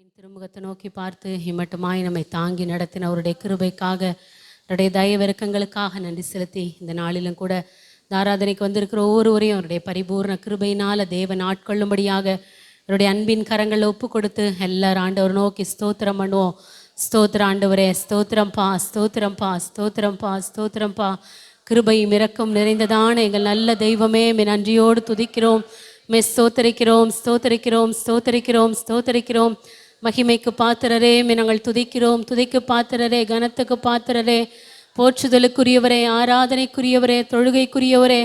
திருமுகத்தை நோக்கி பார்த்து இம்மட்டுமாய் நம்மை தாங்கி நடத்தின அவருடைய கிருபைக்காக, அவருடைய தயவிறக்கங்களுக்காக நன்றி செலுத்தி, இந்த நாளிலும் கூட இந்த ஆராதனைக்கு வந்திருக்கிற ஒவ்வொருவரையும் அவருடைய பரிபூர்ண கிருபையினால் தேவன் ஆட்கொள்ளும்படியாக அவருடைய அன்பின் கரங்களை ஒப்பு கொடுத்து எல்லாரும் ஆண்டவர் நோக்கி ஸ்தோத்திரம் பண்ணுவோம். ஸ்தோத்திரம் ஆண்டவரே, ஸ்தோத்திரம்பா, ஸ்தோத்திரம்பா, ஸ்தோத்திரம்பா, ஸ்தோத்திரம்பா. கிருபையும் இரக்கம் நிறைந்ததான எங்கள் நல்ல தெய்வமே, நன்றியோடு துதிக்கிறோம், ஸ்தோத்தரிக்கிறோம், ஸ்தோத்தரிக்கிறோம், ஸ்தோத்தரிக்கிறோம், ஸ்தோத்தரிக்கிறோம். மகிமைக்கு பாத்திரரே, நாங்கள் துதிக்கிறோம். துதிக்கு பாத்திரரே, கனத்துக்கு பாத்திரரே, போற்றுதலுக்குரியவரே, ஆராதனைக்குரியவரே, தொழுகைக்குரியவரே,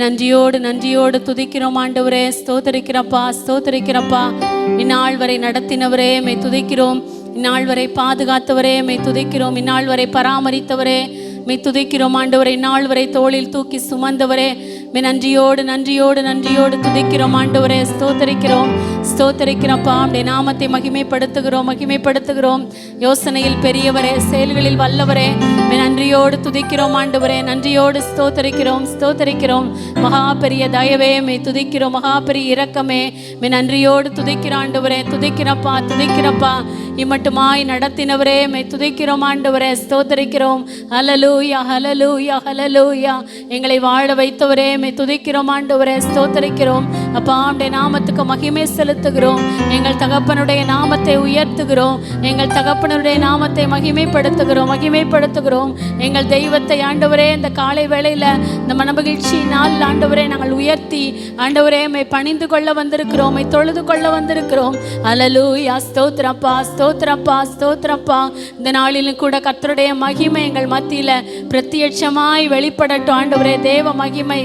நன்றியோடு நன்றியோடு துதிக்கிறோம் ஆண்டவரே. ஸ்தோத்தரிக்கிறப்பா, ஸ்தோத்தரிக்கிறப்பா. இந்நாள் வரை நடத்தினவரே மை துதிக்கிறோம். இந்நாள் வரை பாதுகாத்தவரே மை துதிக்கிறோம். இந்நாள் வரை பராமரித்தவரே மை துதிக்கிறோம் ஆண்டவரை. இந்நாள் வரை தோளில் தூக்கி சுமந்தவரே நன்றியோடு நன்றியோடு நன்றியோடு துதிக்கிறோம் ஆண்டவரே. ஸ்தோத்தரிக்கிறோம், ஸ்தோத்தரிக்கிறப்பா. நம்முடைய நாமத்தை மகிமைப்படுத்துகிறோம், மகிமைப்படுத்துகிறோம். யோசனையில் பெரியவரே, செயல்களில் வல்லவரே, நன்றியோடு துதிக்கிறோம் ஆண்டவரே. நன்றியோடு ஸ்தோத்தரிக்கிறோம், ஸ்தோத்தரிக்கிறோம். மகா பெரிய தயவே மை துதிக்கிறோம், மகா பெரிய இரக்கமே நன்றியோடு துதிக்கிற ஆண்டவரே. துதிக்கிறப்பா, துதிக்கிறப்பா. இம்மட்டுமாய் நடத்தினவரே மை துதிக்கிறோம் ஆண்டவரே. ஸ்தோத்தரிக்கிறோம். ஹல்லேலூயா, ஹல்லேலூயா, ஹல்லேலூயா. எங்களை வாழ வைத்தவரே மை துதிக்கிறோம் ஆண்டவரே. ஸ்தோத்தரிக்கிறோம் அப்பா. உம்முடைய நாமத்துக்கு மகிமை செலுத்துகிறோம். எங்கள் தகப்பனுடைய நாமத்தை உயர்த்துகிறோம். எங்கள் தகப்பனுடைய நாமத்தை மகிமைப்படுத்துகிறோம், மகிமைப்படுத்துகிறோம். எங்கள் தெய்வத்தை ஆண்டவரே இந்த காலை வேளையில் இந்த மனமகிழ்ச்சி நாள் ஆண்டவரே நாங்கள் உயர்த்தி ஆண்டவரே மை பணிந்து கொள்ள வந்திருக்கிறோம், மை தொழுது கொள்ள வந்திருக்கிறோம். ஹல்லேலூயா, ஸ்தோத்திரப்பா, ஸ்தோத்திரப்பா, ஸ்தோத்திரப்பா. இந்த நாளிலும் கூட கர்த்தருடைய மகிமை எங்கள் மத்தியில் பிரத்யட்சமாய் வெளிப்படட்டும் ஆண்டவரே. தேவ மகிமை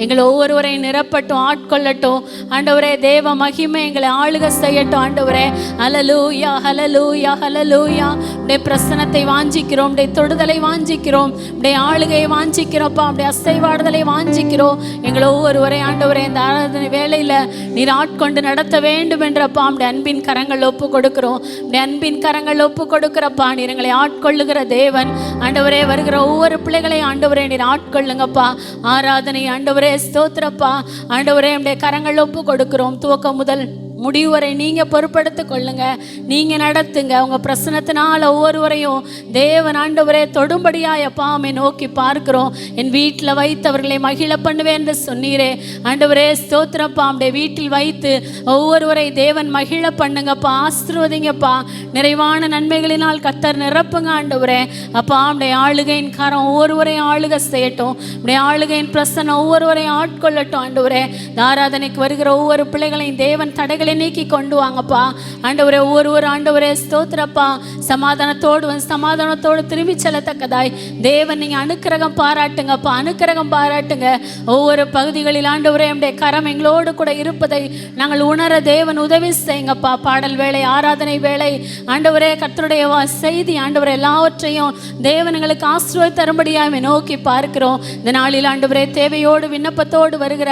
எங்களை ஒவ்வொருவரையும் நிரப்பட்டும், ஆட்கொள்ளட்டும் ஆண்டவரே. தேவ மகிமை எங்களை ஆளுக செய்யட்டும் ஆண்டவரே. ஹல்லேலூயா, ஹல்லேலூயா, ஹல்லேலூயா. உடைய பிரசன்னத்தை வாஞ்சிக்கிறோம், உடைய தொடுதலை வாஞ்சிக்கிறோம், உடைய ஆளுகையை வாஞ்சிக்கிறோம்ப்பா, உடைய அசைவாடுதலை வாஞ்சிக்கிறோம். எங்களை ஒவ்வொருவரை ஆண்டவரே இந்த ஆராதனை வேளையில் நீர் ஆட்கொண்டு நடத்த வேண்டும் என்றப்பா உடைய அன்பின் கரங்கள் ஒப்பு கொடுக்கிறோம். உடைய அன்பின் கரங்கள் ஒப்பு கொடுக்கிறப்பா. நீர் எங்களை ஆட்கொள்ளுகிற தேவன் ஆண்டவரே. வருகிற ஒவ்வொரு பிள்ளைகளையும் ஆண்டவரே நீர் ஆட்கொள்ளுங்கப்பா. ஆராதனை ஆண்டவரே ஸ்தோத்திரப்பா. ஆண்டவரே உடைய கரங்கள் ஒப்பு கொடுக்கிறோம். துவக்கம் முதல் முடிவு வரை நீங்க பொறுப்படுத்திக் கொள்ளுங்க, நீங்க நடத்துங்க. உங்க பிரசனத்தினால ஒவ்வொருவரையும் தேவன் ஆண்டவரே தொடும்படியாய் அப்பாமை நோக்கி பார்க்கிறோம். என் வீட்டில் வைத்தவர்களை மகிழ பண்ணுவேன் என்று சொன்னீரே ஆண்டவரே. ஸ்தோத்திரப்பா. உடைய வீட்டில் வைத்து ஒவ்வொருவரை தேவன் மகிழ பண்ணுங்கப்பா, ஆசீர்வதிங்கப்பா. நிறைவான நன்மைகளினால் கர்த்தர் நிரப்புங்க ஆண்டவரே. அப்பா உடைய ஆளுகையின் காரம் ஒவ்வொருவரையும் ஆளுகை செய்யட்டும். உடைய ஆளுகையின் பிரசன்னம் ஒவ்வொருவரையும் ஆட்கொள்ளட்டும் ஆண்டவரே. ஆராதனைக்கு வருகிற ஒவ்வொரு பிள்ளைகளையும் தேவன் தடைகளை நீக்கி கொண்டு வாங்கப்பா ஆண்டவரே. ஒவ்வொரு ஆண்டவரே ஸ்தோத்திரப்பா. சமாதானத்தோடு வந்து சமாதானத்தோடு திரும்பி செல்லத்தக்கதாய் தேவன் நீங்க அனுக்கிரகம் பாராட்டுங்கப்பா, அனுக்கிரகம் பாராட்டுங்க. ஒவ்வொரு பகுதிகளில் ஆண்டவரே நம்முடைய கரம் எங்களோடு கூட இருப்பதை நாங்கள் உணர தேவன் உதவி செய்யுங்கப்பா. பாடல் வேளை, ஆராதனை வேளை ஆண்டவரே, கர்த்தருடைய செய்தி ஆண்டவரே எல்லாவற்றையும் தேவன் எங்களுக்கு ஆசீர்வாதம் தரும்படியாக நோக்கி பார்க்கிறோம். இந்த நாளில் ஆண்டவரே தேவையோடு விண்ணப்பத்தோடு வருகிற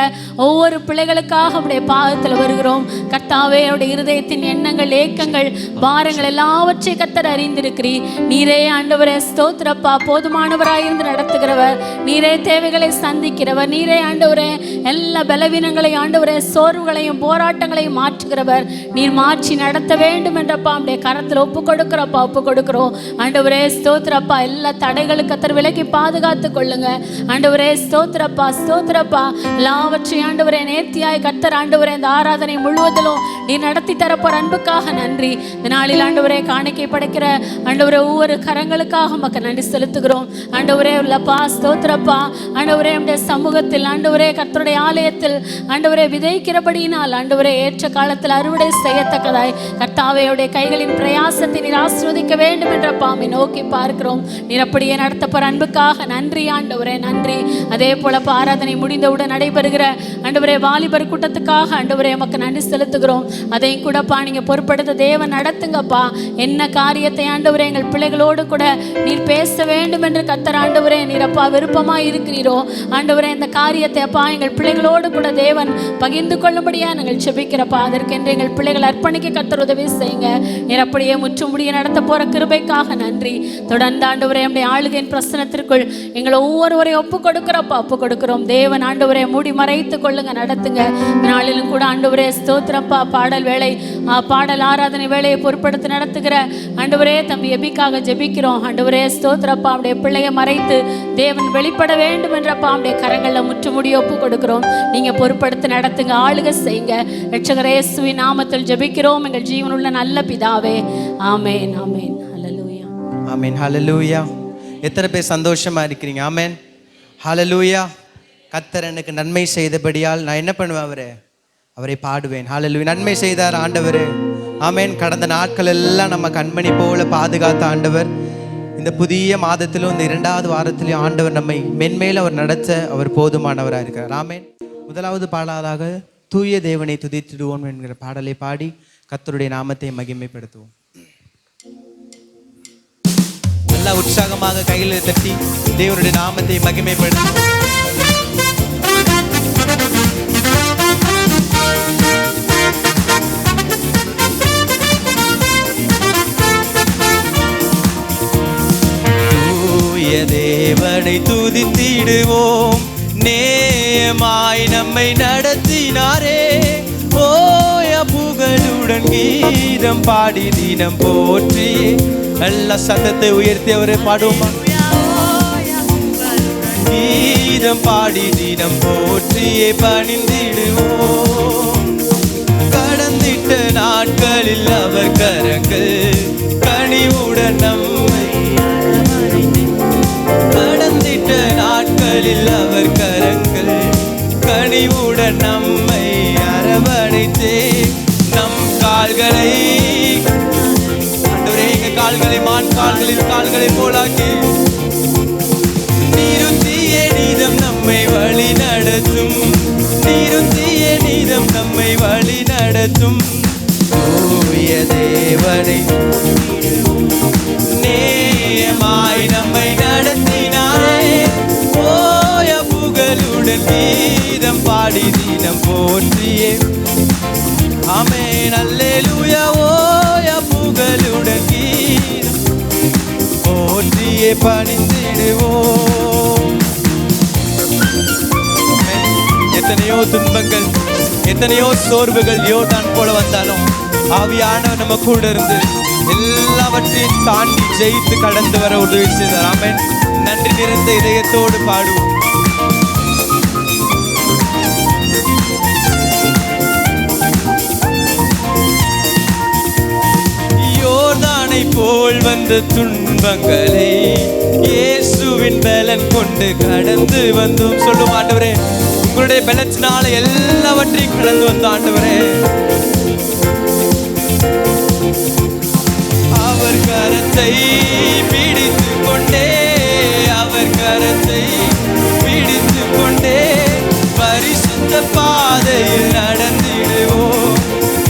ஒவ்வொரு பிள்ளைகளுக்காக உடைய பாதத்தில் வருகிறோம். கர்த்தாவே அவருடைய இருதயத்தின் எண்ணங்கள், ஏக்கங்கள், பாரங்கள் எல்லாவற்றையும் கர்த்தர் அறிந்திருக்கிறீர். நீரே ஆண்டவரே ஸ்தோத்திரப்பா. போதுமானவராயிருந்து நடத்துகிறவர் நீரே, தேவைகளை சந்திக்கிறவர் நீரே ஆண்டவரே. எல்லா பலவீனங்களையும் ஆண்டவரே, சோர்வுகளையும் போராட்டங்களையும் மாற்றுகிறவர் நீர். மாற்றி நடத்த வேண்டும் என்றப்பா அவருடைய கரத்தில் ஒப்பு கொடுக்கிறப்பா, ஒப்பு கொடுக்கிறோம் ஆண்டவரே. ஸ்தோத்திரப்பா. எல்லா தடைகளுக்கு கர்த்தர் விலக்கி பாதுகாத்து கொள்ளுங்க ஆண்டவரே. ஸ்தோத்திரப்பா, ஸ்தோத்திரப்பா. எல்லாவற்றையும் ஆண்டவரே நேர்த்தியாய் கர்த்தர் ஆண்டவரே இந்த ஆராதனை முழுவதிலும் நீ நடத்தி தரப்போற அன்புக்காக நன்றி. இந்த நாளில் ஆண்டவரே காணிக்கை படைக்கிற ஆண்டவரே ஒவ்வொரு கரங்களுக்காக மக்கள் நன்றி செலுத்துகிறோம் ஆண்டவரே. உள்ளப்பா ஸ்தோத்திரப்பா. ஆண்டவரே நம்முடைய சமூகத்தில் ஆண்டவரே கர்த்தருடைய ஆலயத்தில் ஆண்டவரே விதைக்கிறபடியினால் ஆண்டவரே ஏற்ற காலத்தில் அறுவடை செய்யத்தக்கதாய் கர்த்தாவே உடைய கைகளின் பிரயாசத்தை நீர் ஆசீர்வதிக்க வேண்டும் என்ற பாமை நோக்கி பார்க்கிறோம். நீர் அப்படியே நடத்தப்போற அன்புக்காக நன்றி ஆண்டவரே, நன்றி. அதே போல ஆராதனை முடிந்தவுடன் நடைபெறுகிற ஆண்டவரே வாலிபர் கூட்டத்துக்காக ஆண்டவரே நமக்கு நன்றி செலுத்துகிறோம். அதையும் கூடப்பா நீங்க பொறுப்படுத்த தேவன் நடத்துங்கப்பா. என்ன காரியத்தை ஆண்டவரே எங்கள் பிள்ளைகளோடு கூட நீர் பேச வேண்டும் என்று கர்த்தர் ஆண்டவரே நீர் அப்பா விருப்பமா இருக்கிறீரோ ஆண்டவரே. இந்த காரியத்தை அப்பா எங்கள் பிள்ளைகளோடு கூட தேவன் பகிர்ந்து கொள்ளும்படியா நாங்கள் செபிக்கிறப்பா. அதற்கென்று எங்கள் பிள்ளைகள் அர்ப்பணிக்க கர்த்தர் உதவி செய்யுங்க. நீர் அப்படியே முற்றும் முடிய நடத்த போற கிருபைக்காக நன்றி. தொடர்ந்து ஆண்டவரே நம்முடைய ஆளுகையின் பிரசனத்திற்குள் எங்களை ஒவ்வொருவரையும் ஒப்பு கொடுக்கிறப்பா, ஒப்பு கொடுக்கிறோம். தேவன் ஆண்டவரே மூடி மறைத்து கொள்ளுங்க, நடத்துங்க. நாளிலும் கூட ஆண்டவரே ஸ்தோத்திரப்பா. பாடல் வேளை பாடல் ஆராதனை வேலையை பொறுப்படுத்தி நடத்துகிற ஆண்டவரே தம்பி எபிக்காக ஜெபிக்கிறோம். ஆண்டவரே ஸ்தோத்திரப்பா. அவருடைய பிள்ளையை மறைத்து தேவன் வெளிப்பட வேண்டும் என்றப்பா அவருடைய கரங்களில் முற்றுமுடி ஒப்பு கொடுக்கிறோம். நீங்க பொறுப்படுத்தி நடத்துங்க, ஆளுக செய்யுங்க. இரட்சகர் இயேசுவின் நாமத்தில் ஜெபிக்கிறோம் எங்கள் ஜீவனுள்ள நல்ல பிதாவே. ஆமென், ஆமென். ஹல்லேலூயா, ஆமென், ஹல்லேலூயா. எத்தனை பேர் சந்தோஷமா இருக்கிறீங்க? ஆமென், ஹல்லேலூயா. கர்த்தர் எனக்கு நன்மை செய்தபடியால் நான் என்ன பண்ணுவேன்? அவரை பாடுவேன். ஹல்லேலூயா. நன்மை செய்தார் ஆண்டவர். ஆமென். கடந்த நாட்கள் எல்லாம் நம்ம கண்மணி போல பாதுகாத்த ஆண்டவர் இந்த புதிய மாதத்திலும் இந்த 2வது வாரத்திலும் ஆண்டவர் நம்மை மென்மேலும் அவர் நடத்த அவர் போதுமானவராக இருக்கிறார். ஆமென். முதலாவது பாடலாக தூய தேவனை துதித்திடுவோம் என்கிற பாடலை பாடி கர்த்தருடைய நாமத்தை மகிமைப்படுத்துவோம். நல்லா உற்சாகமாக கையில் தட்டி தேவனுடைய நாமத்தை மகிமைப்படுத்துவோம். தேவனை துதித்திடுவோம், நேயமாய் நம்மை நடத்தினாரே. ஓய புகழுடன் கீதம் பாடி தினம் போற்றி. நல்ல சத்தத்தை உயர்த்தி அவரை பாடுவோமா? கீதம் பாடி தினம் போற்றியே பணிந்திடுவோம். கடந்திட்ட நாட்களில் அவர் கரங்கள் கனிவுடன் நம்மை கடந்திட்ட நாட்களில் அவர் கரங்கள் கனிவுடன் நம்மை அரவணைத்தே. நம் கால்களை ஆண்டவரே எங்க கால்களை மான் கால்களில் கால்களை போலாக்கி நீருத்திய நீதம் நம்மை வழி நடத்தும். நீருத்திய நீதம் நம்மை வழி நடத்தும். தூய தேவனை நேயமாய் நம்மை நடத்தினாரே. ஓய புகழுடன் கீதம் பாடி தினம் போற்றியே. ஆமென், அல்லேலூயா. ஓய புகழுடன் கீதம் போற்றியே பணிந்திடுவோம். எத்தனையோ துன்பங்கள் எத்தனையோ சோர்வுகள் யோர்தான் போல வந்தாலும் ஆவியானவர் நம்ம கூட இருந்து எல்லாவற்றையும் தாண்டி ஜெயித்து கடந்து வர உதவி செய்தார். ஆமென். நன்றி நிறைந்த இதயத்தோடு பாடுவோம். யோர்தானை போல் வந்த துன்பங்களை இயேசுவின் பலன் கொண்டு கடந்து வந்தோம். சொல்லும் ஆண்டவரே, உங்களுடைய பலத்தினால எல்லாவற்றையும் கடந்து வந்த ஆண்டவரே. அவர் கரத்தை பிடித்து கொண்டே, அவர் கரத்தை பிடித்து கொண்டே பரிசுத்த பாதையில் நடந்திடுவோம்.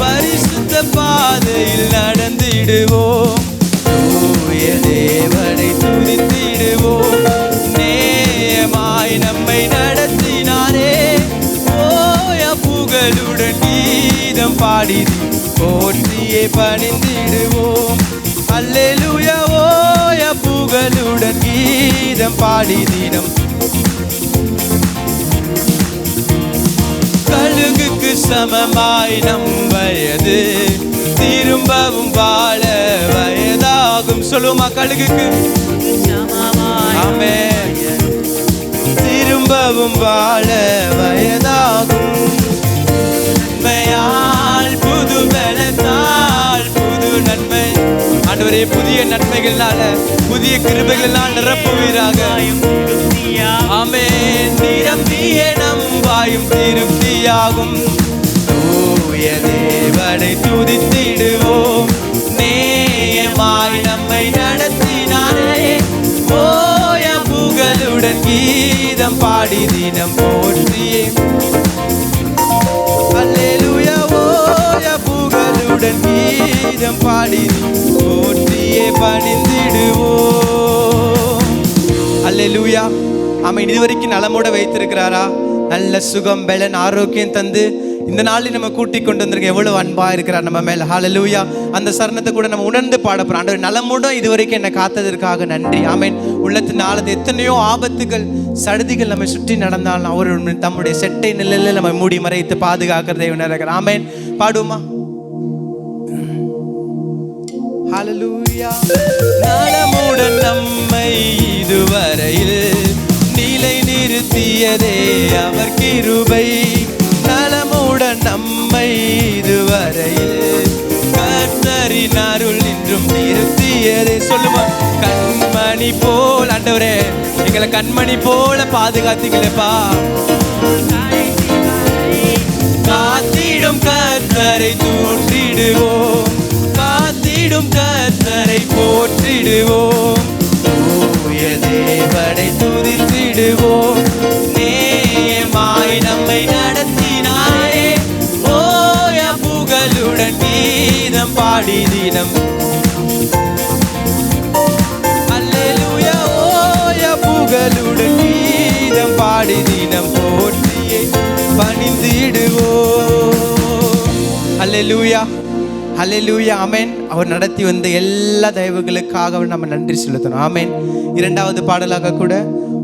பரிசுத்த பாதையில் நடந்திடுவோம். தூய தேவனை துதித்திடுவோம். நேயமாய் நம்மை நடத்தினாரே. ஓய புகழுடன் கீதம் பாடி போற்றியே பணிந்திடுவோம். அல்லேலூயா. ஓய புகழுடன் கீதம் பாடி தினம் கழுகுக்கு சமமாய் நம் வயது திரும்பவும் வாழ வயதாகும். சொல்லுமா? கழுகுக்கு ஆமென். திரும்பவும் வாழ வயதாகும். நன்மையால் புது பலத்தால் புது நன்மை ஆண்டவரே, புதிய நன்மைகளால புதிய கிருபைகளால் நிரப்புவீராக. ஆமென். நிரம்பிய நம் வாயும் திருப்தியாகும். தூய தேவனை துதித்திடுவோம். நேயமாய் நம்மை நடத்தினாரே. ஓய புகழுடன் கீதம் பாடி தினம் போற்றியே. அல்லேலூயா. ஓய புகழுடன் கீதம் பாடி போற்றியே பணிந்திடுவோம். அல்லேலூயா. ஆமென். இதுவரைக்கும் நலமோட வைத்திருக்கிறாரா? நல்ல சுகம் பலன் ஆரோக்கியம் தந்து இந்த நாளில் நம்ம கூட்டி கொண்டு வந்திருக்க எவ்வளவு அன்பா இருக்கிறார் நம்ம மேல. ஹல்லேலூயா. அந்த சரணத்தை கூட நம்ம உணர்ந்து பாட போறோம். ஆண்டவர் நலமுடன் இதுவரைக்கும் என்னை காத்ததற்காக நன்றி. ஆமென். உள்ளத்தின் ஆழத்தில் எத்தனையோ ஆபத்துகள் சடுதிகள் நம்ம சுற்றி நடந்தாலும் அவர் தம்முடைய செட்டை நிலையில நம்ம மூடி மறைத்து பாதுகாக்கிறதை உணர்கிறார். ஆமென். பாடுவோமா? ஹல்லேலூயா. நலமுடன் நம்மை இதுவரையில் நிலை நிறுத்தியதே அவர் கிருபை. நலமுடன் நம்மை இதுவரையில் கர்த்தரின் அருள் இன்றும் நிறுத்தியதே. சொல்லுமா? கண்மணி போல் ஆண்டவரே எங்களை கண்மணி போல பாதுகாத்தீங்களேப்பா. காத்திடும் கர்த்தரை தூற்றிடுவோம், காத்திடும் கர்த்தரை போற்றிடுவோம், தூய தேவனை துதித்திடுவோம். நேயமாய் நம்மை நடத்தினாரே, ஓய புகழுடன் கீதம் பாடி தினம். அல்லேலூயா. ஓய புகழுடன் கீதம் பாடி தினம் போற்றியே பணிந்திடுவோம். அல்லேலூயா. ஹல்லேலூயா. ஆமென். அவர் நடத்தி வந்த எல்லா தயவுகளுக்காக நம்ம நன்றி செலுத்தணும். ஆமென். இரண்டாவது பாடலாக கூட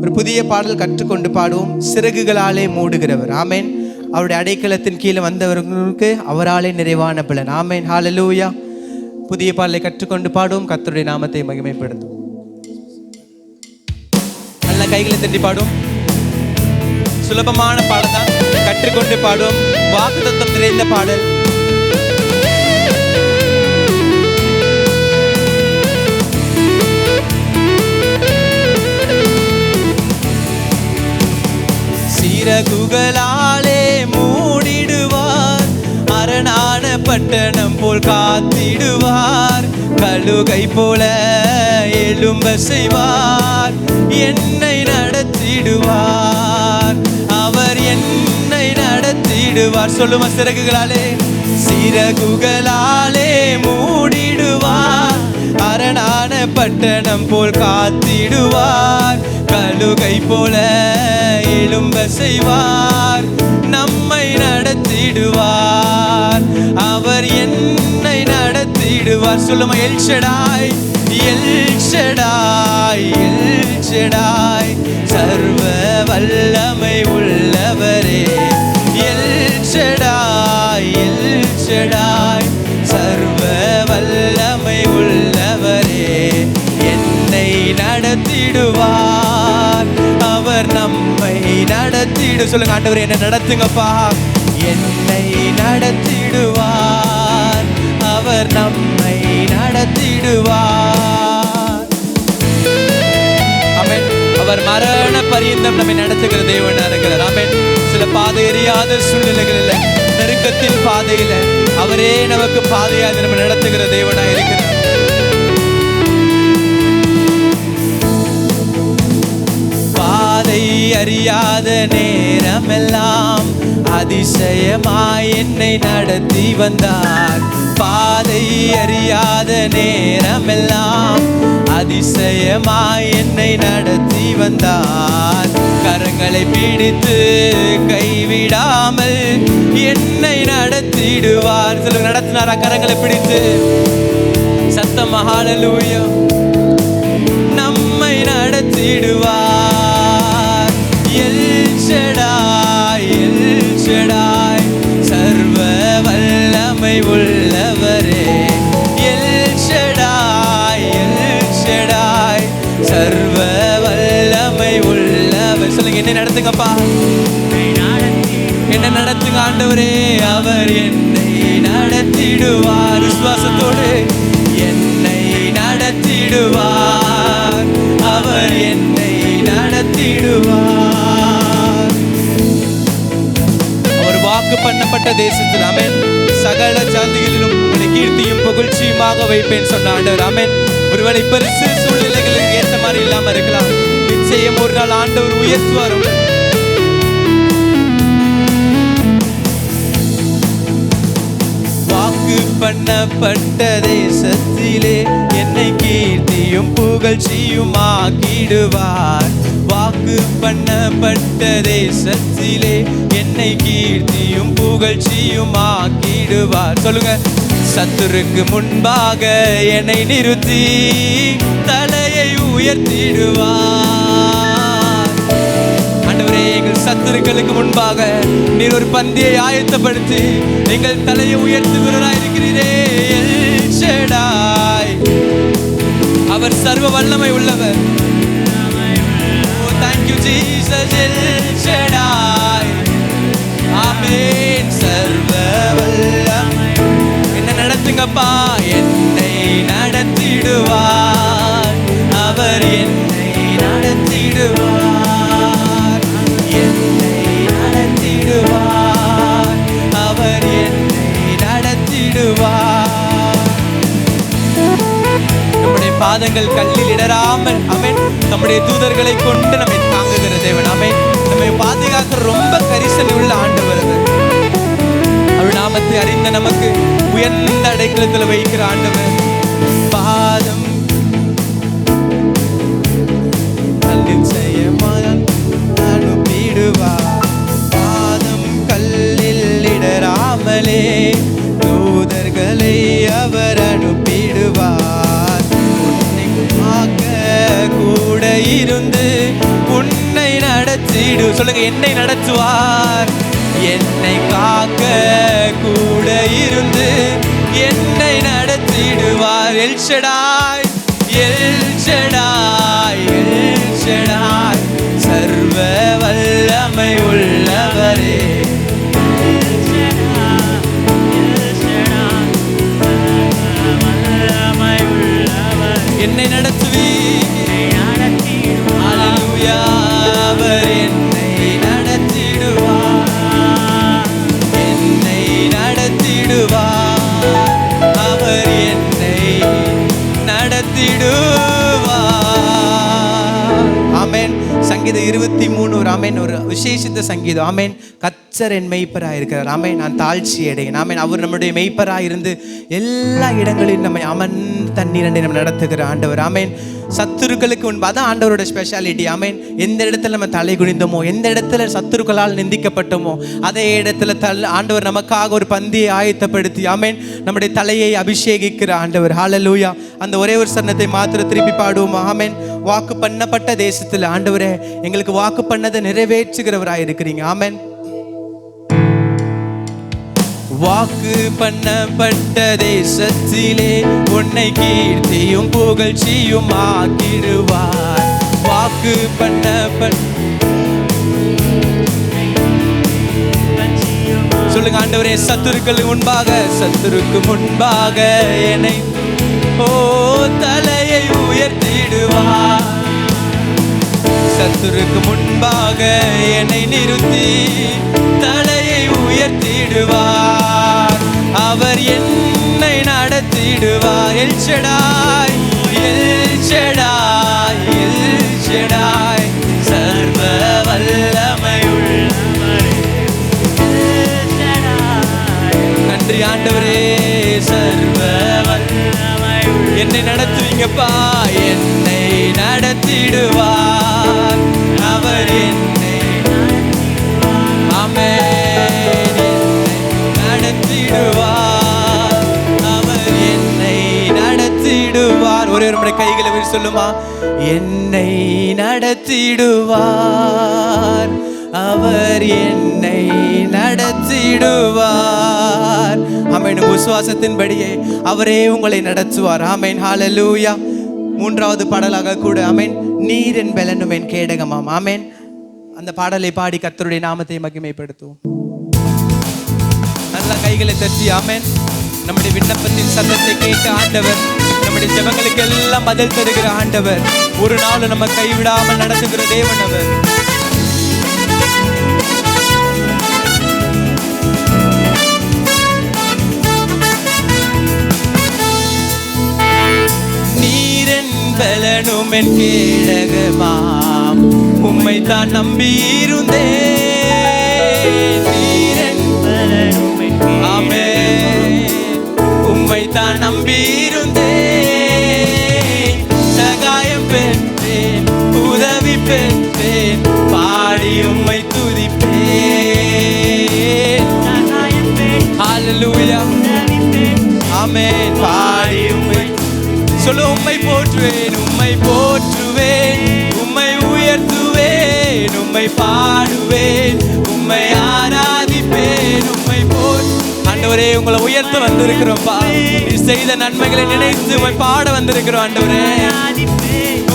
ஒரு புதிய பாடல் கற்றுக்கொண்டு பாடுவோம். சிறகுகளாலே மூடுகிறவர். ஆமென். அவருடைய அடைக்கலத்தின் கீழே வந்தவர்களுக்கு அவராலே நிறைவான பலன். ஆமென். ஹல்லேலூயா. புதிய பாடலை கற்றுக்கொண்டு பாடுவோம். கர்த்தருடைய நாமத்தை மகிமைப்படுத்தும். நல்ல கைகளை தட்டி பாடுவோம். சுலபமான பாடல் தான், கற்றுக்கொண்டு பாடுவோம். வாக்குத்தத்தம் நிறைந்த பாடல். சிறகுகளாலே மூடிடுவார், அரணான பட்டணம் போல் காத்திடுவார். கழுகை போல எழும்ப செய்வார், என்னை நடத்திடுவார். அவர் என்னை நடத்திடுவார். சொல்லுமா? சிறகுகளாலே, சிறகுகளாலே மூடிடுவார், அரணான பட்டணம் போல் காத்திடுவார். கழுகை போல எழும்ப செய்வார், நம்மை நடத்திடுவார். அவர் என்னை நடத்திடுவார். சொல்லுமா? L Shaddai, El Shaddai, El Shaddai, சர்வ வல்லமை உள்ளவரே. எல் ஷடாய், எல் ஷடாய், சர்வ வல்லமை உள்ளவரே. என்னை நடத்திடுவார், அவர் நம்மை நடத்திடு. சொல்லுங்க, ஆண்டவரே என்னை நடத்துங்கப்பா. என்னை நடத்திடுவார், அவர் நம்மை நடத்திடுவார். ஆமென். அவர் மரண பரியந்தம் நம்மை நடத்துகிற தேவனா இருக்கிறார். ஆமென். சில பாதை எறியாத சூழ்நிலைகளில், நெருக்கத்தின் பாதையில அவரே நமக்கு பாதையாக நம்ம நடத்துகிற தேவனா இருக்கிறார். பாதை அறியாத நேரமெல்லாம் அதிசயமாய் என்னை நடத்தி வந்தார். பாதை அறியாத நேரமெல்லாம் அதிசயமாய் என்னை நடத்தி வந்தார். கரங்களை பிடித்து கைவிடாமல் என்னை நடத்திடுவார். சொல்லுங்க, நடத்தினாரா? கரங்களை பிடித்து சத்தமா ஹல்லேலூயா. நம்மை நடத்திடுவார். எல் ஷடாய், எல் ஷடாய், சர்வ வல்லமை உள்ளவரே. எல் ஷடாய், எல் ஷடாய், சர்வ வல்லமை உள்ளவர். சொல்லுங்க, என்னை நடத்துங்கப்பா. என்னை நடத்துங்க ஆண்டவரே. அவர் என்னை நடத்திடுவார். விசுவாசத்தோடு என்னை நடத்திடுவார், அவர் என்னை நடத்திடுவார். அவர் வாக்கு பண்ணப்பட்ட தேசத்தில், ஆமென், சகல ஜாதிகளிலும் உங்களை கீர்த்தியும் புகழ்ச்சியுமாக வைப்பேன் சொன்ன ஆண்டவர். ஆமென். ஒருவேளை பரிசு சூழ்நிலைகளுக்கு ஏற்ற மாதிரி இல்லாம இருக்கலாம், நிச்சயம் ஒரு நாள் ஆண்டவர் உயர்த்துவார். வாக்கு பண்ணப்பட்ட தேசத்திலே என்னை கீர்த்தியும் கீர்த்தியும் புகழ்ச்சியும் ஆக்கிடுவார். வாக்கு பண்ணப்பட்ட தேசத்திலே என்னை கீர்த்தியும் புகழ்ச்சியும் ஆக்கிடுவார். சொல்லுங்க. சத்துருக்கு முன்பாக என்னை நிறுத்தி தலையை உயர்த்திடுவார். ஆண்டவரே, எங்கள் சத்துருக்களுக்கு முன்பாக நீர் ஒரு பந்தியை ஆயத்தப்படுத்தி எங்கள் தலையை உயர்த்துகிறவராய் இருக்கிறீரே. எல் ஷடாய், அவர் சர்வ வல்லமை உள்ளவர். Oh, thank you Jesus. El Shaddai, amen. சர்வ வல்லமை என்ன நடத்துங்கப்பா, என்னை நடத்திடுவார். அவர் என்னை நடத்திடுவார், என்னை நடத்திடுவார். அவர் என்னை நடத்திடுவார். நம்முடைய பாதங்கள் கல்லில் இடராமல் அவன் நம்முடைய தூதர்களை கொண்டு நம்மை தாங்குகிற தேவன். அவன் நம்மை பாதுகாக்க ரொம்ப கரிசனை உள்ள ஆண்டவர். அவர் நாமத்தை அறிந்த நமக்கு உயர்ந்த அடைக்கலத்தில் வைக்கிற ஆண்டவர். பாதம் கல்லில் செய்யமான் அனுப்பிடுவார். பாதம் கல்லில் இடராமலே தூதர்களை அவர் அனுப்பிடுவார். உன்னை காக்க கூட இருந்து உன்னை நடத்திடு. சொல்லுங்க. என்னை நடத்துவார். என்னை காக்க கூட இருந்து என்னை நடத்திடுவார். El Shaddai, El Shaddai, El Shaddai, சர்வ வல்லமை உள்ளவரே. என்னை நடத்துவீர். ஹல்லேலூயா. அவர் என்னை நடத்திடுவார், என்னை நடத்திடுவார். அவர் என்னை நடத்திடுவார். ஆமென். சங்கீதம் 23 ஒரு ஆமென், ஒரு விசேஷித்த சங்கீதம். ஆமென். கர்த்தர் என் மெய்ப்பராக இருக்கிறார். ஆமென். நான் தாழ்ச்சி அடையேன். ஆமென். அவர் நம்முடைய மெய்ப்பராக இருந்து எல்லா இடங்களிலும் நம்மை தண்ணீரண்டை நம்ம நடத்துகிற ஆண்டவர். ஆமென். சத்துருக்களுக்கு முன்பு அதான் ஆண்டவரோட ஸ்பெஷாலிட்டி. ஆமென். எந்த இடத்துல நம்ம தலை குனிந்தோமோ, எந்த இடத்துல சத்துருக்களால் நிந்திக்கப்பட்டோமோ, அதே இடத்துல ஆண்டவர் நமக்காக ஒரு பந்தியை ஆயத்தப்படுத்தி ஆமென் நம்முடைய தலையை அபிஷேகிக்கிற ஆண்டவர். ஹல்லேலூயா. அந்த ஒரே ஒரு சரணத்தை மாத்திரம் திருப்பி பாடுவோம். ஆமென். வாக்கு பண்ணப்பட்ட தேசத்தில் ஆண்டவரே எங்களுக்கு வாக்கு பண்ணதை நிறைவேற்றுகிறவராய் இருக்கிறீங்க. ஆமென். வாக்கு பண்ணப்பட்ட தேசத்திலே உன்னை கீர்த்தியும் புகழ்ச்சியும் ஆக்கிடுவார். வாக்கு பண்ணப்பட்ட சொல்லுங்க. ஆண்டவரே, சத்துருக்கு முன்பாக என்னை தலையை உயர்த்திடுவார். சத்துருக்கு முன்பாக என்னை நிறுத்தி தலையை உயர்த்திடுவார். அவர் என்னை நடத்திடுவார். El Shaddai, El Shaddai, El Shaddai, சர்வ வல்லமை உள்ளவரே. நன்றி ஆண்டவரே. சர்வ வல்லமை என்னை நடத்துவீங்கப்பா. என்னை நடத்திடுவார். அவர் என்னை நடத்திடுவார். அவர் என்னை நடத்திடுவார். ஒரே ஒரு முறை கைகளை விரித்து சொல்லுமா. என்னை நடத்திடுவார். அவர் என்னை நடத்திடுவார். ஆமென். விசுவாசத்தின்படியே அவரே உங்களை நடத்துவார். ஆமென். ஹல்லேலூயா. மூன்றாவது பாடலாக கூட ஆமென், நீர் என் பெலனும் என் கேடகமாம். ஆமென். அந்த பாடலை பாடி கர்த்தருடைய நாமத்தை மகிமைப்படுத்துவோம். நல்ல கைகளை தட்டி ஆமென். நம்முடைய விண்ணப்பத்தின் சத்தத்தை கேட்க ஆண்டவர், நம்முடைய ஜெபங்களுக்கு எல்லாம் பதில் தருகிற ஆண்டவர், ஒரு நாள் நம்ம கைவிடாமல் நடத்துகிற தேவன் அவர். பலனும் என் கேடகமாம், உம்மை தான் நம்பியிருந்தேன். ஆமென். உம்மை தான் நம்பியிருந்தேன். பெற்றேன் பாடி உம்மை துதிப்பேன். ஹalleluya ஆமென். பாடி உம்மை சொல்லு, உம்மை போற்றுவேன், உம்மை போற்றுவேன், உம்மை உயர்த்துவேன், உம்மை பாடுவேன், உம்மை ஆராதிப்பேன், உம்மை ஆண்டவரே உங்களை உயர்த்த வந்திருக்கிறோம்ப்பா. நீ செய்த நன்மைகளை நினைத்து உம்மை பாட வந்திருக்கிறோம் ஆண்டவரே.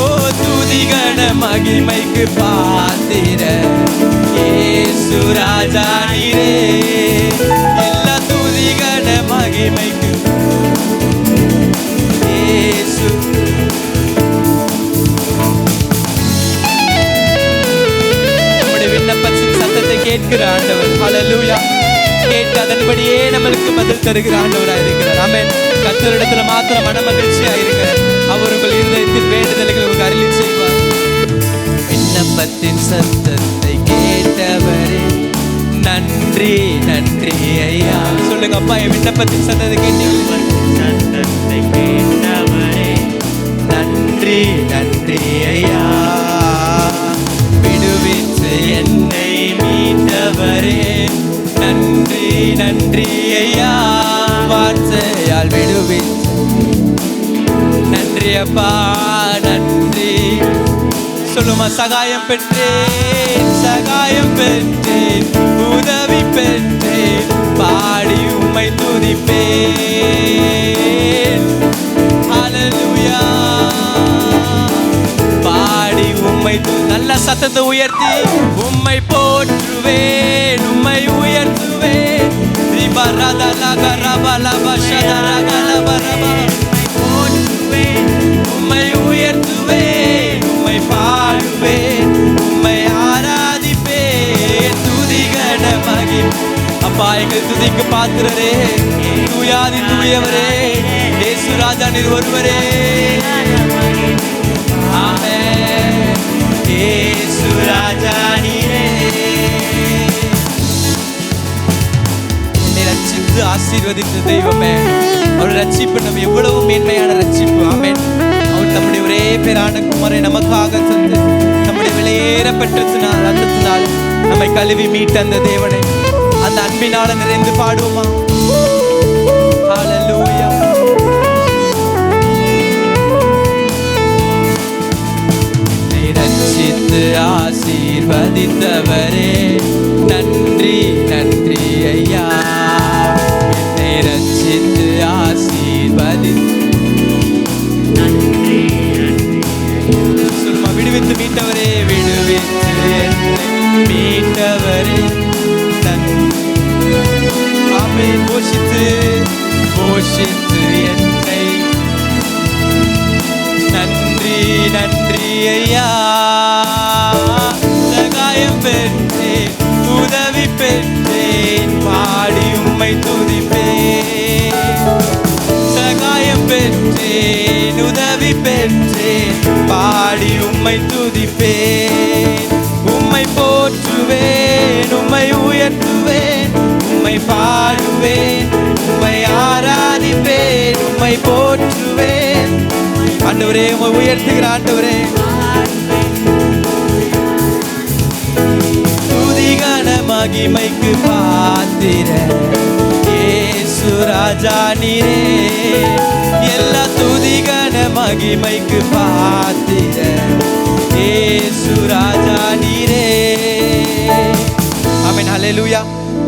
ஓ துதிகன மகிமைக்கு பாத்திர இயேசு ராஜா நீரே. எல்லா துதிகன மகிமைக்கு இயேசு. நம்முடைய விண்ணப்பத்தின் சத்தத்தை கேட்கிற ஆண்டவர். ஹalleluya. கேட்டு அதன்படியே நம்மளுக்கு பதில் தருகிற ஆண்டவராக இருக்கிறார். ஆமென். கர்த்தரிடத்துல மாத்திரம் மன மகிழ்ச்சியா இருங்க. அவர் உங்கள் இருதயத்தின் வேண்டுதல்களை உங்களுக்கு அருளி செய்வார். விண்ணப்பத்தின் சத்தத்தை கேட்டவரே நன்றி நன்றி ஐயா. சொல்லுங்க அப்பா, என் விண்ணப்பத்தின் சத்தத்தை கேட்டீங்க. சத்தத்தை கேட்டவரே நன்றி நன்றி ஐயா. விடுவித்து என்னை மீட்டவரே நன்றி நன்றி ஐயா. வார்த்தையால் விடுவித்து நன்றி அப்பா நன்றி. சொல்லுமா, சகாயம் பெற்றேன், சகாயம் பெற்றேன், உதவி பெற்றேன், பாடி உம்மை துதிப்பேன். ஹalleluya. பாடி உம்மை நல்ல சத்தத்தை உயர்த்தி உம்மை போற்றுவேன், உம்மை உயர்த்துவேன். உம்மை உயர்த்துவேன், உம்மை பாடுவேன், உம்மை ஆராதிப்பேன். துதிகன மகிமை அப்பா எங்கள் துதிக்கு பாத்திரரே, தூயாதி தூயவரே, இயேசு ராஜா நீர் ஒருவரே. ஆமென். இயேசு ராஜா நீரே. என்னை ரட்சித்து ஆசீர்வதித்த தெய்வமே, அவர் ரட்சிப்பு நம்ம எவ்வளவு மேன்மையான ரட்சிப்பு. ஆமென். அவர் நம்முடைய ஒரே பேரான குமாரை நமக்காக தந்து நம்முடைய விலையேறப்பட்டதினால் ரத்தத்தினால் நம்மை கழுவி மீட்ட அந்த தேவனை அந்த அன்பினால நிறைந்து பாடுவோமா? ஹalleluya. ரட்சித்து ஆசீர்வதித்தவரே நன்றி நன்றி ஐயா. என்னை ரட்சித்து ஆசீர்வதி நன்றி நன்றி. சொல்லுமா, விடுவித்து மீட்டவரே, விடுவித்து என்னை மீட்டவரே ஆமென். போஷித்து போஷித்து என்னை நன்றி நன்றி ஐயா. சகாயம் பெற்றேன், உதவி பெற்றேன், பாடி உம்மை துதிப்பேன். சகாயம் பெற்றேன், உதவி பெற்றேன், பாடி உம்மை துதிப்பேன். உம்மை போற்றுவேன், உம்மை உயர்த்துவேன், உம்மை பாடுவேன், உம்மை ஆராதிப்பேன், உம்மை போற்றுவேன். ஆண்டவரே உம்மை உயர்த்துகிற ஆண்டவரே. துதிகன மகிமைக்கு பாத்திர இயேசு ராஜா நீரே. எல்லா துதிகன மகிமைக்கு பாத்திர இயேசு ராஜா நீரே. ஆமென். ஹalleluya.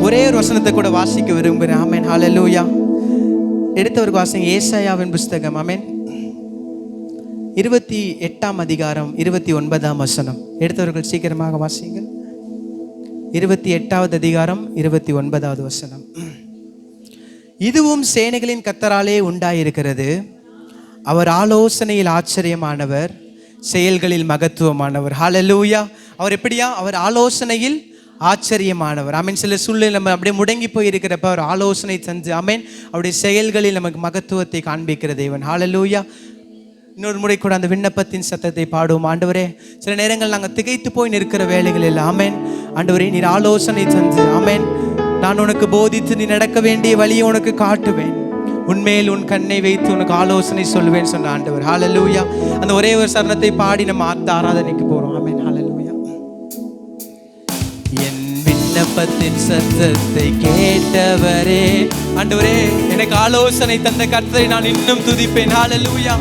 ஒரே ஒரு வசனத்தை கூட வாசிக்க விரும்புகிறேன். ஆமென். ஹalleluya. எடுத்தவருக்கு வாசிங்க ஏசாயாவின் புஸ்தகம். ஆமென். 28ஆம் அதிகாரம் 29ஆம் வசனம். எடுத்தவர்கள் சீக்கிரமாக வாசிங்க. 28வது அதிகாரம் 29வது வசனம். இதுவும் சேனைகளின் கர்த்தராலே உண்டாயிருக்கிறது. அவர் ஆலோசனையில் ஆச்சரியமானவர், செயல்களில் மகத்துவமானவர். ஹalleluya. அவர் எப்படியா? அவர் ஆலோசனையில் ஆச்சரியமானவர். ஆமீன். சில சூழ்நிலை நம்ம அப்படியே முடங்கி போய் இருக்கிறப்ப அவர் ஆலோசனை தந்து ஆமீன் அவருடைய செயல்களில் நமக்கு மகத்துவத்தை காண்பிக்கிற தேவன். ஹalleluya. இன்னொரு முறை கூட அந்த விண்ணப்பத்தின் சத்தத்தை பாடுவோம். ஆண்டவரே, சில நேரங்கள் நாங்கள் திகைத்து போய் நிற்கிற வேலைகளில் ஆமேன் ஆண்டவரே நீர் ஆலோசனை தந்து ஆமேன் நான் உனக்கு போதித்து நீ நடக்க வேண்டிய வழியை உனக்கு காட்டுவேன், உன்மேல் உன் கண்ணை வைத்து உனக்கு ஆலோசனை சொல்லுவேன் சொன்ன ஆண்டவர். ஹalleluya. அந்த ஒரே ஒரு சரணத்தை பாடி நம்ம ஆராதனைக்கு போறோம். ஆமேன். ஹalleluya. விண்ணப்பத்தின் சத்தத்தை கேட்டவரே. ஆண்டவரே, எனக்கு ஆலோசனை தந்த கர்த்தரை நான் இன்னும் துதிப்பேன். ஹல்லேலூயா.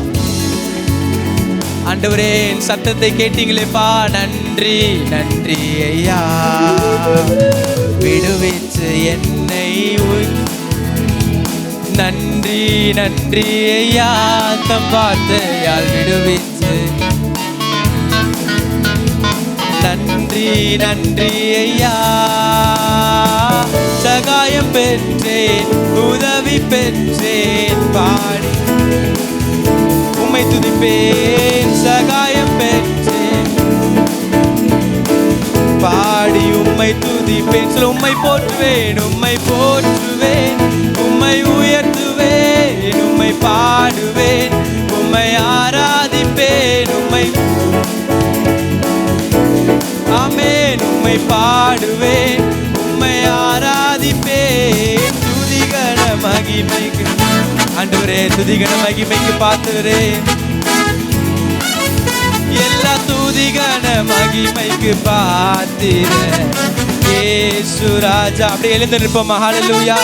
ஆண்டவரே, என் சத்தத்தை கேட்டீங்களேப்பா, நன்றி நன்றி ஐயா. விடுவிச்சு என்னை நன்றி நன்றி ஐயா. தம் வார்த்தையால் விடுவிச்சு நன்றி நன்றி ஐயா. சகாயம் பெற்றேன், உதவி பெற்றேன், பாடி உம்மை துதிப்பேன். சகாயம் பெற்றேன், பாடி உம்மை துதிப்பேன். சொல்ல, உம்மை போற்றுவேன், உம்மை போற்றுவேன், உம்மை உயர்த்துவேன், உம்மை பாடுவேன், உம்மை ஆராதிப்பேன், உம்மை ஆமென். உம்மை பாடுவேன், உம்மை ஆராதிப்பேன். துதிகன மகிமைக்கு ஆண்டவரே, துதிகன மகிமைக்கு பாத்துறே. எல்லா துதிகன மகிமைக்கு பாத்திர இயேசு ராஜா. அப்படியே எழுந்து நிற்போம். ஹல்லேலூயா.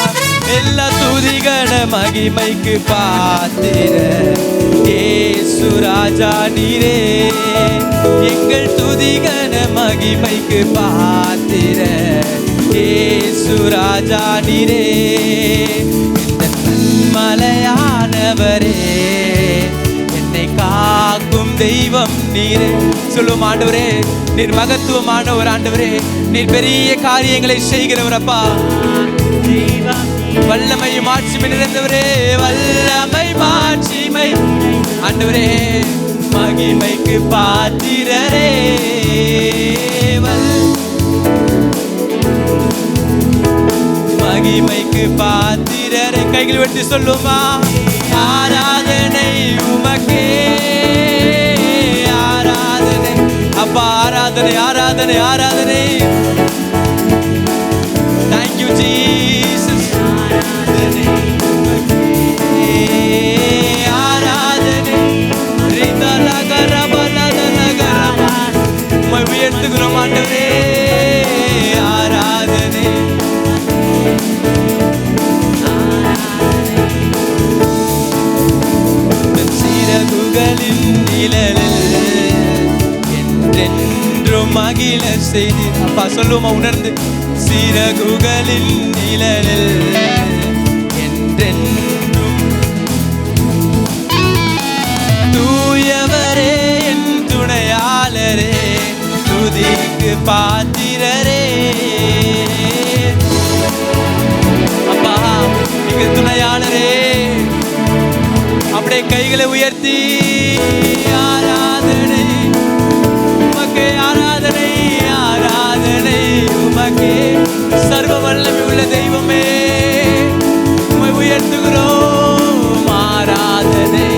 எல்லா துதிகன மகிமைக்கு பாத்திர இயேசு ராஜா நீரே. எங்கள் துதிகன மகிமைக்கு பாத்திர இயேசு ராஜா நீரே. இந்த மலையானவரே, என்னை காக்கும் தெய்வம் நீரே. சொல்லுவோம், ஆண்டவரே, நீர் மகத்துவமான ஒரு ஆண்டவரே, நீர் பெரிய காரியங்களை செய்கிறவர் அப்பா. வல்லமை மாட்சிமை நிறைந்தவரே, வல்லமை மாட்சிமை ஆண்டவரே, மகிமைக்கு பாத்திரரே. மகிமைக்கு பாத்திரரே. கைகள் வெட்டி சொல்லுமா, ஆராதனை உமக்கே, ஆராதனை அப்பா, ஆராதனை ஆராதனை ஆராதனை. Thank you Jesus. ஆராதனை ஆராதனை உம்மை உயர்த்துகிறோம் ஆண்டவரே. ஆராதனை சிறகுகளின் நிழலில் என்றென்றும் மகிழ செய்தி. அப்பா சொல்லுவோமா உணர்ந்து, சிறகுகளின் நிழலில் என்றென்றும். தூயவரே, என் துணையாளரே, துதிக்கு பாத்திரரே. அப்பா, நீங்க துணையாளரே. அப்படியே கைகளை உயர்த்தி ஆராதனை உமக்கே, ஆராதனை ஆராதனை உமக்கே. சர்வ வல்லமை உள்ள தெய்வமே, உம்மை உயர்த்துகிறோம். ஆராதனை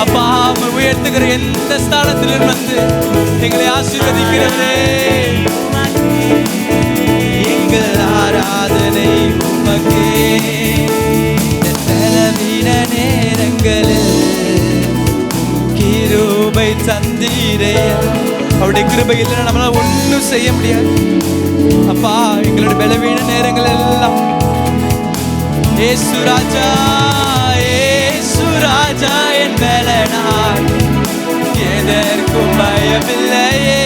அப்பா, உம்மை உயர்த்துகிற எந்த ஸ்தானத்திலும் வந்து எங்களை ஆசீர்வதிக்கிறவரே. எங்கள் ஆராதனை உமக்கே. செலவின நேரங்களில் கிருபை தந்தீரே. அவருடைய கிருபை இல்லைன்னா நம்மளால ஒன்றும் செய்ய முடியாது அப்பா. எங்களுடைய பலவீன நேரங்கள் எல்லாம் இயேசு ராஜா, இயேசு ராஜா என் பலனாய், எதற்கும் பயமில்லையே.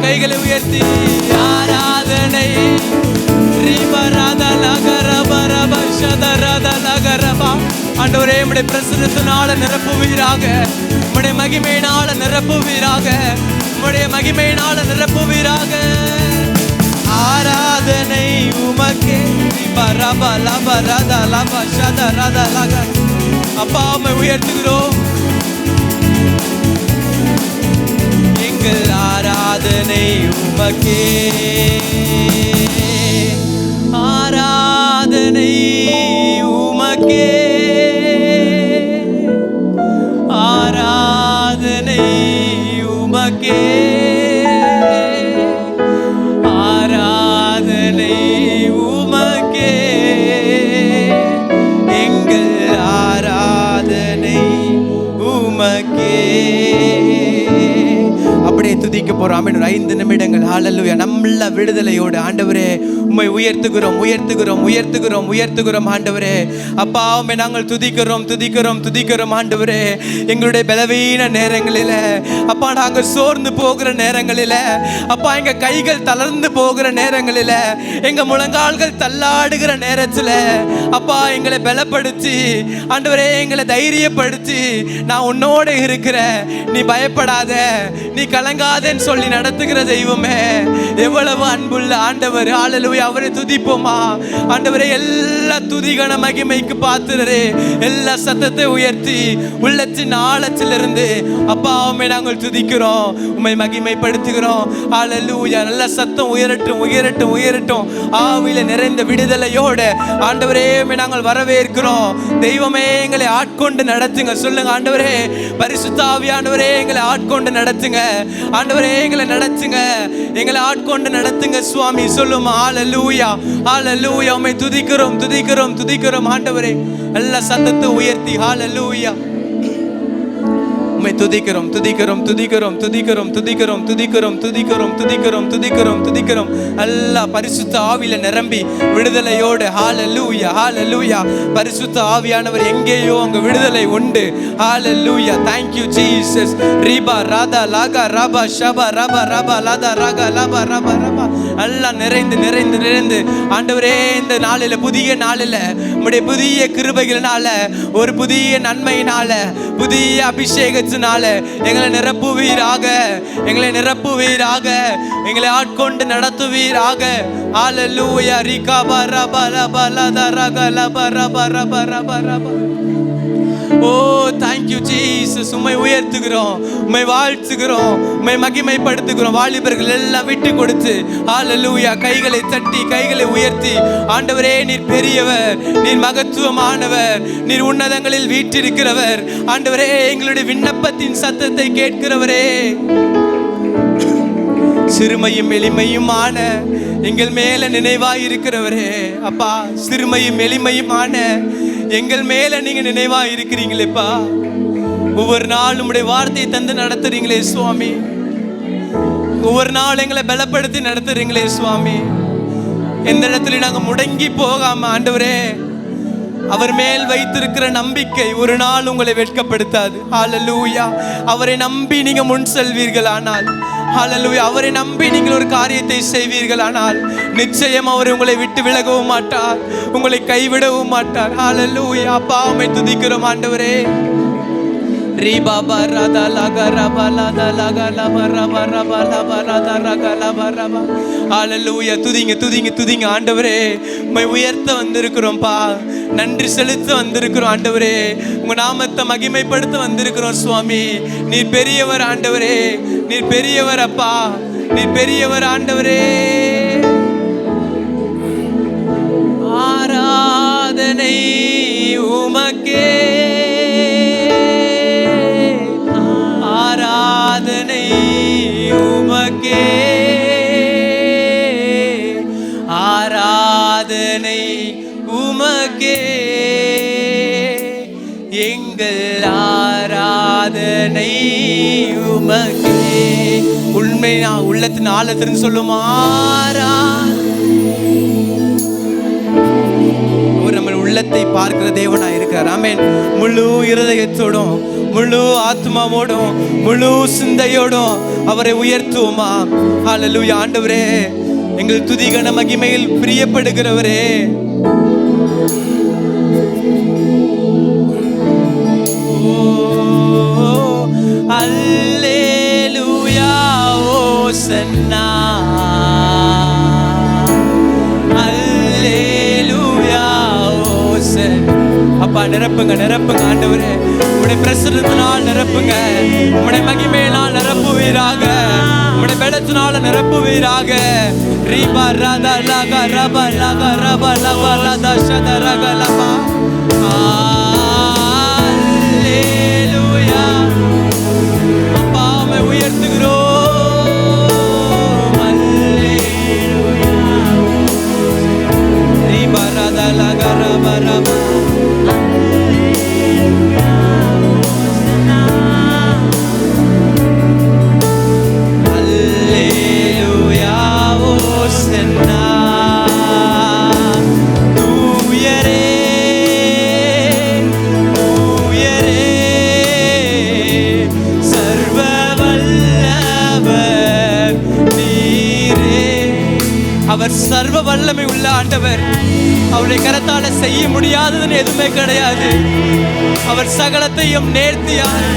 கைகளை உயர்த்தி ஆராதனை. ஆண்டவரே, உம்முடைய பிரசன்னத்தினால நிரப்புவீராக, உம்முடைய மகிமையினால நிரப்புவீராக, உம்முடைய மகிமையினால நிரப்புவீராக. ஆராதனை உமக்கே. அப்பா, உம்மை உயர்த்துகிறோம். எங்கள் ஆராதனை உமக்கே, ஆராதனை உமக்கே, ஆராதனை உமக்கே, ஆராதனை உமக்கே. அப்படியே துதிக்க போறோம். ஆமென். ஒரு 5 நிமிடங்கள் ஹalleluya நல்ல விடுதலையோடு ஆண்டவரே உம்மை உயர்த்துகிறோம் உயர்த்துகிறோம் உயர்த்துகிறோம் உயர்த்துகிறோம் ஆண்டவரே. அப்பா உம்மை நாங்கள் துதிக்கிறோம் துதிக்கிறோம் துதிக்கிறோம் ஆண்டவரே. எங்களுடைய பலவீன நேரங்களில அப்பா நாங்கள் சோர்ந்து போகிற நேரங்களில அப்பா எங்க கைகள் தளர்ந்து போகிற நேரங்களில எங்க முழங்கால்கள் தள்ளாடுகிற நேரத்தில் அப்பா எங்களை பலப்படுத்தி ஆண்டவரே எங்களை தைரியப்படுத்தி நான் உன்னோட இருக்கிற, நீ பயப்படாத, நீ கலங்காதேன்னு சொல்லி நடத்துகிற தெய்வமே எவ்வளவு அன்புள்ள ஆண்டவர். ஹalleluya. அவரை துதிப்போமா ஆண்டவரே. எல்லா துதிகன மகிமைக்கு பாத்திரரே. எல்லா சத்தத்தை உயர்த்தி உள்ளத்தின் ஆழத்திலிருந்து அப்பா உம்மை நாங்கள் துதிக்கிறோம், உம்மை மகிமைப்படுத்துகிறோம். ஹalleluya. நல்ல சத்தம் உயரட்டும் உயரட்டும் உயரட்டும். ஆவியில நிறைந்த விடுதலையோடு ஆண்டவரே உம்மை நாங்கள் வரவேற்கிறோம். தெய்வமே எங்களை ஆட்கொண்டு நடத்துங்க. சொல்லுங்க ஆண்டவரே. பரிசுத்த ஆவியானவரே எங்களை ஆட்கொண்டு நடத்துங்க. ஆண்டவரே எங்களை நடத்துங்க, எங்களை ஆட்கொண்டு நடத்துங்க சுவாமி. சொல்லுமா ஹalleluya ஹalleluya. உம்மை துதிக்கிறோம் துதிக்கிறோம் துதிக்கிறோம் ஆண்டவரே. எல்லா சத்தத்தை உயர்த்தி ஹalleluya உம்மை துதிக்கிறோம் துதிக்கிறோம் துதிக்கிறோம் துதிக்கிறோம் துதிக்கிறோம் துதிக்கிறோம் துதிக்கிறோம் துதிக்கிறோம் துதிக்கிறோம் துதிக்கிறோம். எல்லா பரிசுத்த ஆவியில நிரம்பி விடுதலையோடு ஹalleluya ஹalleluya. பரிசுத்த ஆவியானவர் எங்கேயோ அங்க விடுதலை உண்டு. ஹalleluya. Thank you Jesus. ரிபா ராதா லாகா ரபா ஷபா ரபா ரபா லாதா ராகா லபா ரபா ரபா. எல்லாம் நிறைந்து நிறைந்து நிறைந்து ஆண்டவரே இந்த நாளில புதிய நாளில உம்முடைய புதிய கிருபைகளினால ஒரு புதிய நன்மையினால புதிய அபிஷேக எங்களை நிரப்புவீராக, எங்களை நிரப்புவீராக, எங்களை ஆட்கொண்டு நடத்துவீராக. ஹalleluya. ரிகபா ரபா ரபா லதா ரகா லபா ரபா ரபா ரபா ரபா. ஓ தேங்க்யூ ஜீசஸ். உம்மை உயர்த்துகிறோம், உம்மை வாழ்த்துகிறோம், உம்மை மகிமைப்படுத்துகிறோம். வாலிபர்கள் எல்லாம் விட்டு கொடுத்து ஹalleluya கைகளை தட்டி கைகளை உயர்த்தி ஆண்டவரே நீர் பெரியவர், நீர் மகத்துவமானவர், நீர் உன்னதங்களில் வீற்றிருக்கிறவர். ஆண்டவரே எங்களுடைய விண்ணப்பத்தின் சத்தத்தை கேட்கிறவரே. சிறுமையும் எளிமையுமான எங்கள் மேல நினைவாய் இருக்கிறவரே. அப்பா சிறுமையும் எளிமையுமான எங்கள் மேல நீங்க நினைவா இருக்கிறீங்களேப்பா. ஒவ்வொரு நாள் உம்முடைய வார்த்தையை தந்து நடத்துறீங்களே சுவாமி. ஒவ்வொரு நாள் எங்களை பலப்படுத்தி நடத்துறீங்களே சுவாமி. எந்த இடத்துல நாங்க முடங்கி போகாம ஆண்டவரே அவர் மேல் வைத்திருக்கிற நம்பிக்கை ஒரு நாள் உங்களை வெட்கப்படுத்தாது. ஹalleluya. அவரை நம்பி நீங்க முன் செல்வீர்கள் ஆனால் ஹalleluya அவரை நம்பி நீங்கள் ஒரு காரியத்தை செய்வீர்கள் ஆனால் நிச்சயம் அவர் உங்களை விட்டு விலகவும் மாட்டார், உங்களை கைவிடவும் மாட்டார். ஹalleluya. அப்பா உம்மை துதிக்கிறோம் ஆண்டவரே. ரிபாபா ராதா லகா ரபா லாதா லகா லபா ரபா ரபா லபா ராதா ரகா லபா ரபா. ஹalleluya. துதிங்க துதிங்க துதிங்க ஆண்டவரே. உம்மை உயர்த்த வந்திருக்கிறோம்ப்பா, நன்றி செலுத்த வந்திருக்கிறோம் ஆண்டவரே. உங்க நாமத்தை மகிமைப்படுத்த வந்திருக்கிறோம் சுவாமி. நீர் பெரியவர் ஆண்டவரே, நீர் பெரியவர் அப்பா, நீர் பெரியவர் ஆண்டவரே. ஆராதனை உமக்கே, ஆராதனை உமக்கே, ஆராதனை உமக்கே, எங்கள் ஆராதனை உமக்கே. உண்மை நான் உள்ளத்தின் ஆழத்திலிருந்து சொல்லுமா நம்ம உள்ளத்தை பார்க்கிற தேவனா இருக்கிறார். ஆமென். முழு இருதயத்தோடும் முழு ஆத்மாவோடும் முழு சிந்தையோடும் அவரை உயர்த்துவோமா. ஹalleluya. ஆண்டவரே எங்கள் துதிகன மகிமையில் பிரியப்படுகிறவரே. அல்லேலூயா ஓசன்னா, அல்லேலூயா ஓசன்னா. அப்பா நிரப்புங்க நிரப்புங்க ஆண்டவரே. உம்முடைய பிரசன்னத்தினால் நிரப்புங்க, உம்முடைய மகிமையினால் நிரப்புவீராக, உம்முடைய பலத்தினால நிரப்புவீராக. ரிபா ராதா லகா ரபா லகா ரபா லபா லதா ஷதா ரகா லபா. அல்லேலூயா. அப்பா உம்மை உயர்த்துகிறோம். அல்லேலூயா. ரிபா ராதா லகா ரபா ரபா. அவர் சர்வ வல்லமை உள்ள ஆண்டவர். அவருடைய கரத்தால செய்ய முடியாததுன்னு எதுவுமே கிடையாது. அவர் சகலத்தையும் நேர்த்தியாய்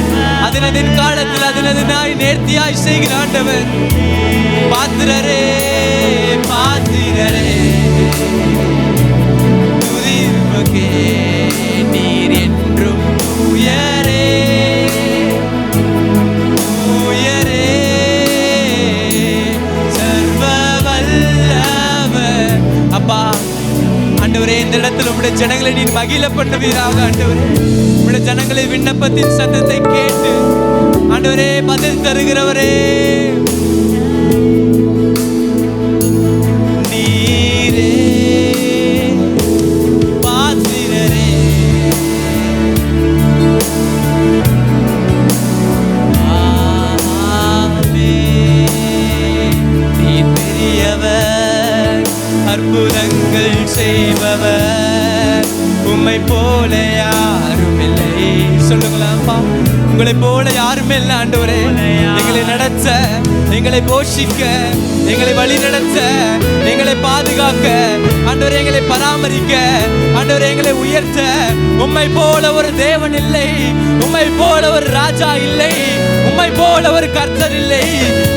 அதனதின் காலத்தில் அதனதினாய் நேர்த்தியாய் செய்கிற ஆண்டவர். பாத்திரரே பாத்திரரே துதிவுக்கே நீர் என்றும் உயரே உயரே சர்வ வல்லவர். அப்பா ஆண்டவரே, இந்த இடத்துல உம்முடைய ஜனங்களை நீர் மகிழ பண்ணுவீராக. ஆண்டவரே, உம்முடைய ஜனங்களை விண்ணப்பத்தின் சத்தத்தை கேட்டு ஆண்டவரே பதில் தருகிறவரே, நீரே பாத்திரரே நீர் பெரியவர், அற்புதங்கள் செய்பவர், உம்மை போல யாரும் இல்லை. சொல்லுங்களாப்பா, உங்களை போல யாருமே இல்லை ஆண்டவரே. எங்களை நடத்த, எங்களை போஷிக்க, எங்களை வழி நடத்த, எங்களை பாதுகாக்க ஆண்டவரே, எங்களை பராமரிக்க ஆண்டவரே, எங்களை உயர்த்த உம்மை போல ஒரு தேவன் இல்லை. உம்மை போல ஒரு ராஜா இல்லை. உம்மை போல ஒரு கர்த்தர் இல்லை.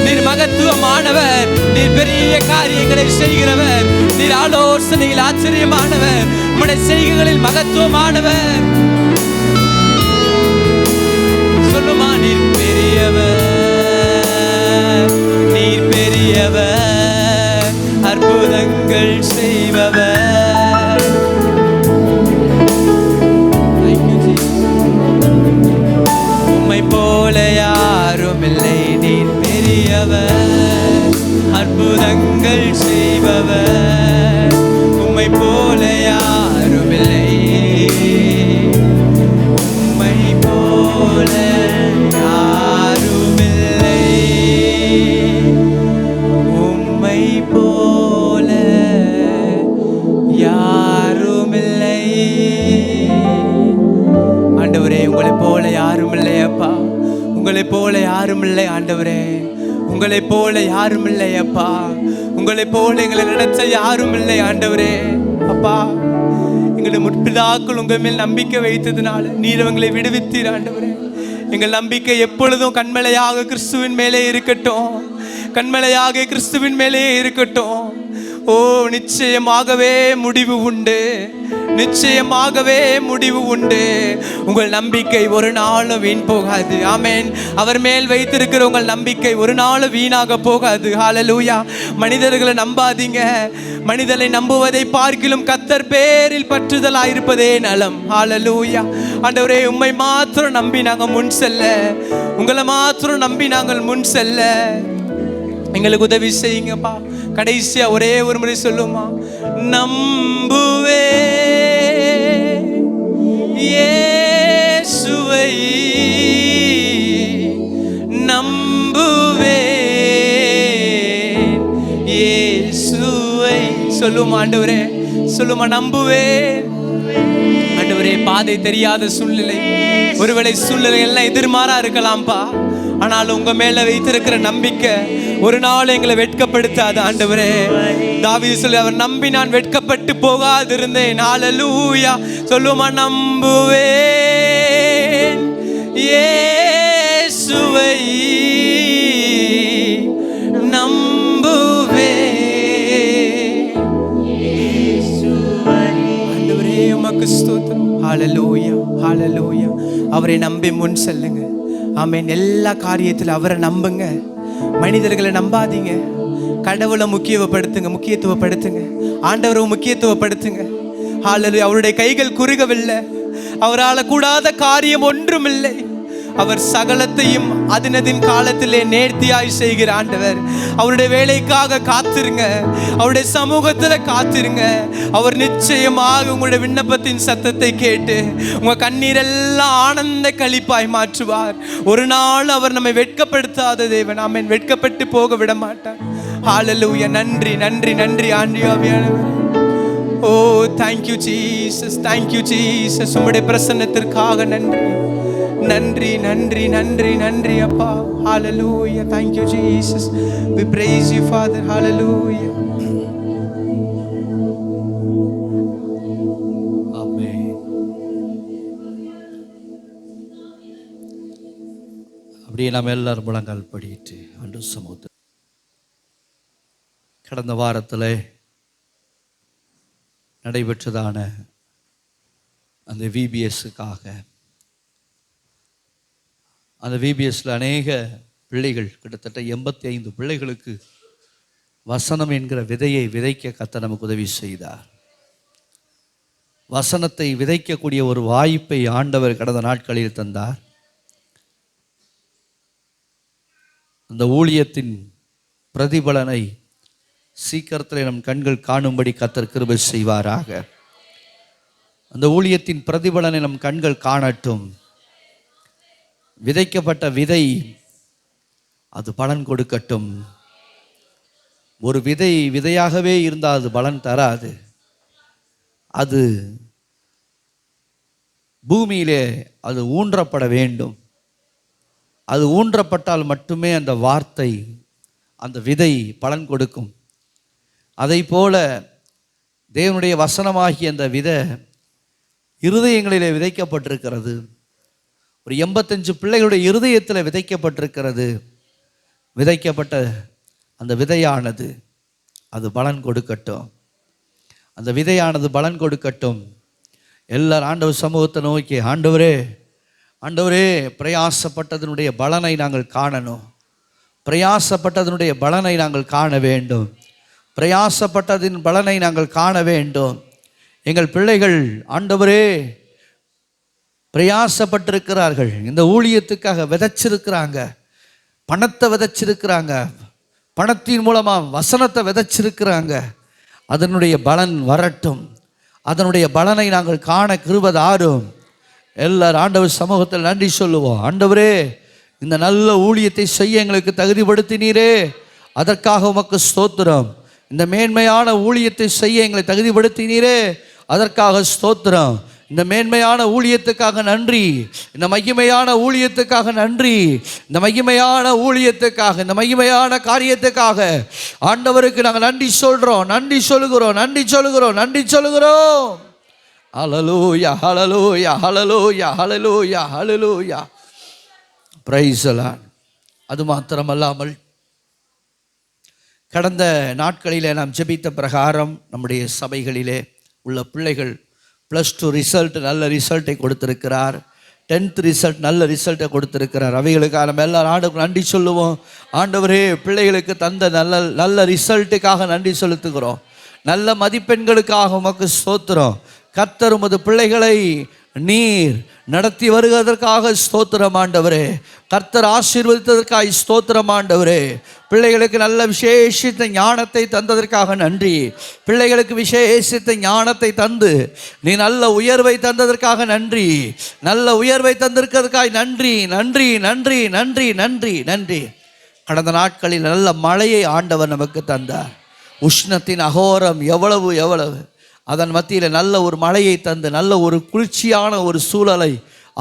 நீர் மகத்துவமானவர். நீர் பெரிய காரியங்களை செய்கிறவர். நீர் ஆலோசனையில் ஆச்சரியமானவர். உம்முடைய செய்கைகளில் மகத்துவமானவர். சொல்லுமா, நீர் பெரியவர், நீர் பெரியவர், அற்புதங்கள் செய்பவர். உம்மை போல யாரும் இல்லை. நீர் பெரியவர், அற்புதங்கள் செய்பவர், உம்மை போல யாரும் இல்லை. உம்மை போல யாரும் இல்லை. உம்மை போல யாரும் இல்லை. ஆண்டவரே, உங்களை போல யாரும் இல்லை அப்பா. உங்களை போல யாரும் இல்லை ஆண்டவரே. உங்களை போல யாரும் இல்லை அப்பா. உங்களை போல எங்களை நடத்த யாரும் இல்லை ஆண்டவரே. அப்பா, எங்களுடைய முற்பிதாக்கள் உங்கள் மேல் நம்பிக்கை வைத்ததுனால நீர் அவங்களை விடுவித்தீர் ஆண்டவரே. எங்கள் நம்பிக்கை எப்பொழுதும் கண்மலையாக கிறிஸ்துவின் மேலே இருக்கட்டும். கண்மலையாக கிறிஸ்துவின் மேலே இருக்கட்டும். ஓ, நிச்சயமாகவே முடிவு உண்டு. நிச்சயமாகவே முடிவு உண்டு. உங்கள் நம்பிக்கை ஒரு நாளும் வீண் போகாது. ஆமென். அவர் மேல் வைத்திருக்கிற உங்கள் நம்பிக்கை ஒரு நாளும் வீணாக போகாது. ஹல்லேலூயா. மனிதர்களை நம்பாதீங்க. மனிதனை நம்புவதை பார்க்கிலும் கர்த்தர் பேரில் பற்றுதலாயிருப்பதே நலம். ஹல்லேலூயா. ஆண்டவரே, உம்மை மாத்திரம் நம்பி நாங்கள் முன் செல்ல, உங்களை மாத்திரம் நம்பி நாங்கள் முன் செல்ல எங்களுக்கு உதவி செய்யுங்கப்பா. கடைசியா ஒரே ஒரு முறை சொல்லுமா, நம்புவே இயேசுவை, நம்புவே இயேசுவை. சொல்லுமா ஆண்டவரே, சொல்லுமா, நம்புவே ஆண்டவரே. பாதை தெரியாத சூழ்நிலை, ஒருவேளை சூழ்நிலை எல்லாம் எதிர்மாறா இருக்கலாம்பா. ஆனால் உங்க மேல வைத்திருக்கிற நம்பிக்கை ஒரு நாள் எங்களை வெட்கப்படுத்தாது ஆண்டவரே. தாவீது சொல்லி, அவர் நம்பி நான் வெட்கப்பட்டு போகாதிருந்தேன். ஹல்லேலூயா. சொல்லுமா, நம்புவேன் இயேசுவை, நம்புவேன் ஆண்டவரே. உமக்கு ஸ்தோத்திரம். ஹல்லேலூயா, ஹல்லேலூயா. அவரை நம்பி முன் செல்லுங்க. ஆமென். எல்லா காரியத்திலும் அவரை நம்புங்க. மனிதர்களை நம்பாதீங்க. கடவுளை முக்கியத்துவப்படுத்துங்க. ஆண்டவரை முக்கியத்துவப்படுத்துங்க. ஹல்லேலூயா. அவருடைய கைகள் குறுகவில்லை. அவரால் கூடாத காரியம் ஒன்றும் இல்லை. அவர் சகலத்தையும் அதனதின் காலத்திலே நேர்த்தியாய் செய்கிற ஆண்டவர். அவருடைய வேலைக்காக காத்திருங்க. அவருடைய சமூகத்தில் காத்திருங்க. அவர் நிச்சயமாக உங்களுடைய விண்ணப்பத்தின் சத்தத்தை கேட்டு உங்கள் கண்ணீரெல்லாம் ஆனந்த களிப்பாய் மாற்றுவார். ஒரு நாள் அவர் நம்மை வெட்கப்படுத்தாத தேவன். ஆமென். வெட்கப்பட்டு போக விட மாட்டார். ஹல்லேலூயா. நன்றி, நன்றி, நன்றி ஆண்டவரே. ஓ, தேங்க்யூ ஜீசஸ், தேங்க்யூ ஜீசஸ். உம்முடைய பிரசன்னத்திற்காக நன்றி, நன்றி, நன்றி, நன்றி, நன்றி அப்பா. ஹல்லேலூயா. Thank you Jesus. We praise you Father. Hallelujah. அப்படியே நாம் எல்லாரும் முழங்கால் படிட்டு அன்று சமூகத்தில் கடந்த வாரத்தில் நடைபெற்றதான அந்த விபிஎஸ்ஸுக்காக, அந்த விபிஎஸ்ல அநேக பிள்ளைகள், கிட்டத்தட்ட 85 பிள்ளைகளுக்கு வசனம் என்கிற விதையை விதைக்க கர்த்தர் நமக்கு உதவி செய்தார். வசனத்தை விதைக்கக்கூடிய ஒரு வாய்ப்பை ஆண்டவர் கடந்த நாட்களில் தந்தார். அந்த ஊழியத்தின் பிரதிபலனை சீக்கிரத்தில் நம் கண்கள் காணும்படி கர்த்தர் கிருபை செய்வாராக. அந்த ஊழியத்தின் பிரதிபலனை நம் கண்கள் காணட்டும். விதைக்கப்பட்ட விதை அது பலன் கொடுக்கட்டும். ஒரு விதை விதையாகவே இருந்தால் அது பலன் தராது. அது பூமியிலே அது ஊன்றப்பட வேண்டும். அது ஊன்றப்பட்டால் மட்டுமே அந்த வார்த்தை, அந்த விதை பலன் கொடுக்கும். அதை போல தேவனுடைய வசனமாகிய அந்த விதை இருதயங்களிலே விதைக்கப்பட்டிருக்கிறது. ஒரு 85 பிள்ளைகளுடைய இருதயத்தில் விதைக்கப்பட்டிருக்கிறது. விதைக்கப்பட்ட அந்த விதையானது அது பலன் கொடுக்கட்டும். அந்த விதையானது பலன் கொடுக்கட்டும். எல்லாரும் ஆண்டவர் சமூகத்தை நோக்கி, ஆண்டவரே ஆண்டவரே, பிரயாசப்பட்டதனுடைய பலனை நாங்கள் காணணும். பிரயாசப்பட்டதனுடைய பலனை நாங்கள் காண வேண்டும். பிரயாசப்பட்டதின் பலனை நாங்கள் காண வேண்டும். எங்கள் பிள்ளைகள் ஆண்டவரே பிரயாசப்பட்டிருக்கிறார்கள். இந்த ஊழியத்துக்காக விதைச்சிருக்கிறாங்க. பணத்தை விதைச்சிருக்கிறாங்க. பணத்தின் மூலமாக வசனத்தை விதைச்சிருக்கிறாங்க. அதனுடைய பலன் வரட்டும். அதனுடைய பலனை நாங்கள் காண கிருபை தாரும். எல்லாரும் ஆண்டவர் சமூகத்தில் நன்றி சொல்லுவோம். ஆண்டவரே, இந்த நல்ல ஊழியத்தை செய்ய எங்களுக்கு தகுதிப்படுத்தினீரே, அதற்காக உமக்கு ஸ்தோத்திரம். இந்த மேன்மையான ஊழியத்தை செய்ய எங்களை தகுதிப்படுத்தினீரே, அதற்காக ஸ்தோத்திரம். இந்த மேன்மையான ஊழியத்துக்காக நன்றி. இந்த மகிமையான ஊழியத்துக்காக நன்றி. இந்த மகிமையான ஊழியத்துக்காக, இந்த மகிமையான காரியத்துக்காக ஆண்டவருக்கு நாங்கள் நன்றி சொல்கிறோம், நன்றி சொல்லுகிறோம், நன்றி சொல்லுகிறோம், நன்றி சொல்லுகிறோம். Hallelujah, hallelujah, hallelujah, hallelujah, hallelujah. Praise the lord. அது மாத்திரமல்லாமல் கடந்த நாட்களிலே நாம் ஜெபித்த பிரகாரம் நம்முடைய சபைகளிலே உள்ள பிள்ளைகள் +2 ரிசல்ட் நல்ல ரிசல்ட்டை கொடுத்திருக்கிறார். 10th ரிசல்ட் நல்ல ரிசல்ட்டை கொடுத்திருக்கிறார். அவைகளுக்காக நம்ம எல்லாரும் ஆண்டவருக்கு நன்றி சொல்லுவோம். ஆண்டவரே, பிள்ளைகளுக்கு தந்த நல்ல ரிசல்ட்டுக்காக நன்றி செலுத்துகிறோம். நல்ல மதிப்பெண்களுக்காக உமக்கு ஸ்தோத்திரம். கர்த்தர் உமது பிள்ளைகளை நீர் நடத்தி வருவதற்காக ஸ்தோத்திரம் ஆண்டவரே. கர்த்தர் ஆசீர்வதித்ததற்காக ஸ்தோத்திரம் ஆண்டவரே. பிள்ளைகளுக்கு நல்ல விசேஷித்த ஞானத்தை தந்ததற்காக நன்றி. பிள்ளைகளுக்கு விசேஷித்த ஞானத்தை தந்து நீ நல்ல உயர்வை தந்ததற்காக நன்றி. நல்ல உயர்வை தந்திருக்கிறதுக்காக நன்றி, நன்றி, நன்றி, நன்றி, நன்றி, நன்றி. கடந்த நாட்களில் நல்ல மழையை ஆண்டவர் நமக்கு தந்தார். உஷ்ணத்தின் அகோரம் எவ்வளவு, அதன் மத்தியில் நல்ல ஒரு மழையை தந்து நல்ல ஒரு குளிர்ச்சியான ஒரு சூழலை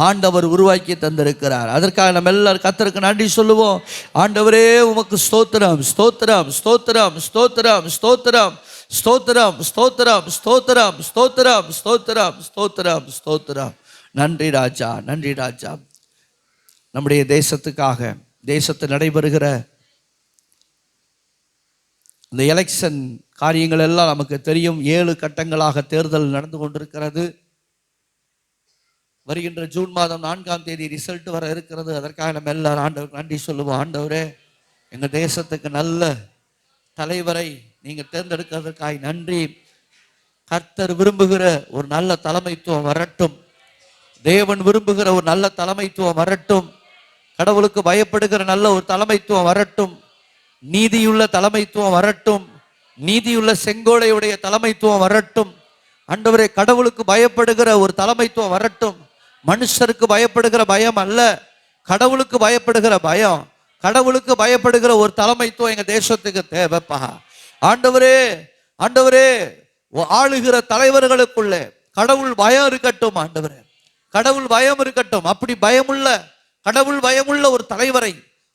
ஆண்டவர் உருவாக்கி தந்திருக்கிறார். அதற்காக நம்ம எல்லாரும் கர்த்தருக்கு நன்றி சொல்லுவோம். ஆண்டவரே, உமக்கு ஸ்தோத்திரம், ஸ்தோத்திரம், ஸ்தோத்திரம், ஸ்தோத்திரம், ஸ்தோத்திரம், ஸ்தோத்திரம், ஸ்தோத்திரம், ஸ்தோத்திரம், ஸ்தோத்திரம், ஸ்தோத்திரம், ஸ்தோத்திரம், ஸ்தோத்திரம். நன்றி ராஜா, நன்றி ராஜா. நம்முடைய தேசத்துக்காக, தேசத்தில் நடைபெறுகிற இந்த எலெக்ஷன் காரியங்கள் எல்லாம் நமக்கு தெரியும். 7 கட்டங்களாக தேர்தல் நடந்து கொண்டிருக்கிறது. வருகின்ற ஜூன் மாதம் 4ஆம் தேதி ரிசல்ட் வர இருக்கிறது. அதற்காக நம்ம எல்லாரும் ஆண்டவருக்கு நன்றி சொல்லுவோம். ஆண்டவரே, எங்கள் தேசத்துக்கு நல்ல தலைவரை நீங்கள் தேர்ந்தெடுக்கிறதுக்காக நன்றி. கர்த்தர் விரும்புகிற ஒரு நல்ல தலைமைத்துவம் வரட்டும். தேவன் விரும்புகிற ஒரு நல்ல தலைமைத்துவம் வரட்டும். கடவுளுக்கு பயப்படுகிற நல்ல ஒரு தலைமைத்துவம் வரட்டும். நீதியுள்ள தலைமைத்துவம் வரட்டும். நீதியுள்ள செங்கோலையுடைய தலைமைத்துவம் வரட்டும். ஆண்டவரே, கடவுளுக்கு பயப்படுகிற ஒரு தலைமைத்துவம் வரட்டும். மனுஷருக்கு பயப்படுகிற பயம் அல்ல, கடவுளுக்கு பயப்படுகிற பயம். கடவுளுக்கு பயப்படுகிற ஒரு தலைமைத்துவம் எங்க தேசத்துக்கு தேவைப்பா. ஆண்டவரே, ஆண்டவரே, ஆளுகிற தலைவர்களுக்குள்ளே கடவுள் பயம் இருக்கட்டும். ஆண்டவரே, கடவுள் பயம் இருக்கட்டும். அப்படி பயமுள்ள, கடவுள் பயமுள்ள ஒரு தலைவரை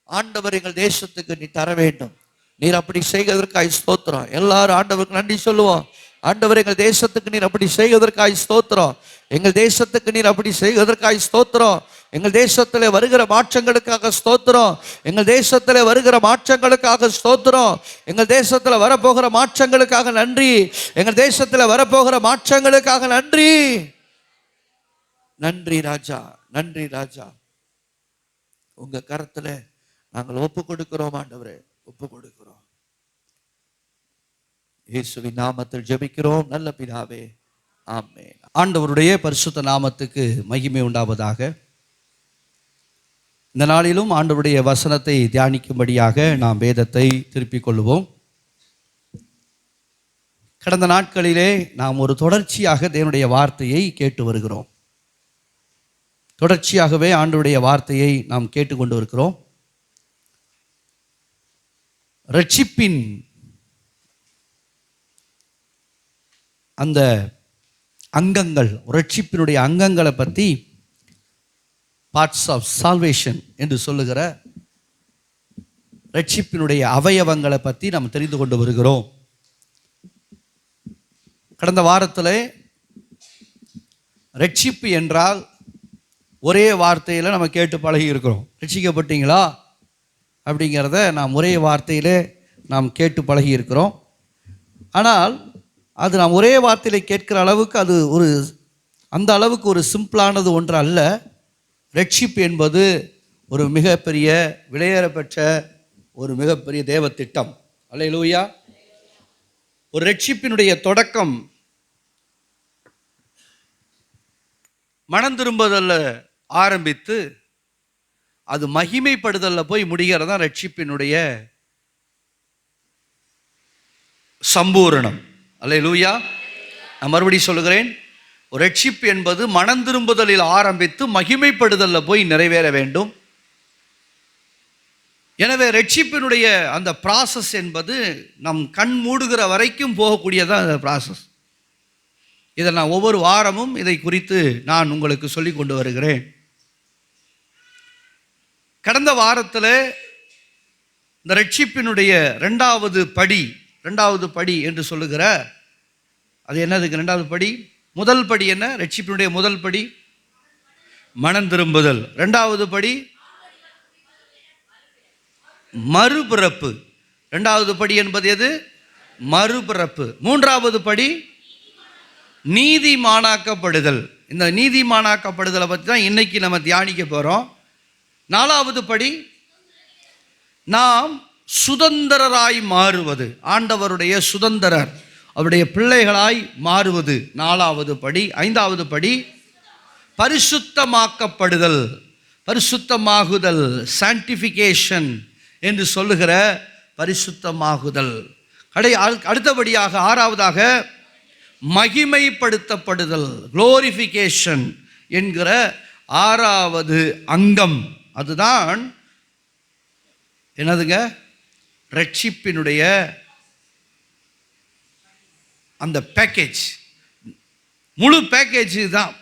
ஆண்டவர் எங்கள் தேசத்துக்கு நீ தர வேண்டும். நீர் அப்படி செய்வதற்காய் ஸ்தோத்திரம். எல்லாரும் ஆண்டவருக்கு நன்றி சொல்லுவோம். ஆண்டவர், எங்கள் தேசத்துக்கு நீர் அப்படி செய்வதற்காய் ஸ்தோத்திரம். எங்கள் தேசத்துக்கு நீர் அப்படி செய்வதற்காய் ஸ்தோத்திரம். எங்கள் தேசத்தில் வருகிற மாற்றங்களுக்காக ஸ்தோத்திரம். எங்கள் தேசத்தில் வருகிற மாற்றங்களுக்காக ஸ்தோத்திரம். எங்கள் தேசத்தில் வரப்போகிற மாற்றங்களுக்காக நன்றி. எங்கள் தேசத்தில் வரப்போகிற மாற்றங்களுக்காக நன்றி. நன்றி ராஜா, நன்றி ராஜா. உங்க கரத்துல நாங்கள் ஒப்பு கொடுக்கிறோம் ஆண்டவரே, ஒப்பு கொடுக்கிறோம். இயேசுவின் நாமத்தில் ஜெபிக்கிறோம் நல்ல பிதாவே, ஆமென். ஆண்டவருடைய பரிசுத்த நாமத்துக்கு மகிமை உண்டாவதாக. இந்த நாளிலும் ஆண்டவருடைய வசனத்தை தியானிக்கும்படியாக நாம் வேதத்தை திருப்பிக் கொள்வோம். கடந்த நாட்களிலே நாம் ஒரு தொடர்ச்சியாக தேவனுடைய வார்த்தையை கேட்டு வருகிறோம். தொடர்ச்சியாகவே ஆண்டவருடைய வார்த்தையை நாம் கேட்டுக்கொண்டு இருக்கிறோம். ரட்சிப்பின் அந்த அங்கங்கள், ரட்சிப்பினுடைய அங்கங்களை பற்றி, பார்ட்ஸ் ஆஃப் சால்வேஷன் என்று சொல்லுகிற ரட்சிப்பினுடைய அவயவங்களை பற்றி நாம் தெரிந்து கொண்டு வருகிறோம். கடந்த வாரத்தில் ரட்சிப்பு என்றால் ஒரே வார்த்தையில் நம்ம கேட்டு பழகி இருக்கிறோம். ரட்சிக்கப்பட்டீங்களா அப்படிங்கிறத நாம் ஒரே வார்த்தையில் நாம் கேட்டு பழகி இருக்கிறோம். ஆனால் அது நாம் ஒரே வார்த்தையில் கேட்கிற அளவுக்கு அது அந்த அளவுக்கு ஒரு சிம்பிளானது ஒன்று அல்ல. ரட்சிப்பு என்பது ஒரு மிகப்பெரிய விலையேறப்பெற்ற ஒரு மிகப்பெரிய தேவ திட்டம். அல்லேலூயா. ஒரு ரட்சிப்பினுடைய தொடக்கம் மனம் திரும்புதல்ல ஆரம்பித்து அது மகிமைப்படுதல்ல போய் முடிகிறதா ரட்சிப்பினுடைய சம்பூரணம். அல்லேலூயா. நான் மறுபடியும் சொல்லுகிறேன், ஒரு ரட்சிப்பு என்பது மனம் திரும்புதலில் ஆரம்பித்து மகிமைப்படுதல்ல போய் நிறைவேற வேண்டும். எனவே ரட்சிப்பினுடைய அந்த ப்ராசஸ் என்பது நம் கண் மூடுகிற வரைக்கும் போகக்கூடியதான் அந்த ப்ராசஸ். இதை நான் ஒவ்வொரு வாரமும் இதை குறித்து நான் உங்களுக்கு சொல்லி கொண்டு வருகிறேன். கடந்த வாரத்தில் இந்த ரட்சிப்பினுடைய ரெண்டாவது படி என்று சொல்லுகிற, அது என்னதுக்கு ரெண்டாவது படி? முதல் படி என்ன? ரட்சிப்பினுடைய முதல் படி மனம் திரும்புதல். ரெண்டாவது படி மறுபிறப்பு. ரெண்டாவது படி என்பது எது? மறுபிறப்பு. மூன்றாவது படி நீதிமானாக்கப்படுதல். இந்த நீதிமானாக்கப்படுதலை பற்றி தான் இன்னைக்கு நம்ம தியானிக்க போகிறோம். நாலாவது படி நாம் சுதந்திரராய் மாறுவது, ஆண்டவருடைய சுதந்திரர், அவருடைய பிள்ளைகளாய் மாறுவது நாலாவது படி. ஐந்தாவது படி பரிசுத்தமாக்கப்படுதல், பரிசுத்தமாகுதல், சான்டிஃபிகேஷன் என்று சொல்லுகிற பரிசுத்தமாகுதல். அடுத்தபடியாக ஆறாவதாக மகிமைப்படுத்தப்படுதல், குளோரிஃபிகேஷன் என்கிற ஆறாவது அங்கம். அதுதான் என்னதுங்க? ரட்சிப்பினுடைய அந்த பேக்கேஜ், முழு பேக்கேஜ் தான்.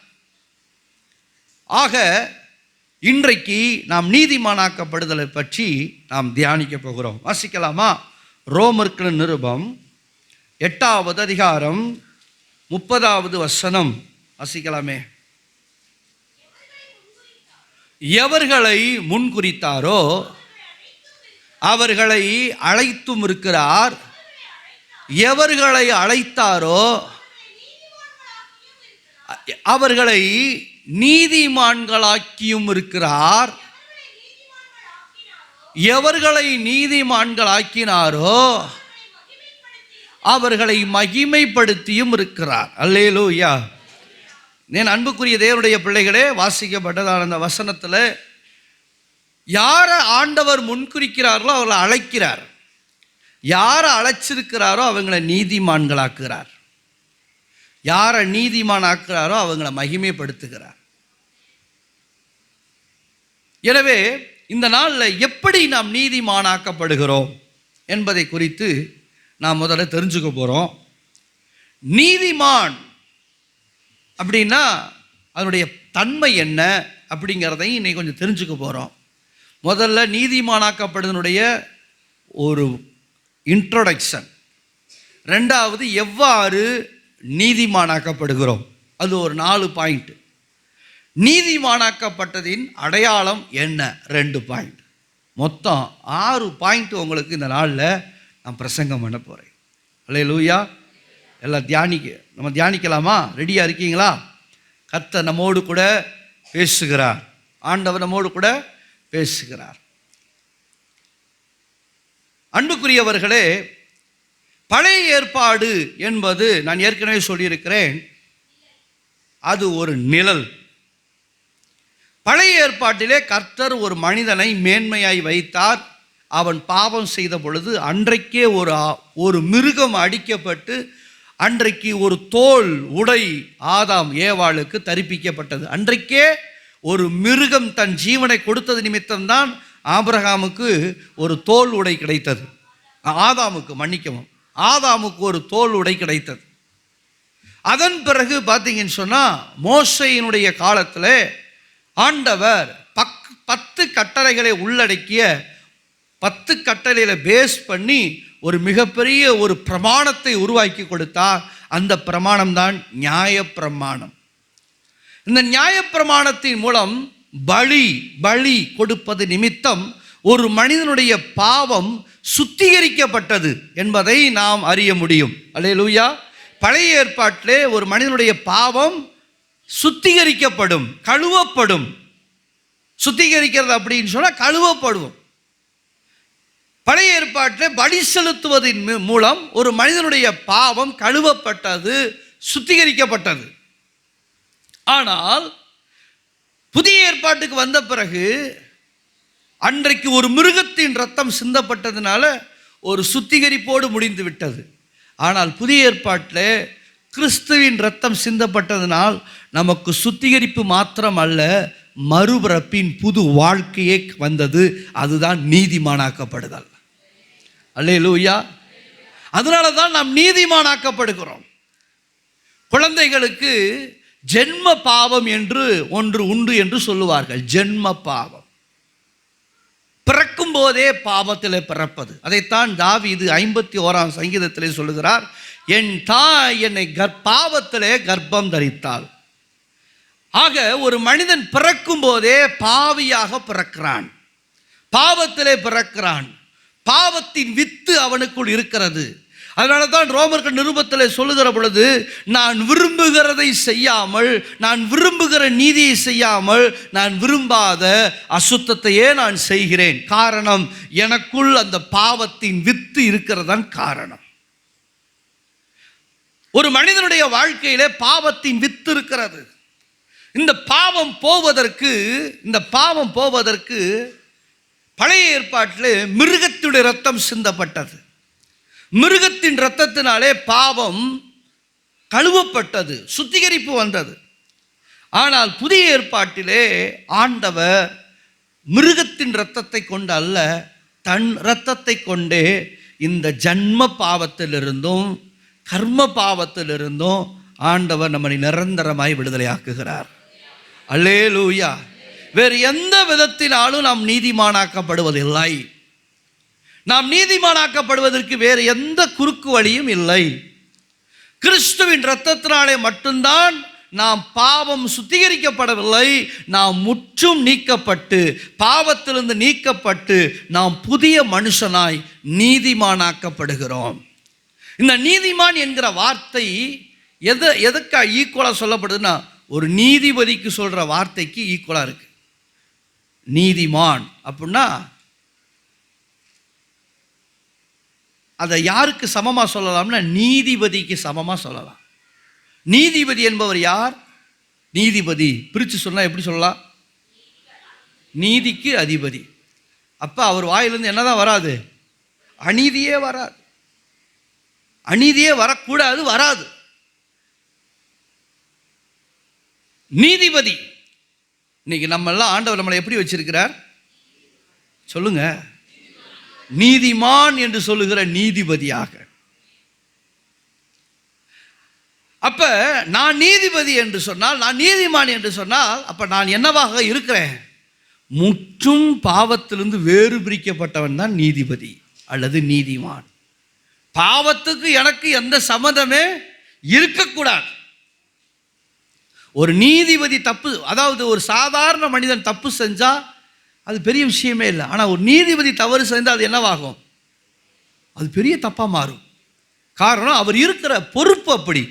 ஆக இன்றைக்கு நாம் நீதிமானாக்கப்படுதலை பற்றி நாம் தியானிக்க போகிறோம். வாசிக்கலாமா? ரோமருக்கு நிருபம் 8வது அதிகாரம் 30வது வசனம் வாசிக்கலாமே. எவர்களை முன்குறித்தாரோ அவர்களை அழைத்தும் இருக்கிறார், எவர்களை அழைத்தாரோ அவர்களை நீதிமான்களாக்கியும் இருக்கிறார், எவர்களை நீதிமான்களாக்கினாரோ அவர்களை மகிமைப்படுத்தியும் இருக்கிறார். அல்லேலூயா. என் அன்புக்குரிய தேவனுடைய பிள்ளைகளே, வாசிக்கப்பட்டதான அந்த வசனத்தில் யாரை ஆண்டவர் முன்குறிக்கிறார்களோ அவர்களை அழைக்கிறார், யாரை அழைச்சிருக்கிறாரோ அவங்களை நீதிமான்களாக்குகிறார், யாரை நீதிமானாக்குறாரோ அவங்களை மகிமைப்படுத்துகிறார். எனவே இந்த நாளில் எப்படி நாம் நீதிமானாக்கப்படுகிறோம் என்பதை குறித்து நாம் முதல்ல தெரிஞ்சுக்க போகிறோம். நீதிமான் அப்படின்னா அதனுடைய தன்மை என்ன அப்படிங்கிறதையும் இன்னைக்கு கொஞ்சம் தெரிஞ்சுக்க போகிறோம். முதல்ல நீதிமானாக்கப்படுதனுடைய ஒரு இன்ட்ரோடக்ஷன், ரெண்டாவது எவ்வாறு நீதிமானாக்கப்படுகிறோம் அது ஒரு 4 பாயிண்ட். நீதிமானாக்கப்பட்டதின் அடையாளம் என்ன 2 பாயிண்ட். மொத்தம் 6 பாயிண்ட் உங்களுக்கு இந்த நாளில் நான் பிரசங்கம் பண்ண போகிறேன். அல்லேலூயா. எல்லாம் நம்ம தியானிக்கலாமா? ரெடியாக இருக்கீங்களா? கர்த்தர் நம்மோடு கூட பேசுகிறார். ஆண்டவர் நம்மோடு கூட பேசுகிறார். அன்புக்குரியவர்களே, பழைய ஏற்பாடு என்பது நான் ஏற்கனவே சொல்லியிருக்கிறேன், அது ஒரு நிழல். பழைய ஏற்பாட்டிலே கர்த்தர் ஒரு மனிதனை மேன்மையாய் வைத்தார். அவன் பாவம் செய்த பொழுது அன்றைக்கே ஒரு மிருகம் அடிக்கப்பட்டு அன்றைக்கு ஒரு தோல் உடை ஆதாம் ஏவாளுக்கு தரிப்பிக்கப்பட்டது. அன்றைக்கே ஒரு மிருகம் தன் ஜீவனை கொடுத்தது நிமித்தம்தான் ஆபிரகாமுக்கு ஒரு தோல் உடை கிடைத்தது. ஆதாமுக்கு ஒரு தோல் உடை கிடைத்தது. அதன் பிறகு பார்த்தீங்கன்னு சொன்னால் மோசையினுடைய காலத்தில் ஆண்டவர் 10 கட்டளைகளை உள்ளடக்கிய 10 கட்டளைகளை பேஸ் பண்ணி ஒரு மிகப்பெரிய ஒரு பிரமாணத்தை உருவாக்கி கொடுத்தார். அந்த பிரமாணம் தான் நியாயப்பிரமாணம். இந்த நியாயப்பிரமாணத்தின் மூலம் பலி கொடுப்பது நிமித்தம் ஒரு மனிதனுடைய பாவம் சுத்திகரிக்கப்பட்டது என்பதை நாம் அறிய முடியும். அல்லேலூயா. பழைய ஏற்பாட்டிலே ஒரு மனிதனுடைய பாவம் சுத்திகரிக்கப்படும், கழுவப்படும். சுத்திகரிக்கிறது அப்படின்னு சொன்னால் கழுவப்படும். பழைய ஏற்பாட்டில் பலி செலுத்துவதன் மூலம் ஒரு மனிதனுடைய பாவம் கழுவப்பட்டது, சுத்திகரிக்கப்பட்டது. ஆனால் புதிய ஏற்பாட்டுக்கு வந்த பிறகு அன்றைக்கு ஒரு மிருகத்தின் ரத்தம் சிந்தப்பட்டதுனால ஒரு சுத்திகரிப்போடு முடிந்து விட்டது. ஆனால் புதிய ஏற்பாட்டில் கிறிஸ்துவின் ரத்தம் சிந்தப்பட்டதனால் நமக்கு சுத்திகரிப்பு மாத்திரம் அல்ல, மறுபிறப்பின் புது வாழ்க்கையே வந்தது. அதுதான் நீதிமானாக்கப்படுதல். அல்லேலூயா. அதனால தான் நாம் நீதிமானாக்கப்படுகிறோம். குழந்தைகளுக்கு ஜென்ம பாவம் என்று ஒன்று உண்டு என்று சொல்லுவார்கள். ஜென்ம பாவம், பிறக்கும் போதே பாவத்தில் பிறப்பது. அதைத்தான் தாவீது 51ஆம் சங்கீதத்திலே சொல்லுகிறார், என் தாய் என்னை பாவத்திலே கர்ப்பம் தரித்தாள். ஆக ஒரு மனிதன் பிறக்கும் போதே பாவியாக பிறக்கிறான், பாவத்திலே பிறக்கிறான். பாவத்தின் வித்து அவனுக்குள் இருக்கிறது. அதனால தான் ரோமர்கள் நிருபத்தில் சொல்லுகிற பொழுது, நான் விரும்புகிறதை செய்யாமல், நான் விரும்புகிற நீதியை செய்யாமல், நான் விரும்பாத அசுத்தத்தையே நான் செய்கிறேன். காரணம், எனக்குள் அந்த பாவத்தின் வித்து இருக்கிறதான் காரணம். ஒரு மனிதனுடைய வாழ்க்கையிலே பாவத்தின் வித்து இருக்கிறது. இந்த பாவம் போவதற்கு பழைய ஏற்பாட்டில் மிருகத்துடைய ரத்தம் சிந்தப்பட்டது. மிருகத்தின் ரத்தத்தினாலே பாவம் கழுவப்பட்டது, சுத்திகரிப்பு வந்தது. ஆனால் புதிய ஏற்பாட்டிலே ஆண்டவர் மிருகத்தின் இரத்தத்தை கொண்டு அல்ல, தன் இரத்தத்தை கொண்டே இந்த ஜன்ம பாவத்திலிருந்தும் கர்ம பாவத்திலிருந்தும் ஆண்டவர் நம்மை நிரந்தரமாய் விடுதலையாக்குகிறார். அல்லேலூயா. வேறு எந்த விதத்தினாலும் நாம் நீதிமானாக்கப்படுவதில்லை. நாம் நீதிமானாக்கப்படுவதற்கு வேறு எந்த குறுக்கு வழியும் இல்லை. கிறிஸ்துவின் இரத்தத்தினாலே மட்டும்தான் நாம் பாவம் சுத்திகரிக்கப்படவில்லை, நாம் முற்றும் நீக்கப்பட்டு, பாவத்திலிருந்து நீக்கப்பட்டு நாம் புதிய மனுஷனாய் நீதிமானாக்கப்படுகிறோம். இந்த நீதிமான் என்கிற வார்த்தை எதுக்கு ஈக்குவலாக சொல்லப்படுதுன்னா, ஒரு நீதிபதிக்கு சொல்கிற வார்த்தைக்கு ஈக்குவலாக இருக்கு. நீதிமான் அப்படின்னா அதை யாருக்கு சமமாக சொல்லலாம்னா, நீதிபதிக்கு சமமாக சொல்லலாம். நீதிபதி என்பவர் யார்? நீதிபதி பிரித்து சொன்னால் எப்படி சொல்லலாம்? நீதிக்கு அதிபதி. அப்போ அவர் வாயிலிருந்து என்னதான் வராது? அநீதியே வராது. அநீதியே வரக்கூடாது, வராது. நீதிபதி. இன்னைக்கு நம்ம எல்லாம் ஆண்டவர் நம்மளை எப்படி வச்சிருக்கிறார் சொல்லுங்க? நீதிமான் என்று சொல்லுகிற நீதிபதியாக. அப்ப நான் நீதிபதி என்று சொன்னால், நான் நீதிமான் என்று சொன்னால், அப்ப நான் என்னவாக இருக்கிறேன்? முற்றும் பாவத்திலிருந்து வேறு பிரிக்கப்பட்டவன் தான் நீதிபதி அல்லது நீதிமான். பாவத்துக்கு எனக்கு எந்த சம்மதமே இருக்கக்கூடாது. ஒரு நீதிபதி தப்பு, அதாவது ஒரு சாதாரண மனிதன் தப்பு செஞ்சா அது பெரிய விஷயமே இல்லை. ஆனால் ஒரு நீதிபதி தவறு செஞ்சால் அது என்னவாகும்? அது பெரிய தப்பாக மாறும். காரணம், அவர் இருக்கிற பொறுப்பு அப்படி,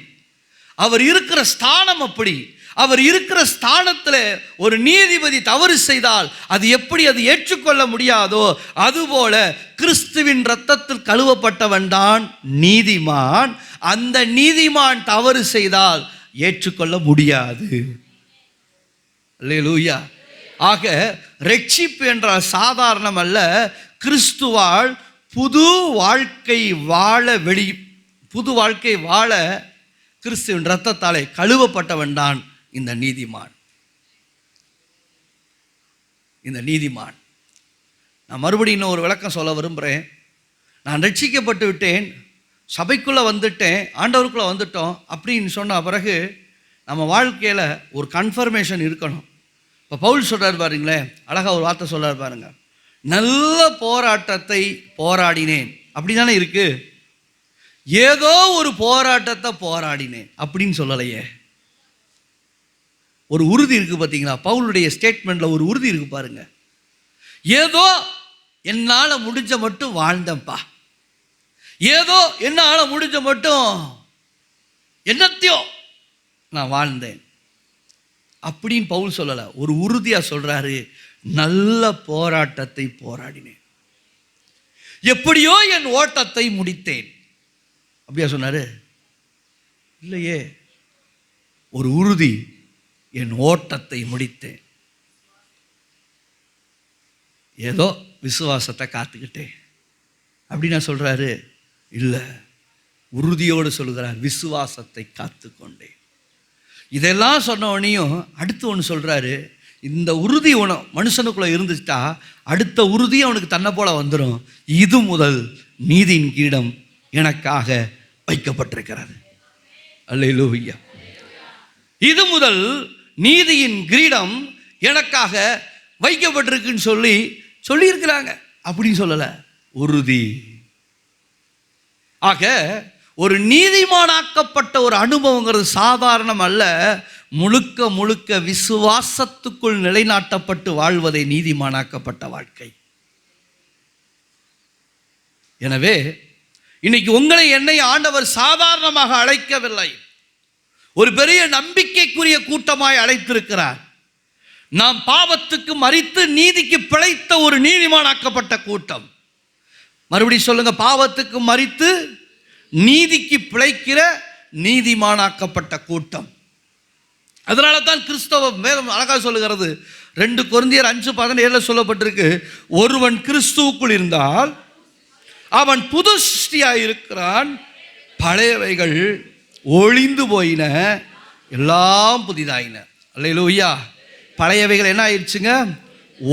அவர் இருக்கிற ஸ்தானம் அப்படி. அவர் இருக்கிற ஸ்தானத்தில் ஒரு நீதிபதி தவறு செய்தால் அது எப்படி அது ஏற்றுக்கொள்ள முடியாதோ, அதுபோல கிறிஸ்துவின் இரத்தத்தில் கழுவப்பட்டவன் தான் நீதிமான். அந்த நீதிமான் தவறு செய்தால் ஏற்றுக்கொள்ள முடியாது. அல்லேலூயா. ஆக ரட்சிப்பு என்றால் சாதாரணம் அல்ல. கிறிஸ்துவால் புது வாழ்க்கை வாழ கிறிஸ்துவின் இரத்தத்தாலே கழுவப்பட்டவன் தான் இந்த நீதிமான். நான் மறுபடியும் இன்னும் ஒரு விளக்கம் சொல்ல விரும்புகிறேன். நான் ரட்சிக்கப்பட்டு விட்டேன், சபைக்குள்ளே வந்துட்டேன், ஆண்டவருக்குள்ளே வந்துட்டோம் அப்படின்னு சொன்ன பிறகு நம்ம வாழ்க்கையில் ஒரு கன்ஃபர்மேஷன் இருக்கணும். இப்போ பவுல் சொல்கிறார் பாருங்களேன், அழகாக ஒரு வார்த்தை சொல்கிறார் பாருங்க, நல்ல போராட்டத்தை போராடினேன். அப்படி தானே இருக்கு. ஏதோ ஒரு போராட்டத்தை போராடினேன் அப்படின்னு சொல்லலையே. ஒரு உறுதி இருக்கு பார்த்தீங்களா? பவுலுடைய ஸ்டேட்மெண்ட்ல ஒரு உறுதி இருக்கு பாருங்க. ஏதோ என்னால் முடிஞ்ச மட்டும் வாழ்ந்தேன்ப்பா, ஏதோ என்னால் முடிஞ்ச மட்டும் என்னத்தையோ நான் வாழ்ந்தேன் அப்படின்னு பவுல் சொல்லலை. ஒரு உறுதியாக சொல்றாரு, நல்ல போராட்டத்தை போராடினேன், எப்படியோ என் ஓட்டத்தை முடித்தேன். அப்படியா சொன்னாரு? இல்லையே. ஒரு உறுதி, என் ஓட்டத்தை முடித்தேன், ஏதோ விசுவாசத்தை காத்துக்கிட்டேன் அப்படின்னா சொல்றாரு? இல்லை, உறுதியோடு சொல்கிறார், விசுவாசத்தை காத்துக்கொண்டேன். இதெல்லாம் சொன்ன உடனேயும் அடுத்து ஒன்று சொல்றாரு, இந்த உறுதி மனுஷனுக்குள்ள இருந்துட்டா அடுத்த உறுதி அவனுக்கு தன்னை போல வந்துடும். இது முதல் நீதியின் கிரீடம் எனக்காக வைக்கப்பட்டிருக்கிறது. அல்லேலூயா. இது முதல் நீதியின் கிரீடம் எனக்காக வைக்கப்பட்டிருக்குன்னு சொல்லியிருக்கிறாங்க. அப்படின்னு சொல்லலை, உறுதி. ஆக ஒரு நீதிமானாக்கப்பட்ட ஒரு அனுபவங்கிறது சாதாரணம் அல்ல. முழுக்க முழுக்க விசுவாசத்துக்குள் நிலைநாட்டப்பட்டு வாழ்வதே நீதிமானாக்கப்பட்ட வாழ்க்கை. எனவே இன்னைக்கு உங்களை என்னை ஆண்டவர் சாதாரணமாக அழைக்கவில்லை, ஒரு பெரிய நம்பிக்கைக்குரிய கூட்டமாய் அழைத்திருக்கிறார். நாம் பாவத்துக்கு மரித்து நீதிக்கு பிழைத்த ஒரு நீதிமானாக்கப்பட்ட கூட்டம். மறுபடியும் சொல்லுங்க, பாவத்துக்கு மரித்து நீதிக்கு பிழைக்கிற நீதிமானாக்கப்பட்ட கூட்டம். அதனால தான் கிறிஸ்தவ வேதம் அழகாக சொல்லுகிறது. 2 கொரிந்தியர் 5:17 சொல்லப்பட்டிருக்கு, ஒருவன் கிறிஸ்துவுக்குள் இருந்தால் அவன் புது சிருஷ்டியாய் இருக்கிறான், பழையவைகள் ஒளிந்து போயின, எல்லாம் புதிதாயின. அல்லேலூயா. பழையவைகள் என்ன ஆயிடுச்சுங்க?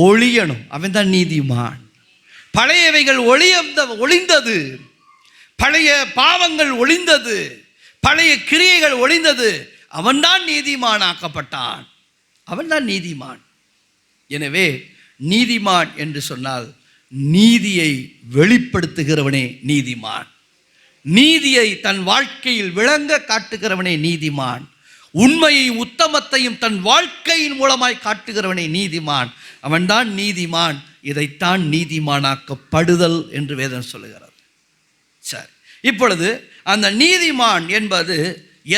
ஒளியணும். அவன் தான் நீதிமான். பழையவைகள் ஒளிந்தது, பழைய பாவங்கள் ஒளிந்தது, பழைய கிரியைகள் ஒளிந்தது. அவன்தான் நீதிமானாக்கப்பட்டான், அவன்தான் நீதிமான். எனவே நீதிமான் என்று சொன்னால் நீதியை வெளிப்படுத்துகிறவனே நீதிமான், நீதியை தன் வாழ்க்கையில் விளங்க காட்டுகிறவனே நீதிமான், உண்மையையும் உத்தமத்தையும் தன் வாழ்க்கையின் மூலமாய் காட்டுகிறவனே நீதிமான். அவன்தான் நீதிமான். இதைத்தான் நீதிமானாக்கப்படுதல் என்று வேதம் சொல்லுகிறது. சரி, இப்பொழுது அந்த நீதிமான் என்பது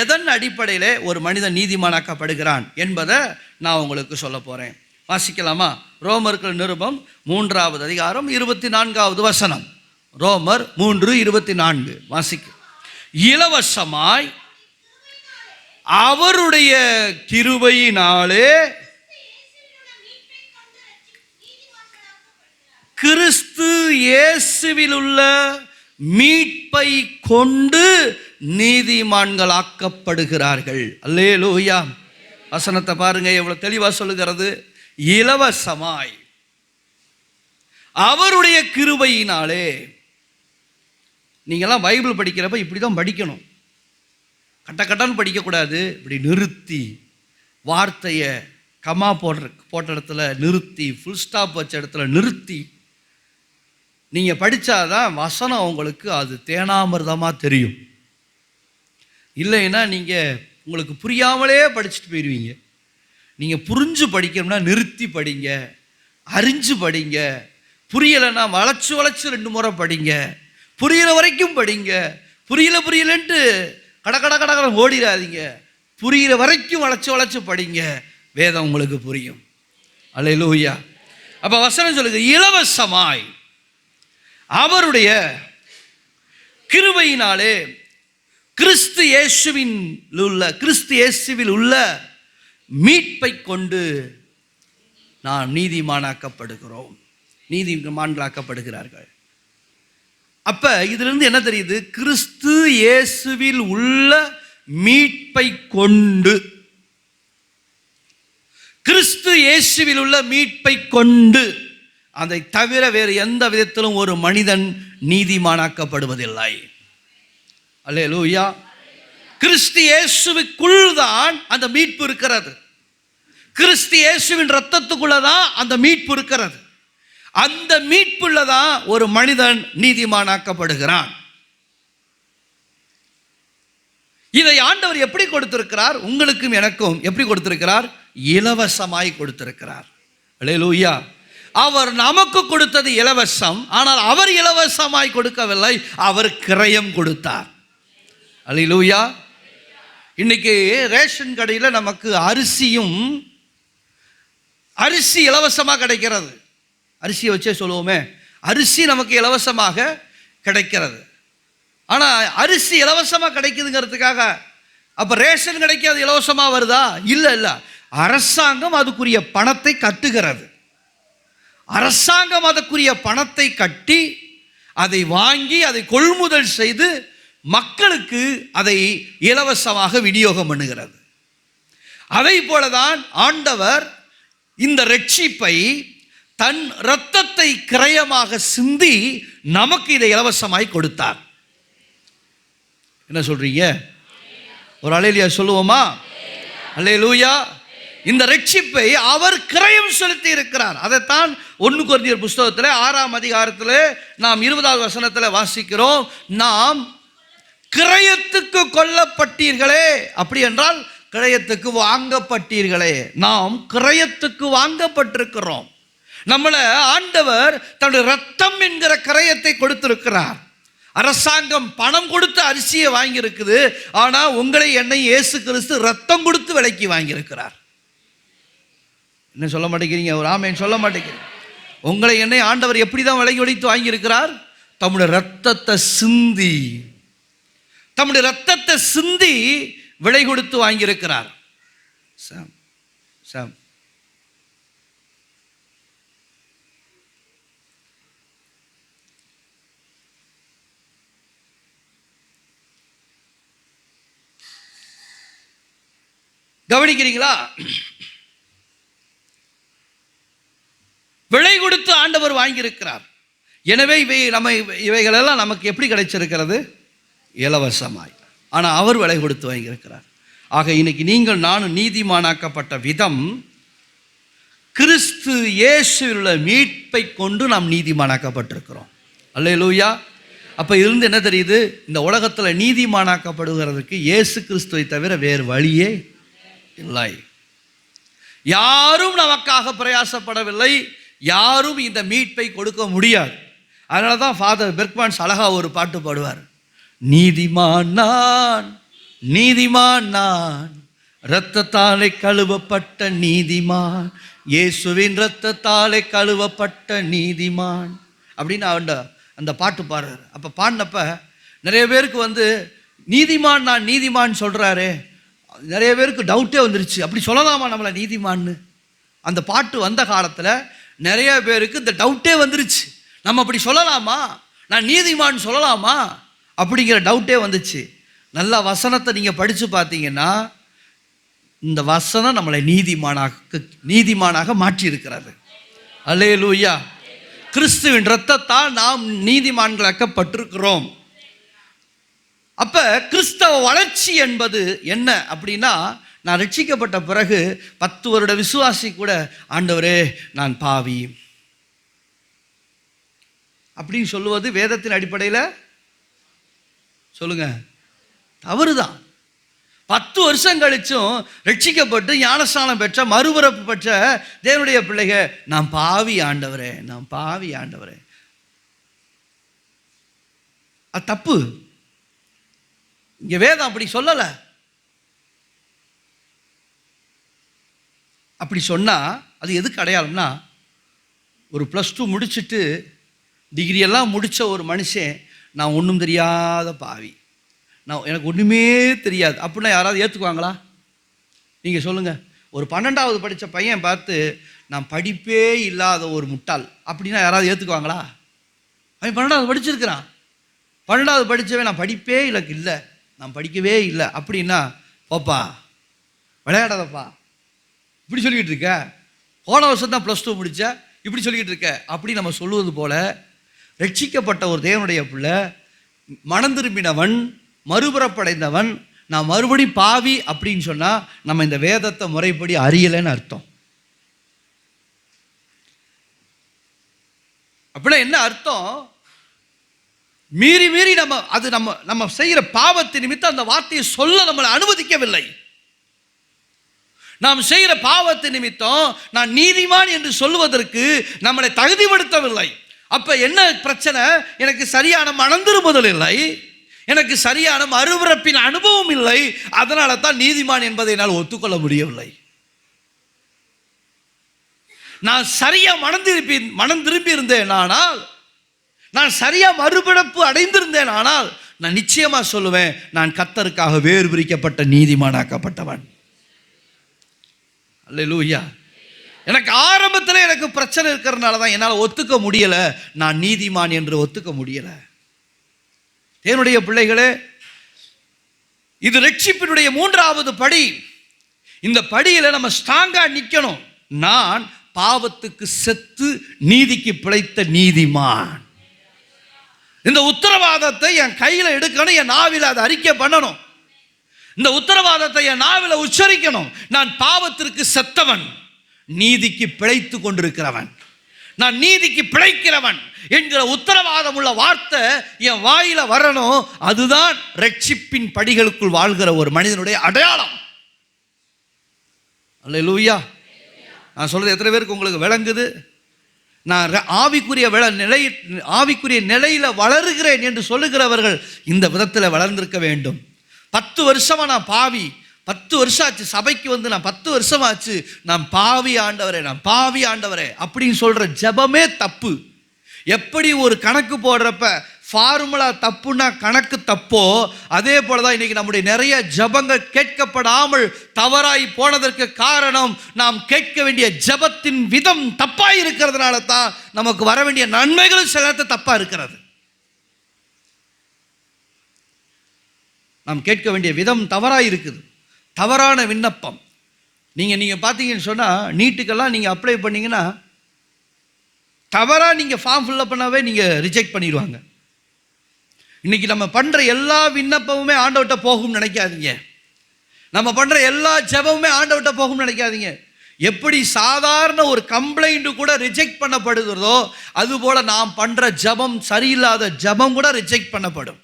எதன் அடிப்படையில் ஒரு மனிதன் நீதிமானாக்கப்படுகிறான் என்பதை நான் உங்களுக்கு சொல்ல போகிறேன். வாசிக்கலாமா? ரோமர்கள் நிருபம் 3வது அதிகாரம் 24வது வசனம். ரோமர் 3:24 வாசிக்க. இலவசமாய் அவருடைய கிருபையினாலே கிறிஸ்து இயேசுவில் உள்ள மீட்பை கொண்டு நீதிமான்களாக்கப்படுகிறார்கள். அல்லேலூயா. வசனத்தை பாருங்க, எவ்வளவு தெளிவா சொல்லுகிறது. இலவசமாய் அவருடைய கிருபையினாலே. நீங்கெல்லாம் பைபிள் படிக்கிறப்ப இப்படி தான் படிக்கணும். கட்டன்னு படிக்கக்கூடாது. இப்படி நிறுத்தி, வார்த்தையை கமா போட்ட இடத்துல நிறுத்தி, ஃபுல் ஸ்டாப் வச்ச இடத்துல நிறுத்தி நீங்கள் படித்தாதான் வசனம் உங்களுக்கு அது தேனாமிர்தமாக தெரியும். இல்லைன்னா நீங்கள் உங்களுக்கு புரியாமலே படிச்சுட்டு போயிடுவீங்க. நீங்கள் புரிஞ்சு படிக்கணும்னா நிறுத்தி படிங்க, அறிஞ்சு படிங்க. புரியலைன்னா வளைச்சு வளைச்சு 2 முறை படிங்க. புரியிற வரைக்கும் படிங்க. புரியலன்ட்டு கட ஓடிடாதீங்க. புரிகிற வரைக்கும் வளைச்சு வளைச்சு படிங்க, வேதம் உங்களுக்கு புரியும். அல்லேலூயா. அப்போ வசனம் சொல்லுங்க, இலவசமாய் அவருடைய கிருபையினாலே கிறிஸ்து இயேசுவில் உள்ள மீட்பை கொண்டு நாம் நீதிமானாக்கப்படுகிறோம், நீதிமான்களாக்கப்படுகிறார்கள். அப்ப இதிலிருந்து என்ன தெரியுது? கிறிஸ்து இயேசுவில் உள்ள மீட்பை கொண்டு, கிறிஸ்து இயேசுவில் உள்ள மீட்பை கொண்டு, அதை தவிர வேறு எந்த விதத்திலும் ஒரு மனிதன் நீதிமானாக்கப்படுவதில்லை. அல்லேலூயா. கிறிஸ்து இயேசுவுக்குள் தான் அந்த மீட்பு இருக்கிறது. கிறிஸ்து இயேசுவின் இரத்தத்துக்குள்ளதான் அந்த மீட்பு இருக்கிறது. அந்த மீட்புள்ளதான் ஒரு மனிதன் நீதிமானாக்கப்படுகிறான். இதை ஆண்டவர் எப்படி கொடுத்திருக்கிறார்? உங்களுக்கும் எனக்கும் எப்படி கொடுத்திருக்கிறார்? இலவசமாய் கொடுத்திருக்கிறார். அல்லேலூயா. அவர் நமக்கு கொடுத்தது இலவசம். ஆனால் அவர் இலவசமாய் கொடுக்கவில்லை, அவர் கிரயம் கொடுத்தார். அல்லேலூயா. இன்னைக்கு ரேஷன் கடையில் நமக்கு அரிசி இலவசமாக கிடைக்கிறது. அரிசியை வச்சே சொல்லுவோமே, அரிசி நமக்கு இலவசமாக கிடைக்கிறது. ஆனால் அரிசி இலவசமாக கிடைக்குதுங்கிறதுக்காக அப்போ ரேஷன் கிடைக்காது இலவசமாக வருதா? இல்லை. அரசாங்கம் அதுக்குரிய பணத்தை கட்டுகிறது. அரசாங்கம் அதற்குரிய பணத்தை கட்டி அதை வாங்கி அதை கொள்முதல் செய்து மக்களுக்கு அதை இலவசமாக விநியோகம் பண்ணுகிறது. அதை போலதான் ஆண்டவர் இந்த ரட்சிப்பை தன் இரத்தத்தை கிரயமாக சிந்தி நமக்கு இதை இலவசமாய் கொடுத்தார். என்ன சொல்றீங்க? ஒரு அல்லேலூயா சொல்லுவோமா? அல்லேலூயா. இந்த ரட்சிப்பை அவர் கிரயம் செலுத்தி இருக்கிறார். அதைத்தான் 1 கொரிந்தியர் புஸ்தகத்தில் 6ஆம் அதிகாரத்தில் நாம் 20வது வசனத்தில் வாசிக்கிறோம். நாம் கிரயத்துக்கு கொல்லப்பட்டீர்களே. அப்படி என்றால் கிரயத்துக்கு வாங்கப்பட்டீர்களே. நாம் கிரயத்துக்கு வாங்கப்பட்டிருக்கிறோம். நம்மளை ஆண்டவர் தன்னுடைய ரத்தம் என்கிற கிரயத்தை கொடுத்திருக்கிறார். அரசாங்கம் பணம் கொடுத்து அரிசியை வாங்கியிருக்குது. ஆனால் உங்களை என்னை இயேசு கிறிஸ்து ரத்தம் கொடுத்து விலைக்கு வாங்கியிருக்கிறார். என்ன சொல்ல மாட்டேங்கிறீங்க? ஒரு ஆமென் சொல்ல மாட்டேங்கிறீங்க. உங்களை என்னை ஆண்டவர் எப்படி தான் விலைக்கு ஒழித்து வாங்கியிருக்கிறார்? தம்முடைய ரத்தத்தை சிந்தி விலை கொடுத்து வாங்கியிருக்கிறார். சாம் கவனிக்கிறீங்களா? விலை கொடுத்து ஆண்டவர் வாங்கியிருக்கிறார். எனவே இவைகளெல்லாம் நமக்கு எப்படி கிடைச்சிருக்கிறது? இலவசமாய். ஆனால் அவர் விலை கொடுத்து வாங்கியிருக்கிறார். ஆக இன்னைக்கு நீங்கள் நானும் நீதிமானாக்கப்பட்ட விதம் கிறிஸ்து இயேசுவில் உள்ள மீட்பை கொண்டு நாம் நீதிமானாக்கப்பட்டிருக்கிறோம். அல்லேலூயா. அப்போ இருந்து என்ன தெரியுது? இந்த உலகத்தில் நீதிமானாக்கப்படுகிறதுக்கு இயேசு கிறிஸ்துவை தவிர வேறு வழியே இல்லை. யாரும் நமக்காக பிரயாசப்படவில்லை. யாரும் இந்த மீட்பை கொடுக்க முடியாது. அதனால தான் ஃபாதர் பெர்க்மன்ஸ் அழகா ஒரு பாட்டு பாடுவார். நீதிமான் நான், இரத்தத்தாலே கழுவப்பட்ட நீதிமான், இயேசுவின் இரத்தத்தாலே கழுவப்பட்ட நீதிமான் அப்படின்னு அந்த பாட்டு பாடுறாரு. அப்போ பாடினப்ப நிறைய பேருக்கு நீதிமான் சொல்கிறாரு. நிறைய பேருக்கு டவுட்டே வந்துருச்சு. அப்படி சொல்லலாமா நம்மளை நீதிமான்னு? அந்த பாட்டு வந்த காலத்தில் நிறைய பேருக்கு இந்த டவுட்டே வந்துருச்சு. நம்ம அப்படி சொல்லலாமா? நான் நீதிமான் சொல்லலாமா? அப்படிங்கிற டவுட்டே வந்துச்சு. நல்ல வசனத்தை நீங்கள் படித்து பார்த்தீங்கன்னா இந்த வசனம் நம்மளை நீதிமானாக மாற்றி இருக்கிறது. அல்லேலூயா. கிறிஸ்துவின் இரத்தத்தால் நாம் நீதிமான்களாக்கப்பட்டிருக்கிறோம். அப்போ கிறிஸ்தவ வளர்ச்சி என்பது என்ன அப்படின்னா, நான் ரட்சிக்கப்பட்ட பிறகு 10 வருட விசுவாசி கூட ஆண்டவரே நான் பாவி அப்படின்னு சொல்லுவது வேதத்தின் அடிப்படையில் சொல்லுங்க தவறுதான். 10 வருஷம் கழிச்சும் ரட்சிக்கப்பட்டு ஞானஸ்நானம் பெற்ற மறுபிறப்பு பெற்ற தேவனுடைய பிள்ளைக, நான் பாவி ஆண்டவரே, நான் பாவி ஆண்டவரே. அது தப்பு. இங்க வேதம் அப்படி சொல்லல. அப்படி சொன்னா அது எதுக்கு அடையாளம்னா, ஒரு +2 முடிச்சுட்டு டிகிரி எல்லாம் முடிச்ச ஒரு மனுஷன், நான் ஒன்றும் தெரியாத பாவி, எனக்கு ஒன்றுமே தெரியாது அப்படின்னா யாராவது ஏற்றுக்குவாங்களா? நீங்கள் சொல்லுங்கள். ஒரு 12வது படித்த பையன் பார்த்து, நான் படிப்பே இல்லாத ஒரு முட்டாள் அப்படின்னா யாராவது ஏற்றுக்குவாங்களா? அவன் 12வது படிச்சிருக்கிறான். 12வது படித்தவன் நான் படிப்பே இல்லை, நான் படிக்கவே இல்லை அப்படின்னா, போப்பா விளையாடாதப்பா இப்படி சொல்லிக்கிட்டு இருக்க, போன வருஷம் தான் +2 முடிச்ச, இப்படி சொல்லிக்கிட்டு இருக்க அப்படி நம்ம சொல்லுவது போல, ரட்சிக்கப்பட்ட ஒரு தேவனுடைய பிள்ளை, மனம் திரும்பினவன், மறுபுறப்படைந்தவன், நான் மறுபடி பாவி அப்படின்னு சொன்னா நம்ம இந்த வேதத்தை முறைப்படி அறியலைன்னு அர்த்தம். அப்படின்னா என்ன அர்த்தம்? மீறி மீறி நம்ம செய்கிற பாவத்தை நிமித்தம் அந்த வார்த்தையை சொல்ல நம்மளை அனுமதிக்கவில்லை. நாம் செய்கிற பாவத்தை நிமித்தம் நான் நீதிமான் என்று சொல்லுவதற்கு நம்மளை தகுதிப்படுத்தவில்லை. அப்ப என்ன பிரச்சனை? எனக்கு சரியான மனம் திரும்புதல் இல்லை, எனக்கு சரியான மறுபிறப்பின் அனுபவம் இல்லை, அதனால தான் நீதிமான் என்பதை என்னால் ஒத்துக்கொள்ள முடியவில்லை. நான் சரியா மனம் திரும்பி இருந்தேன் ஆனால், நான் சரியா மறுபிறப்பு அடைந்திருந்தேன் ஆனால், நான் நிச்சயமா சொல்லுவேன், நான் கர்த்தருக்காக வேறு பிரிக்கப்பட்ட நீதிமானாக்கப்பட்டவன். அல்லேலூயா. எனக்கு ஆரம்பத்தில் எனக்கு பிரச்சனை இருக்கிறதுனால தான் என்னால் ஒத்துக்க முடியலை, நான் நீதிமான் என்று ஒத்துக்க முடியலை. என்னுடைய பிள்ளைகளே, இது ரட்சிப்பினுடைய 3வது படி. இந்த படியில நம்ம ஸ்ட்ராங்கா நிக்கணும். நான் பாவத்துக்கு செத்து நீதிக்கு பிழைத்த நீதிமான். இந்த உத்தரவாதத்தை என் கையில எடுக்கணும், என் நாவில அதை அறிக்கை பண்ணணும். இந்த உத்தரவாதத்தை என் நாவில உச்சரிக்கணும். நான் பாவத்திற்கு செத்தவன், நீதிக்கு பிழைத்து கொண்டிருக்கிறவன், நான் நீதிக்கு பிழைக்கிறவன் என்கிற உத்தரவாதம் உள்ள வார்த்தை என் வாயில வரணும். அதுதான் ரட்சிப்பின் படிகளுக்குள் வாழ்கிற ஒரு மனிதனுடைய அடையாளம். அல்லேலூயா. நான் சொல்றது எத்தனை பேருக்கு உங்களுக்கு விளங்குது? நான் ஆவிக்குரிய நிலையில வளருகிறேன் என்று சொல்லுகிறவர்கள் இந்த விதத்தில் வளர்ந்திருக்க வேண்டும். 10 வருஷமா நான் பாவி, 10 வருஷம் ஆச்சு சபைக்கு வந்து, நான் 10 வருஷம் ஆச்சு நான் பாவி ஆண்டவரே, நான் பாவி ஆண்டவரே அப்படின்னு சொல்ற ஜெபமே தப்பு. எப்படி ஒரு கணக்கு போடுறப்ப ஃபார்முலா தப்புன்னா கணக்கு தப்போ, அதே போலதான் இன்னைக்கு நம்முடைய நிறைய ஜெபங்கள் கேட்கப்படாமல் தவறாய் போனதற்கு காரணம், நாம் கேட்க வேண்டிய ஜெபத்தின் விதம் தப்பாய் இருக்கிறதுனால தான் நமக்கு வர வேண்டிய நன்மைகளும் சில நேரத்தில் தப்பா இருக்கிறது. நாம் கேட்க வேண்டிய விதம் தவறாக இருக்குது. தவறான விண்ணப்பம். நீங்கள் பார்த்தீங்கன்னு சொன்னால், நீட்டுக்கெல்லாம் நீங்கள் அப்ளை பண்ணிங்கன்னா தவறாக நீங்கள் ஃபார்ம் ஃபில்அப் பண்ணாவே நீங்கள் ரிஜெக்ட் பண்ணிடுவாங்க. இன்றைக்கி நம்ம பண்ணுற எல்லா விண்ணப்பமுமே ஆண்டவர்கிட்ட போகும்னு நினைக்காதீங்க. நம்ம பண்ணுற எல்லா ஜெபமுமே ஆண்டவர்கிட்ட போகும்னு நினைக்காதீங்க. எப்படி சாதாரண ஒரு கம்ப்ளைண்ட் கூட ரிஜெக்ட் பண்ணப்படுகிறதோ, அதுபோல் நாம் பண்ணுற ஜெபம், சரியில்லாத ஜெபம் கூட ரிஜெக்ட் பண்ணப்படும்.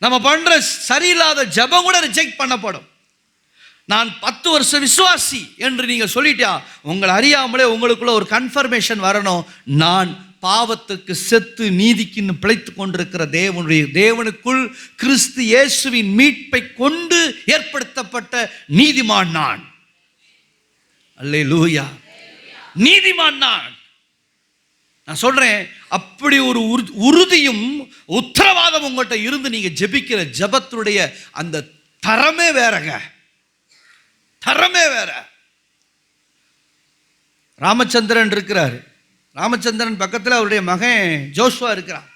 நம்ம பண்ற சரியில்லாத ஜெபம் கூட ரிஜெக்ட் பண்ணப்படும். நான் 10 வருஷ விசுவாசி என்று நீங்க சொல்லிட்டா, உங்களை அறியாமலே உங்களுக்குள்ள ஒரு கன்ஃபர்மேஷன் வரணும். நான் பாவத்துக்கு செத்து நீதிக்கு பிழைத்து கொண்டிருக்கிற தேவனுக்குள் கிறிஸ்து இயேசுவின் மீட்பை கொண்டு ஏற்படுத்தப்பட்ட நீதிமான் நான். அல்லேலூயா. நீதிமான் நான் சொல்றேன். அப்படி ஒரு உறுதியும் உத்தரவாதம் உங்கள்கிட்ட இருந்து நீங்க ஜெபிக்கிற ஜெபத்துடைய அந்த தரமே வேறங்க, தரமே வேற. ராமச்சந்திரன் இருக்கிறார். ராமச்சந்திரன் பக்கத்தில் அவருடைய மகன் ஜோஷுவா இருக்கிறார்.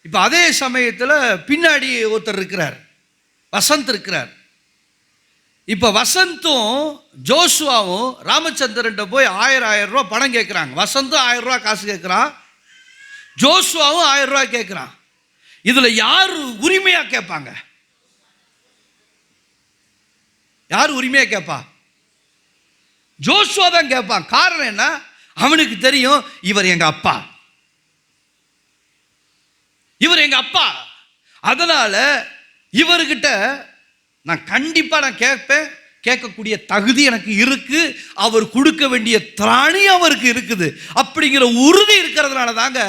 இப்ப அதே சமயத்தில் பின்னாடி ஒருத்தர் இருக்கிறார், வசந்த் இருக்கிறார். இப்ப வசந்தும் ஜோஷுவாவும் ராமச்சந்திரன் போய் 1000 ரூபாய் பணம் கேட்கிறாங்க. வசந்தும் 1000 ரூபாய் காசு கேட்கிறான், ஜோஷுவாவும் 1000 ரூபாய் கேட்கிறான். இதுல யாரு உரிமையா கேட்பாங்க? யாரு உரிமையா கேட்பா? ஜோஷுவா தான் கேட்பான். காரணம் என்ன? அவனுக்கு தெரியும், இவர் எங்க அப்பா, இவர் எங்க அப்பா. அதனால இவர்கிட்ட நான் கண்டிப்பா நான் கேட்பேன், கேட்கக்கூடிய தகுதி எனக்கு இருக்கு, அவர் கொடுக்க வேண்டிய திராணி அவருக்கு இருக்குது அப்படிங்கிற உறுதி இருக்கிறதுனால தாங்க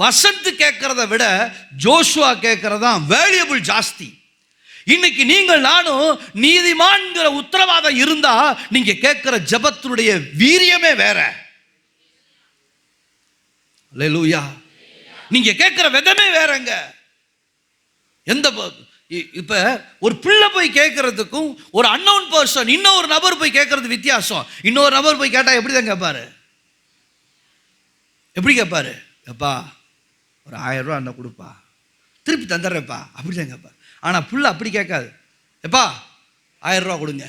வசந்த் கேட்கறத விட ஜோஷுவா கேட்கறதா வேல்யூபிள் ஜாஸ்தி. இன்னைக்கு நீங்கள் நானும் நீதிமான்கிற உத்தரவாதம் இருந்தா நீங்க கேட்கிற ஜெபத்தினுடைய வீரியமே வேற. அல்லேலூயா. நீங்க கேட்கிற விதமே வேறங்க. எந்த இப்ப ஒரு பிள்ளை போய் கேட்கறதுக்கும் ஒரு அன்னோன் பர்சன் இன்னொரு நபர் போய் கேட்கறது வித்தியாசம். இன்னொரு நபர் போய் கேட்டா எப்படி தான் கேட்பாரு? எப்படி கேட்பாரு? எப்பா ஒரு 1000 ரூபா அண்ணன் கொடுப்பா, திருப்பி தந்துடுறேப்பா, அப்படி தான் கேட்பாரு. ஆனா பிள்ளை அப்படி கேட்காது. எப்பா 1000 ரூபா கொடுங்க,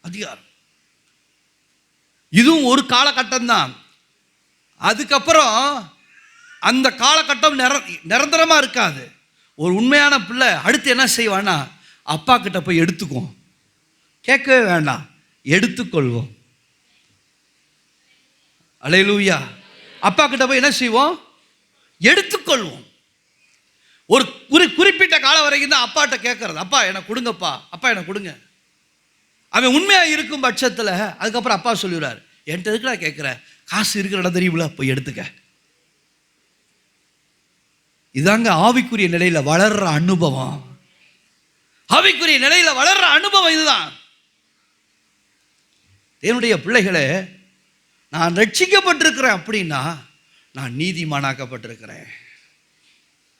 அதிகாரம். இதுவும் ஒரு காலகட்டம் தான். அதுக்கப்புறம் அந்த காலகட்டம் நிரந்தரமா இருக்காது. ஒரு உண்மையான பிள்ளை அடுத்து என்ன செய்வான்னா, அப்பா கிட்ட போய் எடுத்துக்குவோம், கேட்கவே வேண்டாம், எடுத்துக்கொள்வோம். அல்லேலூயா. அப்பா கிட்ட போய் என்ன செய்வோம்? எடுத்துக்கொள்வோம். ஒரு குறிப்பிட்ட காலம் வரைக்கும் தான் அப்பாட்ட கேட்கறது. அப்பா எனக்கு கொடுங்கப்பா, அப்பா எனக்கு கொடுங்க. அவன் உண்மையா இருக்கும் பட்சத்தில் அதுக்கப்புறம் அப்பா சொல்லிடுறாரு, என்கிட்ட எதுக்குடா கேட்குற, காசு இருக்கிற இடம் தெரியுமில, போய் எடுத்துக்க. இதாங்க ஆவிக்குரிய நிலையில வளர்ற அனுபவம். ஆவிக்குரிய நிலையில வளர்ற அனுபவம் இதுதான். என்னுடைய பிள்ளைகளே, நான் ரட்சிக்கப்பட்டிருக்கிறேன் அப்படின்னா நான் நீதிமானாக்கப்பட்டிருக்கிறேன்.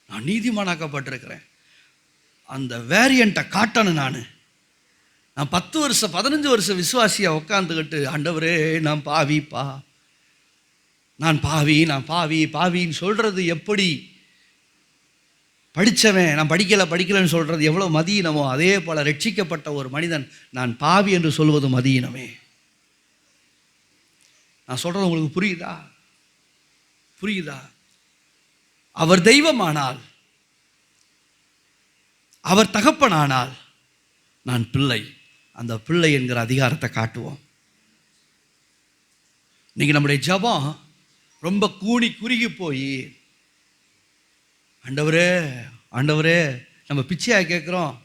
நான் நீதிமானாக்கப்பட்டிருக்கிறேன். அந்த வேரியண்ட்டை காட்டணும். நான் 10 வருஷம் 15 வருஷம் விசுவாசியா உட்காந்துக்கிட்டு, ஆண்டவரே நான் பாவிப்பா, நான் பாவி, நான் பாவி பாவின்னு சொல்றது எப்படி? படித்தவன் நான் படிக்கலைன்னு சொல்கிறது எவ்வளோ மதியினமோ, அதே போல் ரட்சிக்கப்பட்ட ஒரு மனிதன் நான் பாவி என்று சொல்வது மதியினமே. நான் சொல்கிறது உங்களுக்கு புரியுதா? புரியுதா? அவர் தெய்வமானால், அவர் தகப்பனானால் நான் பிள்ளை. அந்த பிள்ளை என்கிற அதிகாரத்தை காட்டுவோம். இன்னைக்கு நம்முடைய ஜெபம் ரொம்ப கூனி குறுகி போய், ஆண்டவரே ஆண்டவரே நம்ம பிச்சையா கேட்குறோம்.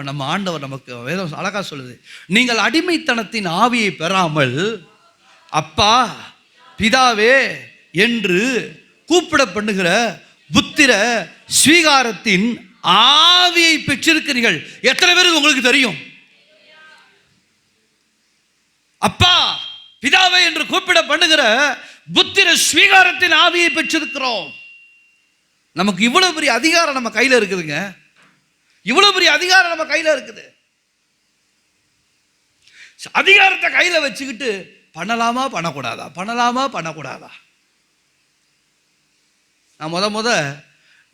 நம்ம ஆண்டவர் நமக்கு வேதம் அழகா சொல்லுது, நீங்கள் அடிமைத்தனத்தின் ஆவியை பெறாமல் அப்பா பிதாவே என்று கூப்பிட பண்ணுகிற புத்திர ஸ்வீகாரத்தின் ஆவியை பெற்றிருக்கிறீர்கள். எத்தனை பேருக்கு உங்களுக்கு தெரியும்? அப்பா பிதாவே என்று கூப்பிட பண்ணுகிற புத்திர ஸ்வீகாரத்தின் ஆவியை பெற்றிருக்கிறோம். நமக்கு இவ்வளவு பெரிய அதிகாரம் நம்ம கையில இருக்குதுங்க. இவ்வளவு பெரிய அதிகாரம் நம்ம கையில இருக்குது. அதிகாரத்தை கையில வச்சுக்கிட்டு பண்ணலாமா பண்ணக்கூடாதா, பண்ணலாமா பண்ணக்கூடாதா?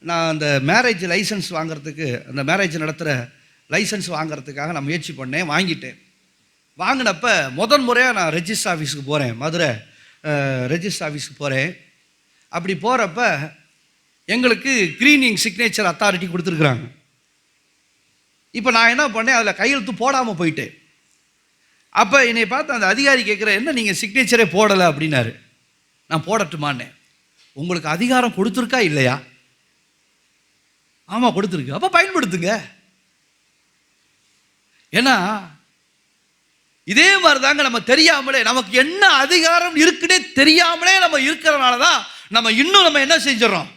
நான் அந்த மேரேஜ் லைசன்ஸ் வாங்கிறதுக்கு, அந்த மேரேஜ் நடத்துகிற லைசன்ஸ் வாங்கிறதுக்காக நான் முயற்சி பண்ணேன், வாங்கிட்டேன். வாங்கினப்ப முதன் முறையாக நான் ரெஜிஸ்டர் ஆஃபீஸுக்கு போகிறேன், மதுரை ரெஜிஸ்டர் ஆஃபீஸுக்கு போகிறேன். அப்படி போகிறப்ப எங்களுக்கு க்ரீனிங் சிக்னேச்சர் அத்தாரிட்டி கொடுத்துருக்குறாங்க. இப்போ நான் என்ன பண்ணேன், அதில் கையெழுத்து போடாமல் போயிட்டேன். அப்போ என்னை பார்த்து அந்த அதிகாரி கேட்குற, என்ன நீங்கள் சிக்னேச்சரே போடலை அப்படின்னாரு. நான் போடட்டுமான்னே. உங்களுக்கு அதிகாரம் கொடுத்துருக்கா இல்லையா? ஆமாம் கொடுத்துருக்கு. அப்போ பயன்படுத்துங்க. ஏன்னா இதே மாதிரி தாங்க நம்ம தெரியாமலே, நமக்கு என்ன அதிகாரம் இருக்குன்னே தெரியாமலே நம்ம இருக்கிறனால தான் நம்ம இன்னும் நம்ம என்ன செஞ்சிடறோம்,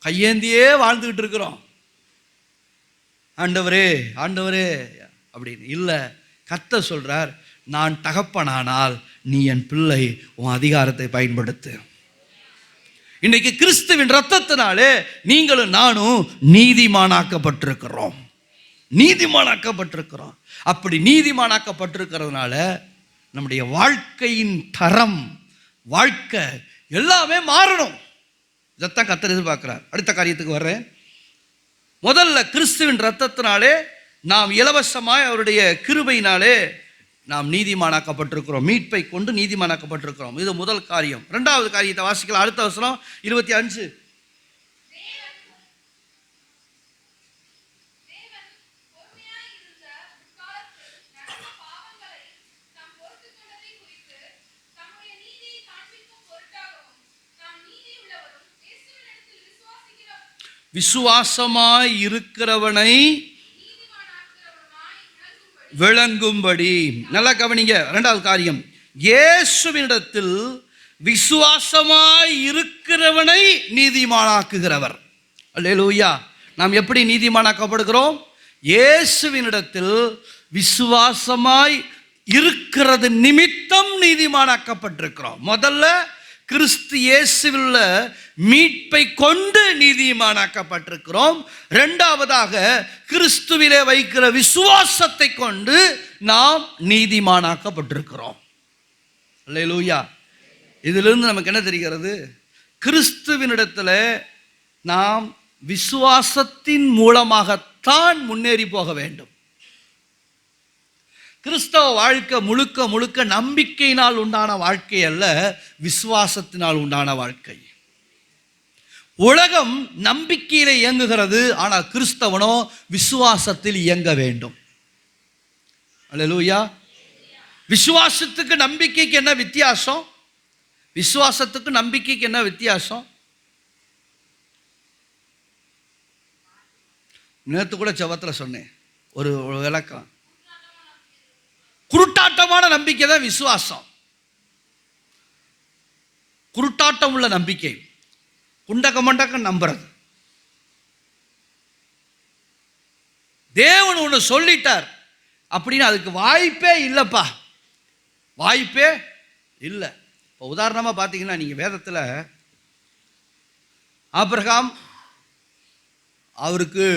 கையேந்தியே வாழ்ந்துகிட்டு இருக்கிறோம். ஆண்டவரே ஆண்டவரே அப்படின்னு இல்லை. கர்த்தர் சொல்றார், நான் தகப்பனானால் நீ என் பிள்ளை, உன் அதிகாரத்தை பயன்படுத்து. இன்னைக்கு கிறிஸ்துவின் ரத்தத்தினாலே நீங்களும் நானும் நீதிமானாக்கப்பட்டிருக்கிறோம். நீதிமானாக்கப்பட்டிருக்கிறோம். அப்படி நீதிமானாக்கப்பட்டிருக்கிறதுனால நம்முடைய வாழ்க்கையின் தரம், வாழ்க்கை எல்லாமே மாறணும். இதைத்தான் கர்த்தர் எதிர்பார்க்கிறார். அடுத்த காரியத்துக்கு வர்றேன். முதல்ல கிறிஸ்துவின் ரத்தத்தினாலே நாம் இலவசமாய் அவருடைய கிருபையினாலே நாம் நீதிமானாக்கப்பட்டிருக்கிறோம். மீட்பை கொண்டு நீதிமானாக்கப்பட்டிருக்கிறோம். இது முதல் காரியம். இரண்டாவது காரியத்தை வாசிக்கலாம். அடுத்த வசனம் 25. விசுவாசமாய் இருக்கிறவனை விளங்கும்படி. நல்லா கவனிங்க. இரண்டாவது காரியம், இயேசுவினிடத்தில் விசுவாசமாய் இருக்கிறவனை நீதிமானாக்குகிறவர். அல்லேலூயா. நாம் எப்படி நீதிமானாக்கப்படுகிறோம்? இயேசுவினிடத்தில் விசுவாசமாய் இருக்கிறது நிமித்தம் நீதிமானாக்கப்பட்டிருக்கிறோம். முதல்ல கிறிஸ்து இயேசுவில் உள்ள மீட்பை கொண்டு நீதிமானாக்கப்பட்டிருக்கிறோம். இரண்டாவதாக கிறிஸ்துவிலே வைக்கிற விசுவாசத்தை கொண்டு நாம் நீதிமானாக்கப்பட்டிருக்கிறோம். அல்லேலூயா. இதிலிருந்து நமக்கு என்ன தெரிகிறது? கிறிஸ்துவினிடத்தில் நாம் விசுவாசத்தின் மூலமாகத்தான் முன்னேறி போக வேண்டும். கிறிஸ்தவ வாழ்க்கை முழுக்க முழுக்க நம்பிக்கையினால் உண்டான வாழ்க்கை அல்ல, விசுவாசத்தினால் உண்டான வாழ்க்கை. உலகம் நம்பிக்கையில இயங்குகிறது, ஆனால் கிறிஸ்தவனோ விசுவாசத்தில் இயங்க வேண்டும். அல்லேலூயா. விசுவாசத்துக்கு நம்பிக்கைக்கு என்ன வித்தியாசம்? விசுவாசத்துக்கு நம்பிக்கைக்கு என்ன வித்தியாசம்? நேற்று கூட செவத்தில் சொன்னேன் ஒரு விளக்கம். குருட்டாட்டமான நம்பிக்கை தான் விசுவாசம். குருட்டாட்டம் உள்ள நம்பிக்கை, குண்டக்க மண்டக்க நம்புறது. தேவன் ஒன்று சொல்லிட்டார் அப்படின்னு அதுக்கு வாய்ப்பே இல்லைப்பா, வாய்ப்பே இல்லை. இப்போ உதாரணமாக பார்த்தீங்கன்னா, நீங்கள் வேதத்தில் ஆபிரகாம் அவருக்கு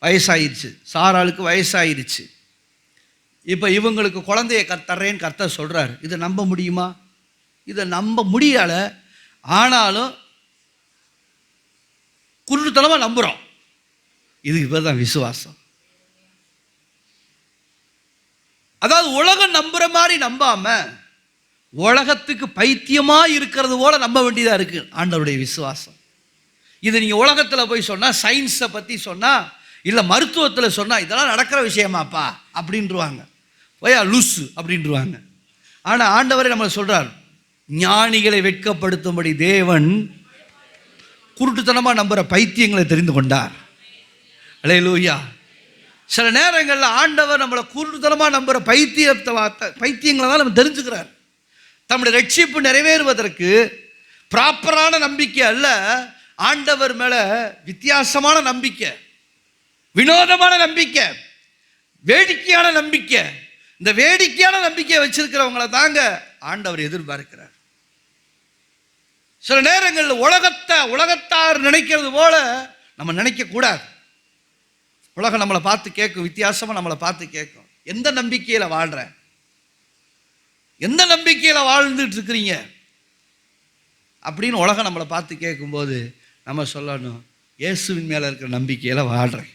வயசாயிருச்சு, சாராளுக்கு வயசாயிருச்சு. இப்போ இவங்களுக்கு குழந்தைய தர்றேன்னு கர்த்தர் சொல்கிறார். இதை நம்ப முடியுமா? இதை நம்ப முடியலை. ஆனாலும் குருட்டுத்தனமாக நம்புகிறோம். இது இப்போதான் விசுவாசம். அதாவது உலகம் நம்புற மாதிரி நம்பாம உலகத்துக்கு பைத்தியமாக இருக்கிறது போல நம்ப வேண்டியதாக இருக்குது ஆண்டவருடைய விசுவாசம். இது நீங்கள் உலகத்தில் போய் சொன்னால், சயின்ஸை பற்றி சொன்னால், இல்லை மருத்துவத்தில் சொன்னால், இதெல்லாம் நடக்கிற விஷயமாப்பா அப்படின்ட்டுருவாங்க. ஓயா லூசு அப்படின்ட்டுருவாங்க. ஆனால் ஆண்டவரே நம்மளை சொல்கிறார், ஞானிகளை வெட்கப்படுத்தும்படி தேவன் குருட்டுத்தனமாக நம்புகிற பைத்தியங்களை தெரிந்து கொண்டார். அல்லேலூயா. சில நேரங்களில் ஆண்டவர் நம்மளை குருட்டுத்தனமாக நம்புகிற பைத்தியங்களை தான் நம்ம தெரிஞ்சுக்கிறார். தம்முடைய ரட்சிப்பு நிறைவேறுவதற்கு ப்ராப்பரான நம்பிக்கை அல்ல, ஆண்டவர் மேலே வித்தியாசமான நம்பிக்கை, வினோதமான நம்பிக்கை, வேடிக்கையான நம்பிக்கை. இந்த வேடிக்கையான நம்பிக்கையை வச்சிருக்கிறவங்கள தாங்க ஆண்டவர் எதிர்பார்க்கிறார். சில நேரங்களில் உலகத்தார் நினைக்கிறது போல நம்ம நினைக்கக்கூடாது. உலகம் நம்மளை பார்த்து கேட்கும், வித்தியாசமாக நம்மளை பார்த்து கேட்கும். எந்த நம்பிக்கையில் வாழ்கிறேன், எந்த நம்பிக்கையில் வாழ்ந்துட்டு இருக்கிறீங்க அப்படின்னு உலகம் நம்மளை பார்த்து கேட்கும்போது நம்ம சொல்லணும், இயேசுவின் மேலே இருக்கிற நம்பிக்கையில் வாழ்கிறேன்.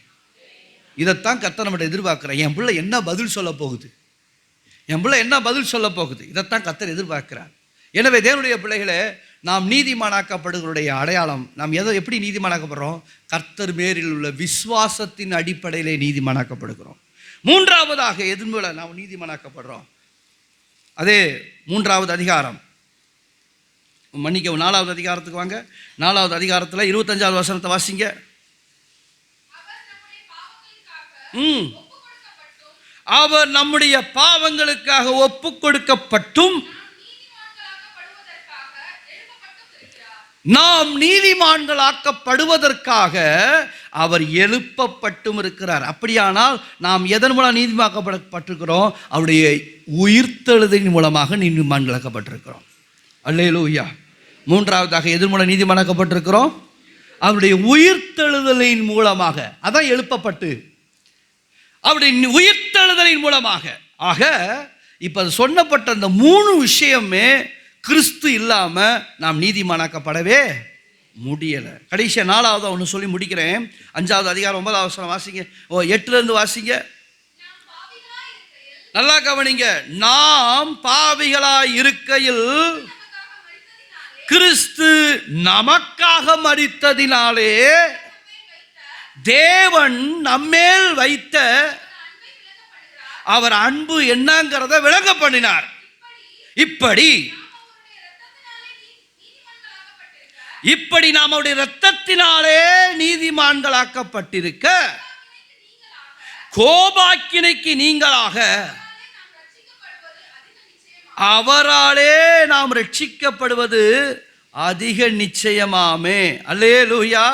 இதைத்தான் கர்த்தர் நம்மகிட்ட எதிர்பார்க்குறேன். என் பிள்ளை என்ன பதில் சொல்ல போகுது, என் பிள்ளை என்ன பதில் சொல்ல போகுது, இதைத்தான் கர்த்தர் எதிர்பார்க்கிறார். எனவே தேவனுடைய பிள்ளைகளே, நாம் நீதிமானாக்கப்படுவதுடைய அடையாளம், நாம் எப்படி நீதிமானாக்கப்படுறோம்? கர்த்தர் மேலில் உள்ள விசுவாசத்தின் அடிப்படையிலே நீதிமானாக்கப்படுகிறோம். மூன்றாவதாக எதன் மூலம் நாம் நீதிமானாக்கப்படுறோம்? அதே 3வது அதிகாரம், மன்னிக்கவும் 4வது அதிகாரத்துக்கு வாங்க. 4வது அதிகாரத்தில் 25வது வசனத்தை வாசிங்க. அவர் நம்முடைய பாவங்களுக்காக ஒப்பு கொடுக்கப்பட்டும் நாம் நீதிமான்களாக்கப்படுவதற்காக அவர் எழுப்பப்பட்டும் இருக்கிறார். அப்படியானால் நாம் எதன் மூலம் நீதிமாக்கப்பட்டிருக்கிறோம்? அவருடைய உயிர்த்தெழுதலின் மூலமாக நீதிமான்களாக்கப்பட்டிருக்கிறோம். அல்லேலூயா. மூன்றாவதாக எதன் மூலம் நீதிமானாக்கப்பட்டிருக்கிறோம்? அவருடைய உயிர்த்தெழுதலின் மூலமாக. அதான் எழுப்பப்பட்டு, அவருடைய உயிர்த்தெழுதலின் மூலமாக. ஆக இப்போ சொன்னப்பட்ட அந்த 3 விஷயமே கிறிஸ்து இல்லாமல் நாம் நீதிமானாக்கப்படவே முடியலை. கடைசியாக 4வது ஒன்று சொல்லி முடிக்கிறேன். 5வது அதிகாரம் 9வது வசனம் வாசிங்க. 8லேருந்து வாசிங்க. நல்லா கவனிங்க. நாம் பாவிகளாய் இருக்கையில் கிறிஸ்து நமக்காக மரித்ததினாலே தேவன் நம்மேல் வைத்த அவர் அன்பு என்னங்கிறத விளங்க பண்ணினார். இப்படி இப்படி நாம் அவருடைய இரத்தத்தினாலே நீதிமான்களாக்கப்பட்டிருக்க கோபாக்கினைக்கு நீங்களாக அவராலே நாம் ரட்சிக்கப்படுவது அதிக நிச்சயமாமே. அல்லேலூயா.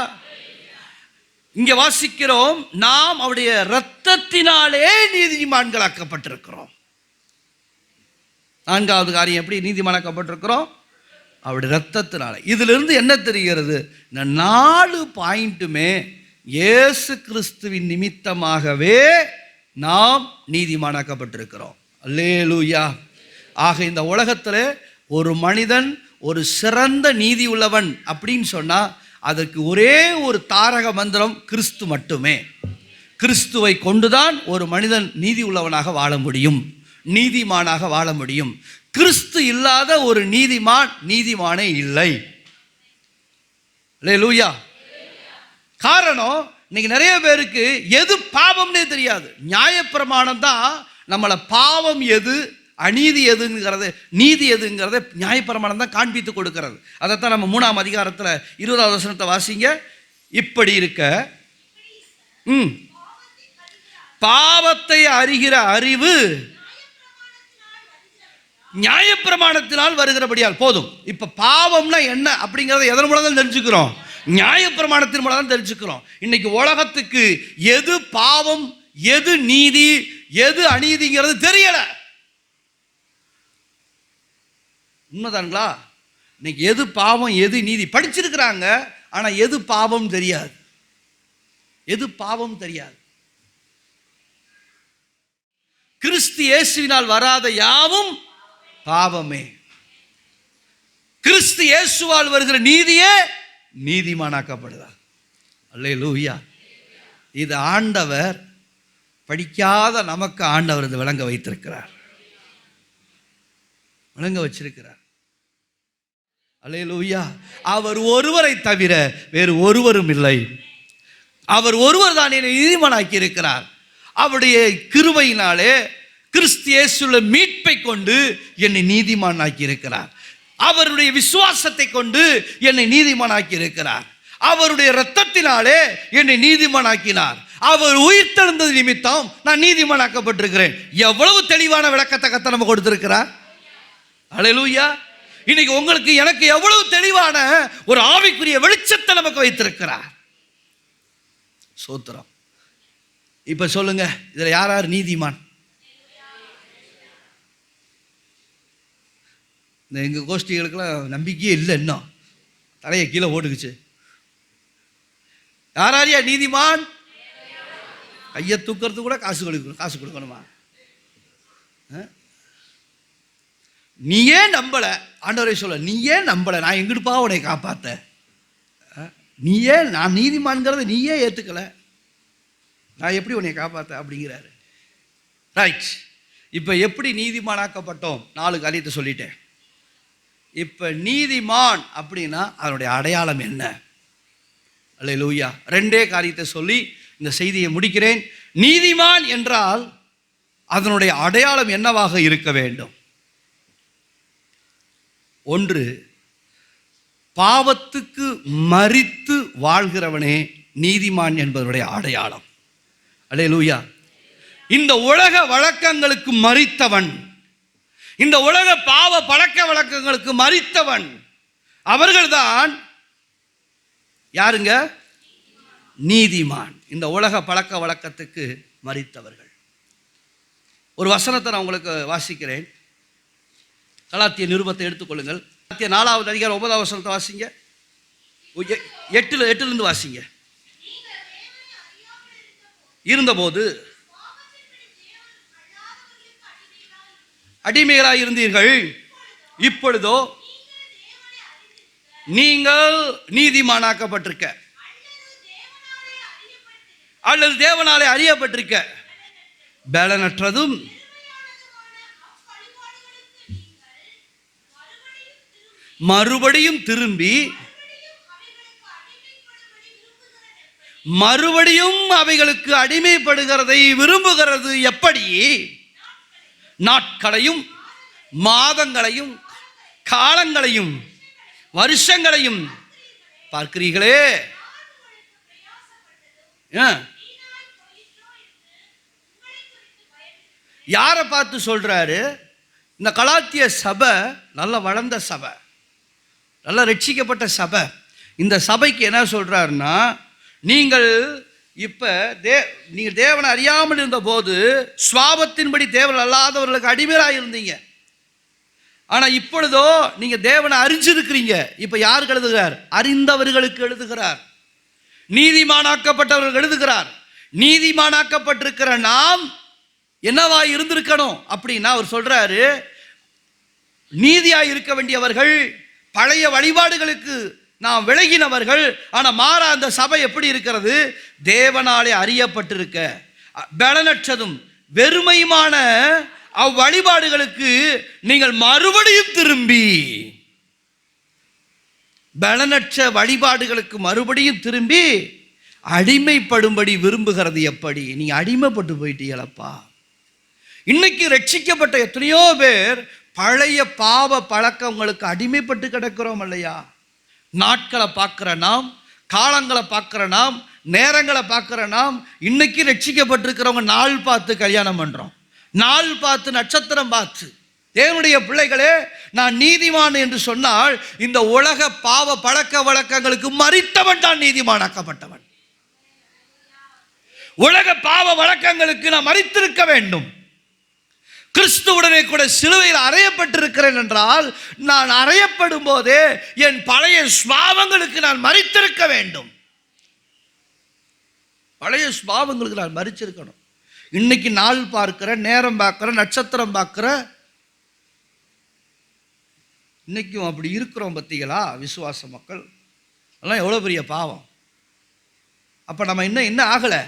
இங்கே வாசிக்கிறோம், நாம் அவருடைய இரத்தத்தினாலே நீதிமான்களாக்கப்பட்டிருக்கிறோம். நான்காவது காரியம், எப்படி நீதிமானாக்கப்பட்டிருக்கிறோம்? அவருடைய இரத்தத்தினால. இதிலிருந்து என்ன தெரிகிறது? இந்த 4 பாயிண்ட்டுமே இயேசு கிறிஸ்துவின் நிமித்தமாகவே நாம் நீதிமானாக்கப்பட்டிருக்கிறோம். அல்லேலூயா. ஆக இந்த உலகத்தில் ஒரு மனிதன் ஒரு சிறந்த நீதி உள்ளவன் அப்படின்னு சொன்னால் அதற்கு ஒரே ஒரு தாரக மந்திரம் கிறிஸ்து மட்டுமே. கிறிஸ்துவை கொண்டுதான் ஒரு மனிதன் நீதி உள்ளவனாக வாழ முடியும், நீதிமானாக வாழ முடியும். கிறிஸ்து இல்லாத ஒரு நீதிமானே இல்லை. அல்லேலூயா. காரணம், இன்னைக்கு நிறைய பேருக்கு எது பாவம்னே தெரியாது. நியாயப்பிரமாணம் தான் நம்மளை பாவம் எது, அநீதி எதுங்கிறது, நீதி எதுங்கிறத நியாயப்பிரமாணம் தான் காண்பித்து கொடுக்கிறது. அதைத்தான் நம்ம 3ஆம் அதிகாரத்தில் 20வது வசனத்தை வாசிங்க. இப்படி இருக்க பாவத்தை அறிகிற அறிவு நியாயப்பிரமாணத்தினால் வருகிறபடியால் போதும். இப்ப பாவம்னா என்ன அப்படிங்கிறத எதன் மூலம் தான் தெரிஞ்சுக்கிறோம்? நியாயப்பிரமாணத்தின் மூலம் தான் தெரிஞ்சுக்கிறோம். இன்னைக்கு உலகத்துக்கு எது பாவம், எது நீதி, எது அநீதிங்கிறது தெரியல. உண்மைதான்களா? இன்னைக்கு எது பாவம் எது நீதி படிச்சிருக்கிறாங்க, ஆனா எது பாவம் தெரியாது, எது பாவம் தெரியாது. கிறிஸ்து இயேசுவினால் வராத யாவும் பாவமே. கிறிஸ்து இயேசுவால் வருகிற நீதியே நீதிமானாக்கப்படுதார். அல்லேலூயா. இது ஆண்டவர் படிக்காத நமக்கு ஆண்டவர் இந்த விளங்க வைத்திருக்கிறார், விளங்க வச்சிருக்கிறார். அல்லேலூயா. அவர் ஒருவரை தவிர வேறு ஒருவரும் இல்லை. அவர் ஒருவர் தான் என்னை நீதிமானாக்கி இருக்கிறார். அவருடைய கிருபையினாலே கிறிஸ்து இயேசுவின் மீட்பை கொண்டு என்னை நீதிமானாக்கி இருக்கிறார். அவருடைய விசுவாசத்தை கொண்டு என்னை நீதிமானாக்கி இருக்கிறார். அவருடைய இரத்தத்தினாலே என்னை நீதிமானாக்கினார். அவர் உயிர்த்தெழுந்தது நிமித்தம் நான் நீதிமானாக்கப்பட்டிருக்கிறேன். எவ்வளவு தெளிவான விளக்கத்தை கர்த்தர் நமக்கு கொடுத்திருக்கிறார். அல்லேலூயா. இன்னைக்கு உங்களுக்கு எனக்கு எவ்வளவு தெளிவான ஒரு ஆவிக்குரிய வெளிச்சத்தை நமக்கு வைத்திருக்கிறார். சோத்திரம். இப்ப சொல்லுங்க, இதுல யார் யார் நீதிமான்? இந்த எங்க கோஷ்டிகளுக்கெல்லாம் நம்பிக்கையே இல்லை, இன்னும் தலையை கீழே ஓடுக்குச்சு. யாராரியா நீதிமான்? கையை தூக்கிறது கூட காசு கொடுக்கணுமா? நீ ஏன் நம்பல? ஆண்டவரே சொல்ல, நீ ஏன் நம்பல? நான் எங்கிட்டுப்பா உன்னை காப்பாத்த? நீ ஏன், நான் நீதிமான்கிறத நீ ஏன் ஏத்துக்கல? நான் எப்படி உன்னை காப்பாத்த அப்படிங்கிறாரு. ரைட். இப்ப எப்படி நீதிமானாக்கப்பட்டோம்? 4 காரியத்தை சொல்லிட்டேன். இப்ப நீதிமான் அப்படின்னா அதனுடைய அடையாளம் என்ன? அல்லேலூயா. 2 காரியத்தை சொல்லி இந்த செய்தியை முடிக்கிறேன். நீதிமான் என்றால் அதனுடைய அடையாளம் என்னவாக இருக்க வேண்டும்? 1, பாவத்துக்கு மரித்து வாழ்கிறவனே நீதிமான் என்பதனுடைய அடையாளம். அல்லேலூயா. இந்த உலக வழக்கங்களுக்கு மரித்தவன், இந்த உலக பாவ பழக்க வழக்கங்களுக்கு மரித்தவன், அவர்கள்தான் யாருங்க? நீதிமான். இந்த உலக பழக்க வழக்கத்துக்கு மரித்தவர்கள். ஒரு வசனத்தை நான் உங்களுக்கு வாசிக்கிறேன். கலாத்திய நிருபத்தை எடுத்துக்கொள்ளுங்கள். கலாத்திய 4வது அதிகாரம் 9வது வசனத்தை வாசிங்க. 8லிருந்து வாசிங்க. இருந்தபோது அடிமைகளாய் இருந்தீர்கள், இப்பொழுதோ நீங்கள் நீதிமானாக்கப்பட்டிருக்க அல்லது தேவனாலே அறியப்பட்டிருக்க பலனற்றதும் மறுபடியும் திரும்பி மறுபடியும் அவைகளுக்கு அடிமைப்படுகிறதை விரும்புகிறது எப்படி? நாட்களையும் மாதங்களையும் காலங்களையும் வருஷங்களையும் பார்க்கிறீர்களே. யாரை பார்த்து சொல்றாரு? இந்த கலாத்திய சபை நல்ல வளர்ந்த சபை, நல்ல ரட்சிக்கப்பட்ட சபை. இந்த சபைக்கு என்ன சொல்றாருன்னா, நீங்கள் இப்ப நீங்கள் தேவனை அறியாமல் இருந்த போது சுவாபத்தின்படி தேவன் அல்லாதவர்களுக்கு அடிமையாக இருந்தீங்க. ஆனா இப்பொழுதோ நீங்க தேவனை அறிஞ்சிருக்கிறீங்க. இப்ப யாருக்கு எழுதுகிறார்? அறிந்தவர்களுக்கு எழுதுகிறார். நீதிமானாக்கப்பட்டவர்கள் எழுதுகிறார். நீதிமானாக்கப்பட்டிருக்கிற நாம் என்னவா இருந்திருக்கணும் அப்படின்னா அவர் சொல்றாரு, நீதியாய் இருக்க வேண்டியவர்கள், பழைய வழிபாடுகளுக்கு நாம் விலகினவர்கள். ஆனா மாறா அந்த சபை எப்படி இருக்கிறது? தேவனாலே அறியப்பட்டிருக்க பலனற்றதும் வெறுமையுமான அவ்வழிபாடுகளுக்கு நீங்கள் மறுபடியும் திரும்பி, பலனற்ற வழிபாடுகளுக்கு மறுபடியும் திரும்பி அடிமைப்படும்படி விரும்புகிறது. எப்படி? நீங்க அடிமைப்பட்டு போயிட்டீங்களப்பா. இன்னைக்கு ரட்சிக்கப்பட்ட எத்தனையோ பேர் பழைய பாவ பழக்கங்களுக்கு அடிமைப்பட்டு கிடக்கிறோம் இல்லையா? நாட்களை பார்க்கிற நாம், காலங்களை பார்க்கிற நாம், நேரங்களை பார்க்கிற நாம், இன்னைக்கு ரட்சிக்கப்பட்டிருக்கிறவங்க நாள் பார்த்து கல்யாணம் பண்றோம், நாள் பார்த்து நட்சத்திரம் பார்த்து. தேவனுடைய பிள்ளைகளே, நான் நீதிமான் என்று சொன்னால் இந்த உலக பாவ பழக்க வழக்கங்களுக்கு மரித்தவன் தான் நீதிமானாக்கப்பட்டவன். உலக பாவ வழக்கங்களுக்கு நான் மரித்திருக்க வேண்டும். கிறிஸ்துவுடனே கூட சிலுவையில் அறையப்பட்டிருக்கிறேன் என்றால் நான் அறையப்படும் போதே என் பழைய சுபாவங்களுக்கு நான் மரித்திருக்க வேண்டும். பழைய சுபாவங்களுக்கு நான் மரிச்சிருக்கணும். இன்னைக்கு நாள் பார்க்கிற, நேரம் பார்க்கிற, நட்சத்திரம் பார்க்கிற, இன்னைக்கும் அப்படி இருக்கிறோம். பத்திகளா விசுவாச மக்கள் எல்லாம் எவ்வளோ பெரிய பாவம். அப்போ நம்ம இன்னும் ஆகலை,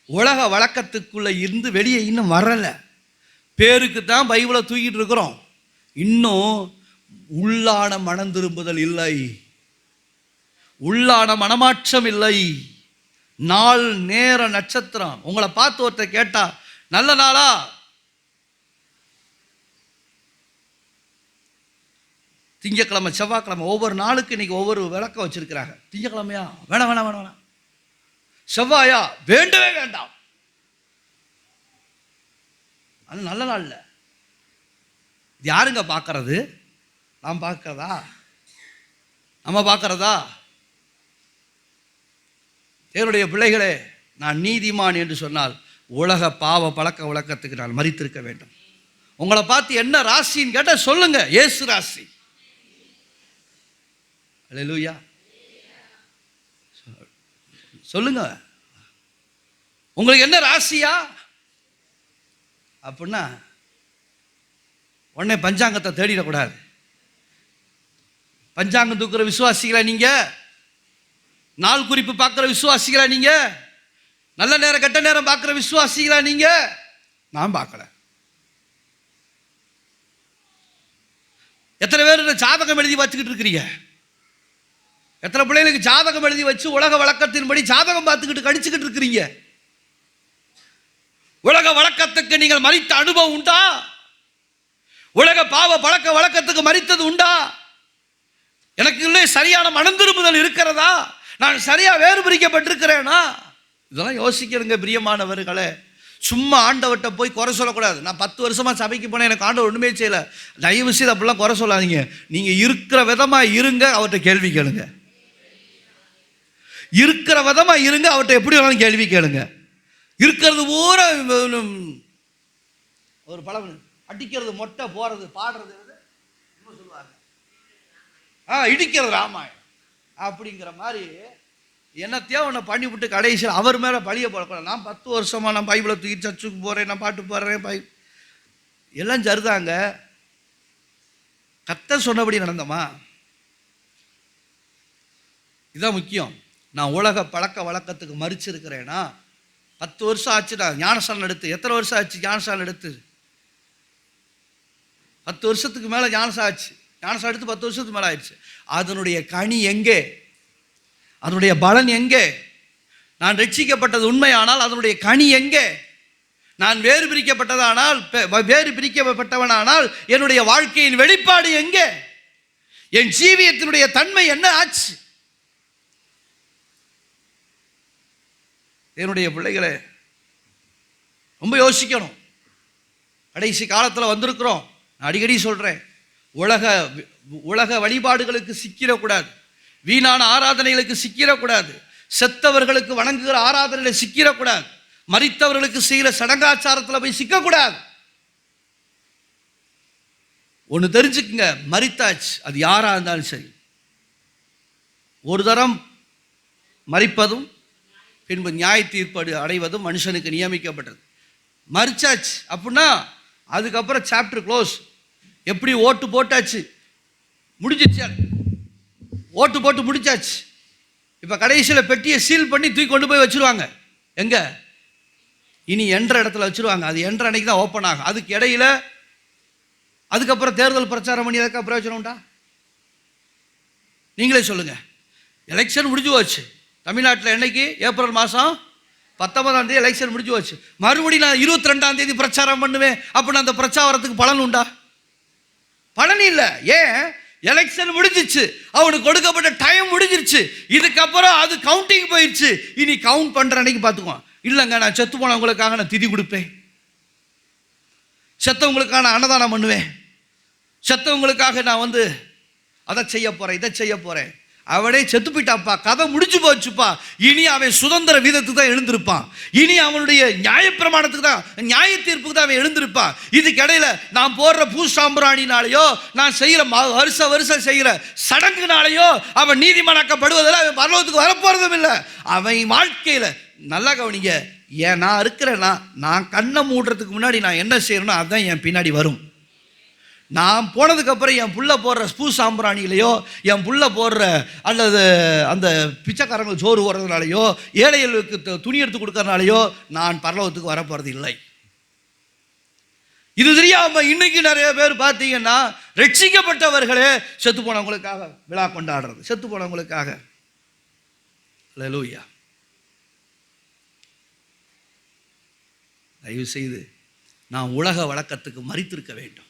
உலக வழக்கத்துக்குள்ளே இருந்து வெளியே இன்னும் வரலை. பேருக்கு தான் பைபிளை தூக்கிட்டு இருக்கிறோம். இன்னும் உள்ளான மனம் திரும்புதல் இல்லை, உள்ளான மனமாற்றம் இல்லை. நாள் நேர நட்சத்திரம். உங்களை பார்த்து ஒருத்தர் கேட்டா நல்ல நாளா, திங்கக்கிழமை செவ்வாய்க்கிழமை, ஒவ்வொரு நாளுக்கு இன்னைக்கு ஒவ்வொரு விளக்கம் வச்சிருக்கிறாங்க. திங்கக்கிழமையா? வேணாம் வேணாம் வேணாம் வேணாம். செவ்வாயா? வேண்டவே வேண்டாம். அது நல்ல நாள் இல்லை. யாருங்க பார்க்கறது? நாம் பார்க்கறதா? நம்ம பார்க்கறதா? என்னுடைய பிள்ளைகளே, நான் நீதிமான் என்று சொன்னால் உலக பாவ பழக்க வழக்கத்துக்கு நான் மரித்திருக்க வேண்டும். உங்களை பார்த்து என்ன ராசின்னு கேட்ட சொல்லுங்க, இயேசு ராசி. அல்லேலூயா. சொல்லுங்க, உங்களுக்கு என்ன ராசியா அப்படின்னா உடனே பஞ்சாங்கத்தை தேடிடக்கூடாது. பஞ்சாங்கம் தூக்குற விசுவாசிகளா நீங்க? நாள் குறிப்பு பார்க்குற விசுவாசிகளா நீங்க? நல்ல நேரம் கெட்ட நேரம் பார்க்குற விசுவாசிகளா நீங்க? நான் பார்க்கல. எத்தனை பேர் ஜாதகம் எழுதி வச்சுக்கிட்டு இருக்கிறீங்க? எத்தனை பிள்ளைகளுக்கு ஜாதகம் எழுதி வச்சு உலக வழக்கத்தின்படி ஜாதகம் பார்த்துக்கிட்டு கடிச்சுக்கிட்டு இருக்கிறீங்க? உலக வழக்கத்துக்கு நீங்கள் மரித்த அனுபவம் உண்டா? உலக பாவ பழக்க வழக்கத்துக்கு மரித்தது உண்டா? எனக்கு இல்லை சரியான மனம் திரும்புதல் இருக்கிறதா? நான் சரியா வேறு பிரிக்கப்பட்டிருக்கிறேனா? இதெல்லாம் யோசிக்கிறேங்க பிரியமானவர்களே. சும்மா ஆண்டவர்கிட்ட போய் குறை சொல்லக்கூடாது. நான் 10 வருஷமா சபைக்கு போனேன், எனக்கு ஆண்டவர் ஒன்றுமே செய்யலை. தயவு செய்து அப்படிலாம் குறை சொல்லாதீங்க. நீங்க இருக்கிற விதமா இருங்க, அவர்கிட்ட கேள்வி கேளுங்க. இருக்கிற விதமா இருங்க, அவர்கிட்ட எப்படி வேணாலும் கேள்வி கேளுங்க. இருக்கிறது பூரா ஒரு பழம் அடிக்கிறது, மொட்டை போறது, பாடுறது சொல்லுவாங்க, இடிக்கிறது ராமாயணம் அப்படிங்கிற மாதிரி என்னத்தையோ ஒன்று பண்ணிவிட்டு கடைசியில் அவர் மேலே பழிய போடக்கூடாது. நான் 10 வருஷமா நான் பைபிளை தூக்கி சர்ச்சுக்கு போகிறேன், நான் பாட்டு பாடுறேன், எல்லாம் சரிதாங்க. கர்த்தர் சொன்னபடி நடந்தோமா? இதுதான் முக்கியம். நான் உலக பழக்க வழக்கத்துக்கு மறிச்சிருக்கிறேன்னா 10 வருஷம் ஆச்சு நான் ஞானஸ்தானம் எடுத்து. எத்தனை வருஷம் ஆச்சு ஞானஸ்தானம் எடுத்து? 10 வருஷத்துக்கு மேலே ஞானஸ்தானம் ஆச்சு. ஞானஸ்தானம் எடுத்து 10 வருஷத்துக்கு மேலே ஆயிடுச்சு. அதனுடைய கனி எங்கே? அதனுடைய பலன் எங்கே? நான் ரட்சிக்கப்பட்டது உண்மையானால் அதனுடைய கனி எங்கே? நான் வேறு பிரிக்கப்பட்டதானால், வேறு பிரிக்கப்பட்டவனானால் என்னுடைய வாழ்க்கையின் வெளிப்பாடு எங்கே? என் ஜீவியத்தினுடைய தன்மை என்ன ஆச்சு? என்னுடைய பிள்ளைகளே, ரொம்ப யோசிக்கணும். கடைசி காலத்தில் வந்திருக்கிறோம். நான் அடிக்கடி சொல்கிறேன், உலக வழிபாடுகளுக்கு சிக்கிடக்கூடாது, வீணான ஆராதனைகளுக்கு சிக்கிடக்கூடாது, செத்தவர்களுக்கு வணங்குகிற ஆராதனையில் சிக்கிடக்கூடாது, மரித்தவர்களுக்கு செய்கிற சடங்காச்சாரத்தில் போய் சிக்கக்கூடாது. ஒன்று தெரிஞ்சுக்குங்க, மரித்தாச்சு, அது யாராக இருந்தாலும் சரி, ஒரு தரம் மரிப்பதும் பின்பு நியாய தீர்ப்பு அடைவதும் மனுஷனுக்கு நியமிக்கப்பட்டது. மரிச்சாச்சு அப்படின்னா அதுக்கப்புறம் சாப்டர் க்ளோஸ். எப்படி ஓட்டு போட்டாச்சு, முடிஞ்சிச்சு, ஓட்டு போட்டு முடிச்சாச்சு. இப்போ கடைசியில் பெட்டியை சீல் பண்ணி தூக்கி கொண்டு போய் வச்சுருவாங்க. எங்கே? இனி என்ற இடத்துல வச்சுருவாங்க. அது என்ற அன்னைக்கு தான் ஓப்பன் ஆகும். அதுக்கு இடையில அதுக்கப்புறம் தேர்தல் பிரச்சாரம் பண்ணி அதுக்கு பிரயோஜனம் உண்டா? நீங்களே சொல்லுங்கள். எலெக்ஷன் முடிஞ்சு போச்சு. தமிழ்நாட்டில் என்னைக்கு? ஏப்ரல் மாதம் 19 எலெக்ஷன் முடிஞ்சு போச்சு. மறுபடியும் நான் 22 பிரச்சாரம் பண்ணுவேன் அப்படின்னா அந்த பிரச்சாரத்துக்கு பலன் உண்டா? பலன் இல்லை. ஏன்? எலெக்ஷன் முடிஞ்சிச்சு, அவனுக்கு கொடுக்கப்பட்ட டைம் முடிஞ்சிருச்சு. இதுக்கப்புறம் அது கவுண்டிங் போயிடுச்சு. இனி கவுண்ட் பண்ணுற அன்னைக்கு பார்த்துக்குவோம். இல்லைங்க, நான் செத்து போனவங்களுக்காக நான் திதி கொடுப்பேன், செத்தவங்களுக்காக நான் அன்னதானம் பண்ணுவேன், செத்தவங்களுக்காக நான் அதை செய்ய போகிறேன், இதை செய்ய போகிறேன். அவனே செத்து போயிட்டாப்பா, கதை முடிஞ்சு போச்சுப்பா. இனி அவன் சுதந்திர வீதத்துக்கு தான் எழுந்திருப்பான். இனி அவனுடைய நியாயப்பிரமாணத்துக்கு தான், நியாய தீர்ப்புக்கு தான் அவன் எழுந்திருப்பான். இதுக்கிடையில நான் போடுற பூசாம்பிராணினாலேயோ, நான் செய்கிற வருஷம் செய்கிற சடங்குனாலேயோ அவன் நீதிமானாக்கப்படுவதில் அவன் பரலோகத்துக்கு வரப்போறதும் இல்லை. அவன் வாழ்க்கையில் நல்லா கவனிங்க, ஏன் நான் இருக்கிறேன்னா, நான் கண்ணை மூடுறதுக்கு முன்னாடி நான் என்ன செய்யணும்னோ அதுதான் என் பின்னாடி வரும். நான் போனதுக்கப்புறம் என் புள்ள போடுற பூ சாம்பிராணிகளையோ, என் புள்ள போடுற அல்லது அந்த பிச்சைக்காரங்க சோறு போடுறதுனாலையோ, ஏழைகளுக்கு துணி எடுத்து கொடுக்கறதுனாலையோ நான் பரலோகத்துக்கு வரப்போறது இல்லை. இது தெரியாம இன்னைக்கு நிறைய பேர் பார்த்தீங்கன்னா, ரட்சிக்கப்பட்டவர்களே செத்து போனவங்களுக்காக விழா கொண்டாடுறது, செத்து போனவங்களுக்காக. அல்லேலூயா. தயவு செய்து நான் உலக வழக்கத்துக்கு மரித்திருக்க வேண்டும்.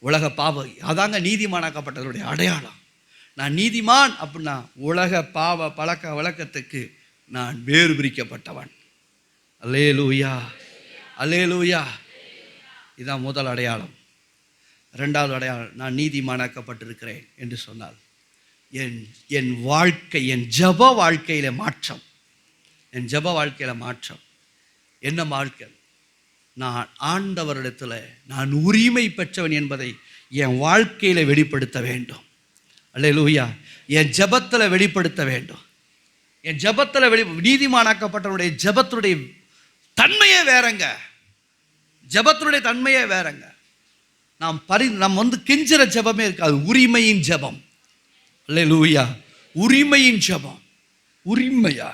உலக பாவ அதாங்க நீதிமானாக்கப்பட்டவருடைய அடையாளம். நான் நீதிமான் அப்படின்னா உலக பாவ பழக்க வழக்கத்துக்கு நான் வேறு பிரிக்கப்பட்டவன். அல்லேலூயா, அல்லேலூயா. இதான் முதல் அடையாளம். ரெண்டாவது அடையாளம், நான் நீதிமானாக்கப்பட்டிருக்கிறேன் என்று சொன்னால் என் வாழ்க்கை, என் ஜப வாழ்க்கையில் மாற்றம். என் ஜப வாழ்க்கையில் மாற்றம். என்ன வாழ்க்கை? நான் ஆண்டவரிடத்தில் நான் உரிமை பெற்றவன் என்பதை என் வாழ்க்கையில் வெளிப்படுத்த வேண்டும். அல்லேலூயா. என் ஜபத்தில் வெளிப்படுத்த வேண்டும். என் ஜபத்தில் நீதிமானாக்கப்பட்டவனுடைய ஜபத்துடைய தன்மையே வேறங்க. ஜபத்துடைய தன்மையே வேறங்க. நாம் கெஞ்சிற ஜபமே இருக்காது. உரிமையின் ஜபம். அல்லேலூயா. உரிமையின் ஜபம். உரிமையா?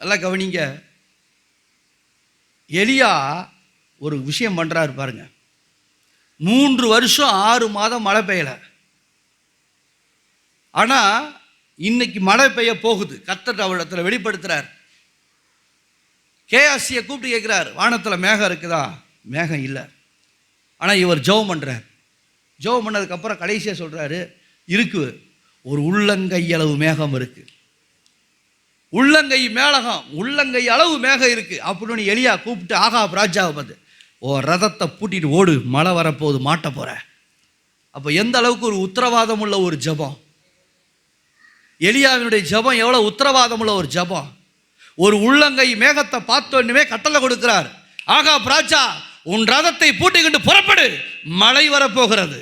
நல்லா கவனிங்க. எலியா ஒரு விஷயம் பண்ணுறாரு பாருங்க. 3 வருஷம் 6 மாதம் மழை பெய்யலை. ஆனால் இன்னைக்கு மழை பெய்ய போகுது. கர்த்தர் அவரிடத்தில் வெளிப்படுத்துகிறார். கேயாசியை கூப்பிட்டு கேட்குறார், வானத்தில் மேகம் இருக்குதா? மேகம் இல்லை. ஆனால் இவர் ஜெபம் பண்ணுறார். ஜெபம் பண்ணதுக்கப்புறம் கடைசியாக சொல்கிறாரு, இருக்கு, ஒரு உள்ளங்கையளவு மேகம் இருக்குது. உள்ளங்கை அளவு மேகம் இருக்குது அப்படின்னு எலியா கூப்பிட்டு ஆகாப் ராஜாவை பார்த்து, ரதத்தை பூட்டிட்டு ஓடு, மழை வரப்போகுது, மாட்ட போகிற. அப்போ எந்த அளவுக்கு ஒரு உத்தரவாதம் உள்ள ஒரு ஜபம். எலியாவினுடைய ஜபம் எவ்வளோ உத்தரவாதம் உள்ள ஒரு ஜபம். ஒரு உள்ளங்கை மேகத்தை பார்த்தோன்னுமே கட்டளை கொடுக்கிறார், ஆகாப் ராஜா உன் ரதத்தை பூட்டிக்கிட்டு புறப்படு, மழை வரப்போகிறது.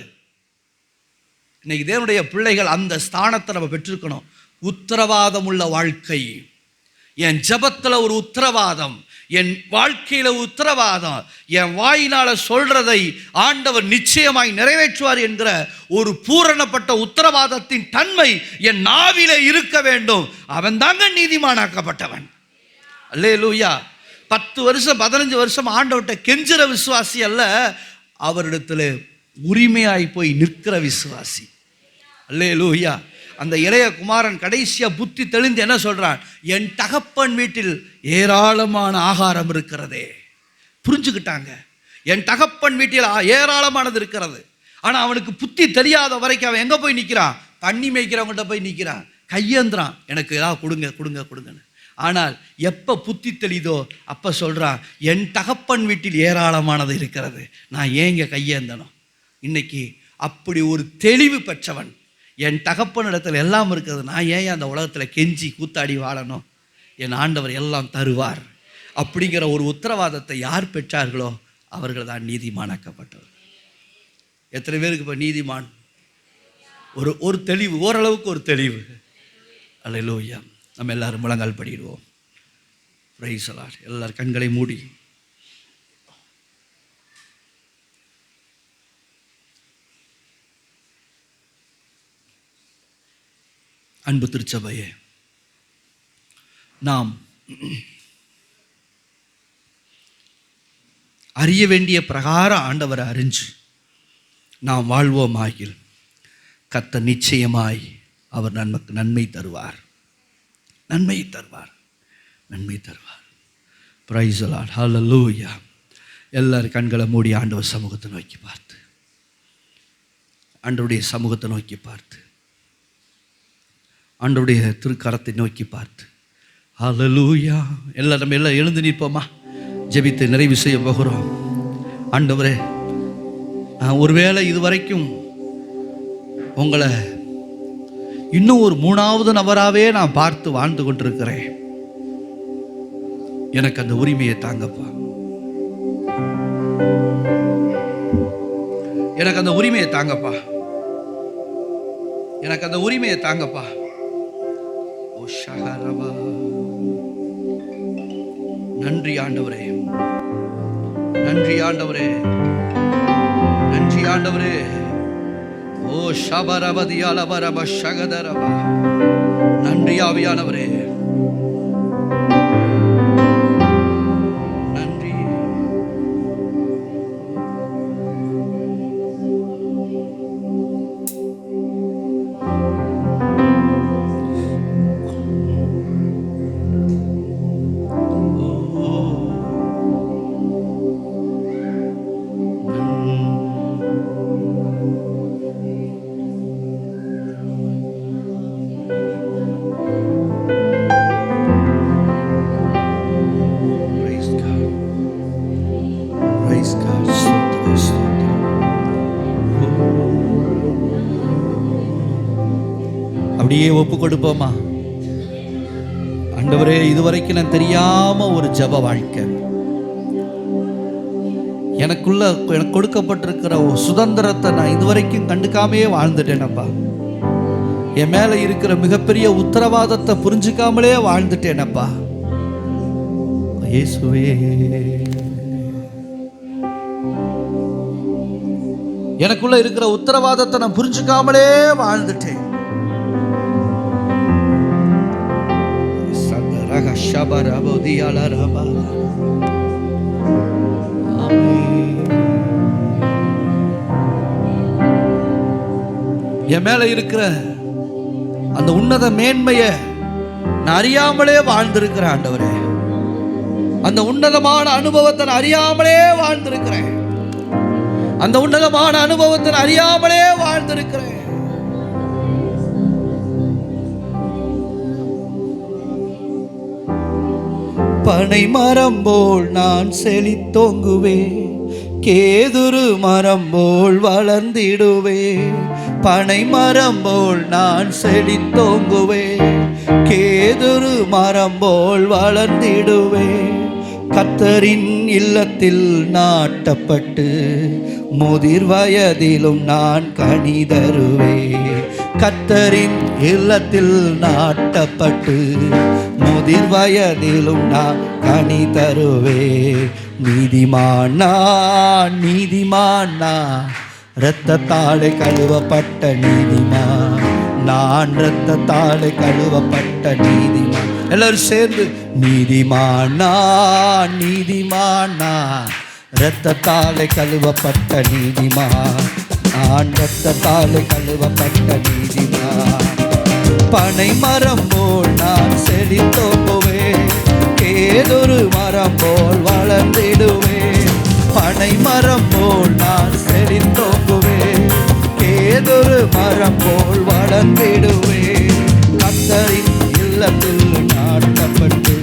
இன்னைக்கு தேவனுடைய பிள்ளைகள் அந்த ஸ்தானத்தை நம்ம பெற்றிருக்கணும். உத்தரவாதம் உள்ள வாழ்க்கை. என் ஜபத்தில் ஒரு உத்தரவாதம், என் வாழ்க்கையில் உத்தரவாதம். என் வாயினால சொல்றதை ஆண்டவர் நிச்சயமாய் நிறைவேற்றுவார் என்கிற ஒரு பூரணப்பட்ட உத்தரவாதத்தின் தன்மை என் நாவிலே இருக்க வேண்டும். அவன் தாங்க நீதிமானாக்கப்பட்டவன். அல்லேலூயா. 10 வருஷம் 15 வருஷம் ஆண்டவர்கிட்ட கெஞ்சுற விசுவாசி அல்ல, அவரிடத்தில் உரிமையாய் போய் நிற்கிற விசுவாசி. அல்லேலூயா. அந்த இளைய குமாரன் கடைசியா புத்தி தெளிந்து என்ன சொல்றான்? என் தகப்பன் வீட்டில் ஏராளமான ஆகாரம் இருக்கிறதே. புரிஞ்சுக்கிட்டாங்க, என் தகப்பன் வீட்டில் ஏராளமானது இருக்கிறது. ஆனா அவனுக்கு புத்தி தெரியாத வரைக்கும் அவன் எங்க போய் நிற்கிறான்? தண்ணி மேய்க்கிறவங்கள்ட்ட போய் நிற்கிறான், கையேந்திரான், எனக்கு ஏதாவது கொடுங்க கொடுங்க கொடுங்கன்னு. ஆனால் எப்போ புத்தி தெளிதோ அப்போ சொல்கிறான், என் தகப்பன் வீட்டில் ஏராளமானது இருக்கிறது, நான் ஏங்க கையேந்தணும். இன்னைக்கு அப்படி ஒரு தெளிவு பெற்றவன், என் தகப்பனிடத்தில் எல்லாம் இருக்கிறது, நான் ஏன் அந்த உலகத்தில் கெஞ்சி கூத்தாடி வாழணும், என் ஆண்டவர் எல்லாம் தருவார் அப்படிங்கிற ஒரு உத்தரவாதத்தை யார் பெற்றார்களோ அவர்கள் தான் நீதிமானாக்கப்பட்டவர். எத்தனை பேருக்கு இப்போ நீதிமான் ஒரு தெளிவு, ஓரளவுக்கு ஒரு தெளிவு. அல்லேலூயா. நம்ம எல்லாரும் முழங்கால் படிடுவோம். Price the Lord. எல்லாரும் கண்களை மூடி அன்பு திருச்சபையே, நாம் அறிய வேண்டிய பிரகாரம் ஆண்டவரை அறிஞ்சு நாம் வாழ்வோமாகில் கர்த்தர் நிச்சயமாய் அவர் நமக்கு நன்மை தருவார். Praise the lord. ஹல்லேலூயா. எல்லாரும் கண்களை மூடி ஆண்டவர் சமூகத்தை நோக்கி பார்த்து, ஆண்டவருடைய சமூகத்தை நோக்கி பார்த்து, ஆண்டவருடைய திருக்கரத்தை நோக்கி பார்த்து, ஹல்லேலூயா. எல்லாரும் எல்லாம் எழுந்து நிற்போமா, ஜெபித்து நிறைவு செய்ய போகிறோம். ஆண்டவரே, நான் ஒருவேளை இதுவரைக்கும் உங்களை இன்னும் ஒரு மூணாவது நபராகவே நான் பார்த்து வாழ்ந்து கொண்டிருக்கிறேன், எனக்கு அந்த உரிமையை தாங்கப்பா, எனக்கு அந்த உரிமையை தாங்கப்பா, எனக்கு அந்த உரிமையை தாங்கப்பா. ஓ ஷஹரபா. நன்றி ஆண்டவரே, நன்றி ஆண்டவரே, நன்றி ஆண்டவரே. ஓ ஷபரபதி அலபரப ஷகதரபா. நன்றி ஆவியானவரே, நன்றி. அப்படியே ஒப்பு கொடுப்போமா. ஆண்டவரே, இதுவரைக்கும் நான் தெரியாம ஒரு ஜெப வாழ்க்கை, எனக்கு கொடுக்கப்பட்டிருக்கிற ஒரு சுதந்திரத்தை நான் இதுவரைக்கும் கண்டுக்காமையே வாழ்ந்துட்டேனப்பா. என் மேல இருக்கிற மிகப்பெரிய உத்தரவாதத்தை புரிஞ்சுக்காமலே வாழ்ந்துட்டேனப்பா. இயேசுவே, எனக்குள்ள இருக்கிற உத்தரவாதத்தை நான் புரிஞ்சுக்காமலே வாழ்ந்துட்டேன். என் மேல இருக்கிற அந்த உன்னத மேன்மையை நான் அறியாமலே வாழ்ந்திருக்கிறேன் ஆண்டவரே. அந்த உன்னதமான அனுபவத்தை நான் அறியாமலே வாழ்ந்திருக்கிறேன். அந்த உன்னதமான அனுபவத்தை நான் அறியாமலே வாழ்ந்திருக்கிறேன். பனை மரம் போல் நான் செழித்தோங்குவேன், கேதுரு மரம் போல் வளர்ந்திடுவேன். பனை மரம் போல் நான் செழித்தோங்குவேன், கேதுரு மரம் போல் வளர்ந்திடுவேன். கர்த்தரின் இல்லத்தில் நாட்டப்பட்டு முதிர் வயதிலும் நான் கனி தருவேன். கர்த்தரின் இல்லத்தில் நாட்டப்பட்டு முதிர் வயதிலும் நான் கனி தருவேன். நீதிமானா நீதிமானா, இரத்தத்தாலே கழுவப்பட்ட நீதிமான் நான், இரத்தத்தாலே கழுவப்பட்ட நீதிமான். எல்லாரும் சேர்ந்து நீதிமானா நீதிமானா, இரத்தத்தாலே கழுவப்பட்ட நீதிமான் நான், இரத்தத்தாலே கழுவப்பட்ட நீதிமான். பனை மரம் போல் நான் செழித்தோங்குவேன், கேதுரு மரம் போல் வளர்ந்திடுவேன். பனை மரம் போல் நான் செழித்தோங்குவேன், கேதுரு மரம் போல் வளர்ந்திடுவேன். கர்த்தரின் இல்லத்தில் நாட்டப்பட்டு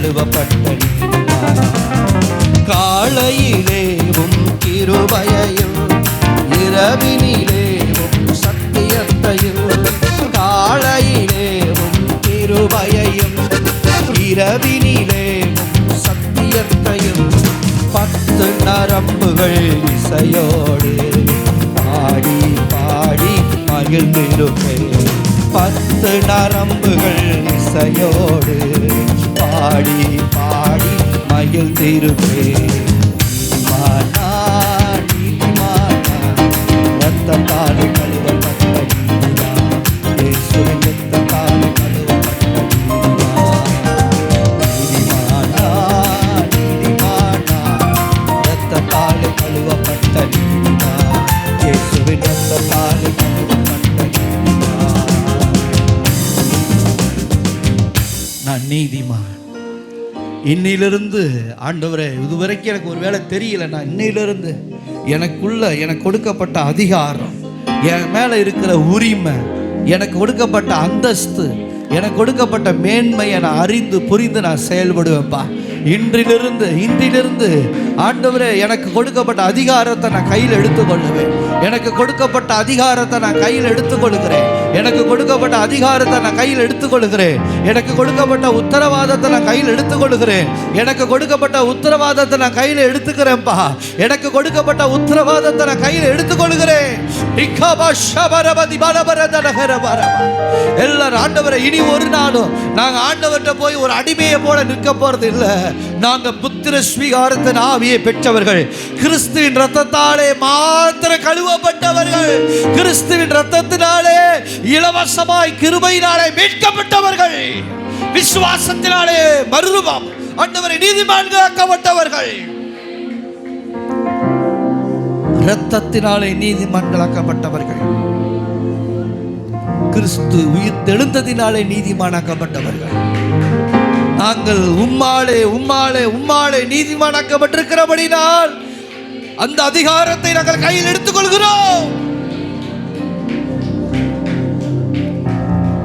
கழுவப்பட்ட நீதிமானா. காலையிலே உம் கிருபையையும் இரவினிலே உம் சத்தியத்தையும், காலையிலே உம் கிருபையையும் இரவினிலே உம் சத்தியத்தையும் 10 நரம்புகள் இசையோடு பாடி பாடி மகிழ்ந்திருப்பேன். 10 நரம்புகள் இசையோடு பாடி பாடி மகிழ்ந்திருப்பேன். நீதிமானா நீதிமானா ரத்தத்தால் கழுவப்பட்ட நீதியா, இயேசுவின் ரத்தத்தால் கழுவப்பட்ட நீதிமானா. நீதிமானா ரத்தத்தால் கழுவப்பட்ட நீதியா, இயேசுவின் ரத்தத்தால் கழுவப்பட்ட நீதியா. நான் நீதிமான். இன்னிலிருந்து ஆண்டவரே, இதுவரைக்கும் எனக்கு ஒரு வேளை தெரியல, நான் இன்னிலிருந்து எனக்கு கொடுக்கப்பட்ட அதிகாரம், என் மேலே இருக்கிற உரிமை, எனக்கு கொடுக்கப்பட்ட அந்தஸ்து, எனக்கு கொடுக்கப்பட்ட மேன்மையை நான் அறிந்து புரிந்து நான் செயல்படுவேன்ப்பா. இன்றிலிருந்து ஆண்டவரே, எனக்கு கொடுக்கப்பட்ட அதிகாரத்தை நான் கையில் எடுத்துக்கொள்ளுவேன். எனக்கு கொடுக்கப்பட்ட அதிகாரத்தை நான் கையில் எடுத்துக்கொள்கிறேன். எனக்கு கொடுக்கப்பட்ட அதிகாரத்தை நான் கையில் எடுத்துக்கொள்கிறேன். எனக்கு கொடுக்கப்பட்ட உத்தரவாதத்தை நான் கையில் எடுத்துக்கொள்கிறேன். எனக்கு கொடுக்கப்பட்ட உத்தரவாதத்தை நான் கையில் எடுத்துக்கிறேன்ப்பா. எனக்கு கொடுக்கப்பட்ட உத்தரவாதத்தை நான் கையில் எடுத்துக்கொள்கிறேன். எல்லாரும் ஆண்டவரை, இனி ஒரு நாளும் நாங்க ஆண்டவர்கிட்ட போய் ஒரு அடிமையை போல நிற்க போறது இல்லை. நாங்க புத்திர ஸ்வீகாரத்தின் ஆவியை பெற்றவர்கள், கிறிஸ்துவின் ரத்தத்தாலே மாத்திர கழுவப்பட்டவர்கள், கிறிஸ்துவின் ரத்தத்தினாலே இலவசமாய் கிருபையினாலே மீட்கப்பட்டவர்கள், விசுவாசத்தினாலே மறுரூபம் ஆண்டவரை நீதிமான்களாக்கப்பட்டவர்கள், இரத்தத்தினாலே நீதிமான்களாக்கப்பட்டவர்கள், கிறிஸ்து உயிர் தெழுந்ததினாலே நீதிமானாக்கப்பட்டவர்கள். நாங்கள் உம்மாலே நீதிமானாக்கப்பட்டிருக்கிறபடினால் அந்த அதிகாரத்தை நாங்கள் கையில் எடுத்துக்கொள்கிறோம்.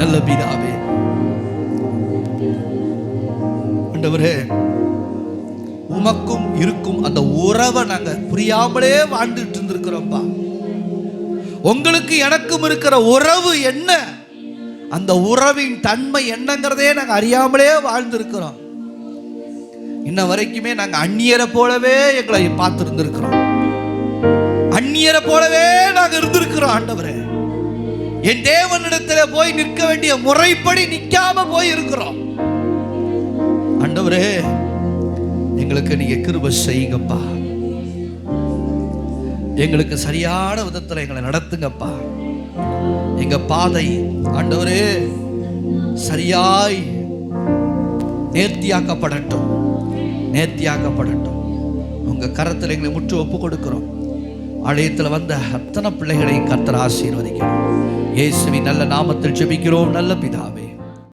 நல்ல பிதாவே, ஆண்டவரே, உமக்கும் இருக்கும் அந்த உறவை நாங்க புரியாமலே வாழ்ந்துட்டு இருந்திருக்கிறோம்ப்பா. உங்களுக்கு எனக்கும் இருக்கிற உறவு என்ன, அந்த உறவின் தன்மை என்னங்கிறதே நாங்கள் அறியாமலே வாழ்ந்திருக்கிறோம். இன்ன வரைக்குமே நாங்கள் அந்நியரை போலவே எங்களை பார்த்துருந்துருக்கிறோம். அந்நியரை போலவே நாங்கள் இருந்திருக்கிறோம். ஆண்டவரே, என் தேவனிடத்தில் போய் நிற்க வேண்டிய முறைப்படி நிற்காம போய் இருக்கிறோம். ஆண்டவரே, எங்களுக்கு நீங்க கிருபை செய்யுங்கப்பா. எங்களுக்கு சரியான விதத்தில் எங்களை நடத்துங்கப்பா. எங்க பாதை ஆண்டவரே சரியாய் நேர்த்தியாக்கப்படட்டும். உங்க கரத்தில் எங்களை முற்று ஒப்பு கொடுக்கிறோம். ஆலயத்தில் வந்த அத்தனை பிள்ளைகளையும் கர்த்தர் ஆசீர்வதிக்கணும். இயேசுவின் நல்ல நாமத்தில் ஜெபிக்கிறோம் நல்ல பிதாவே.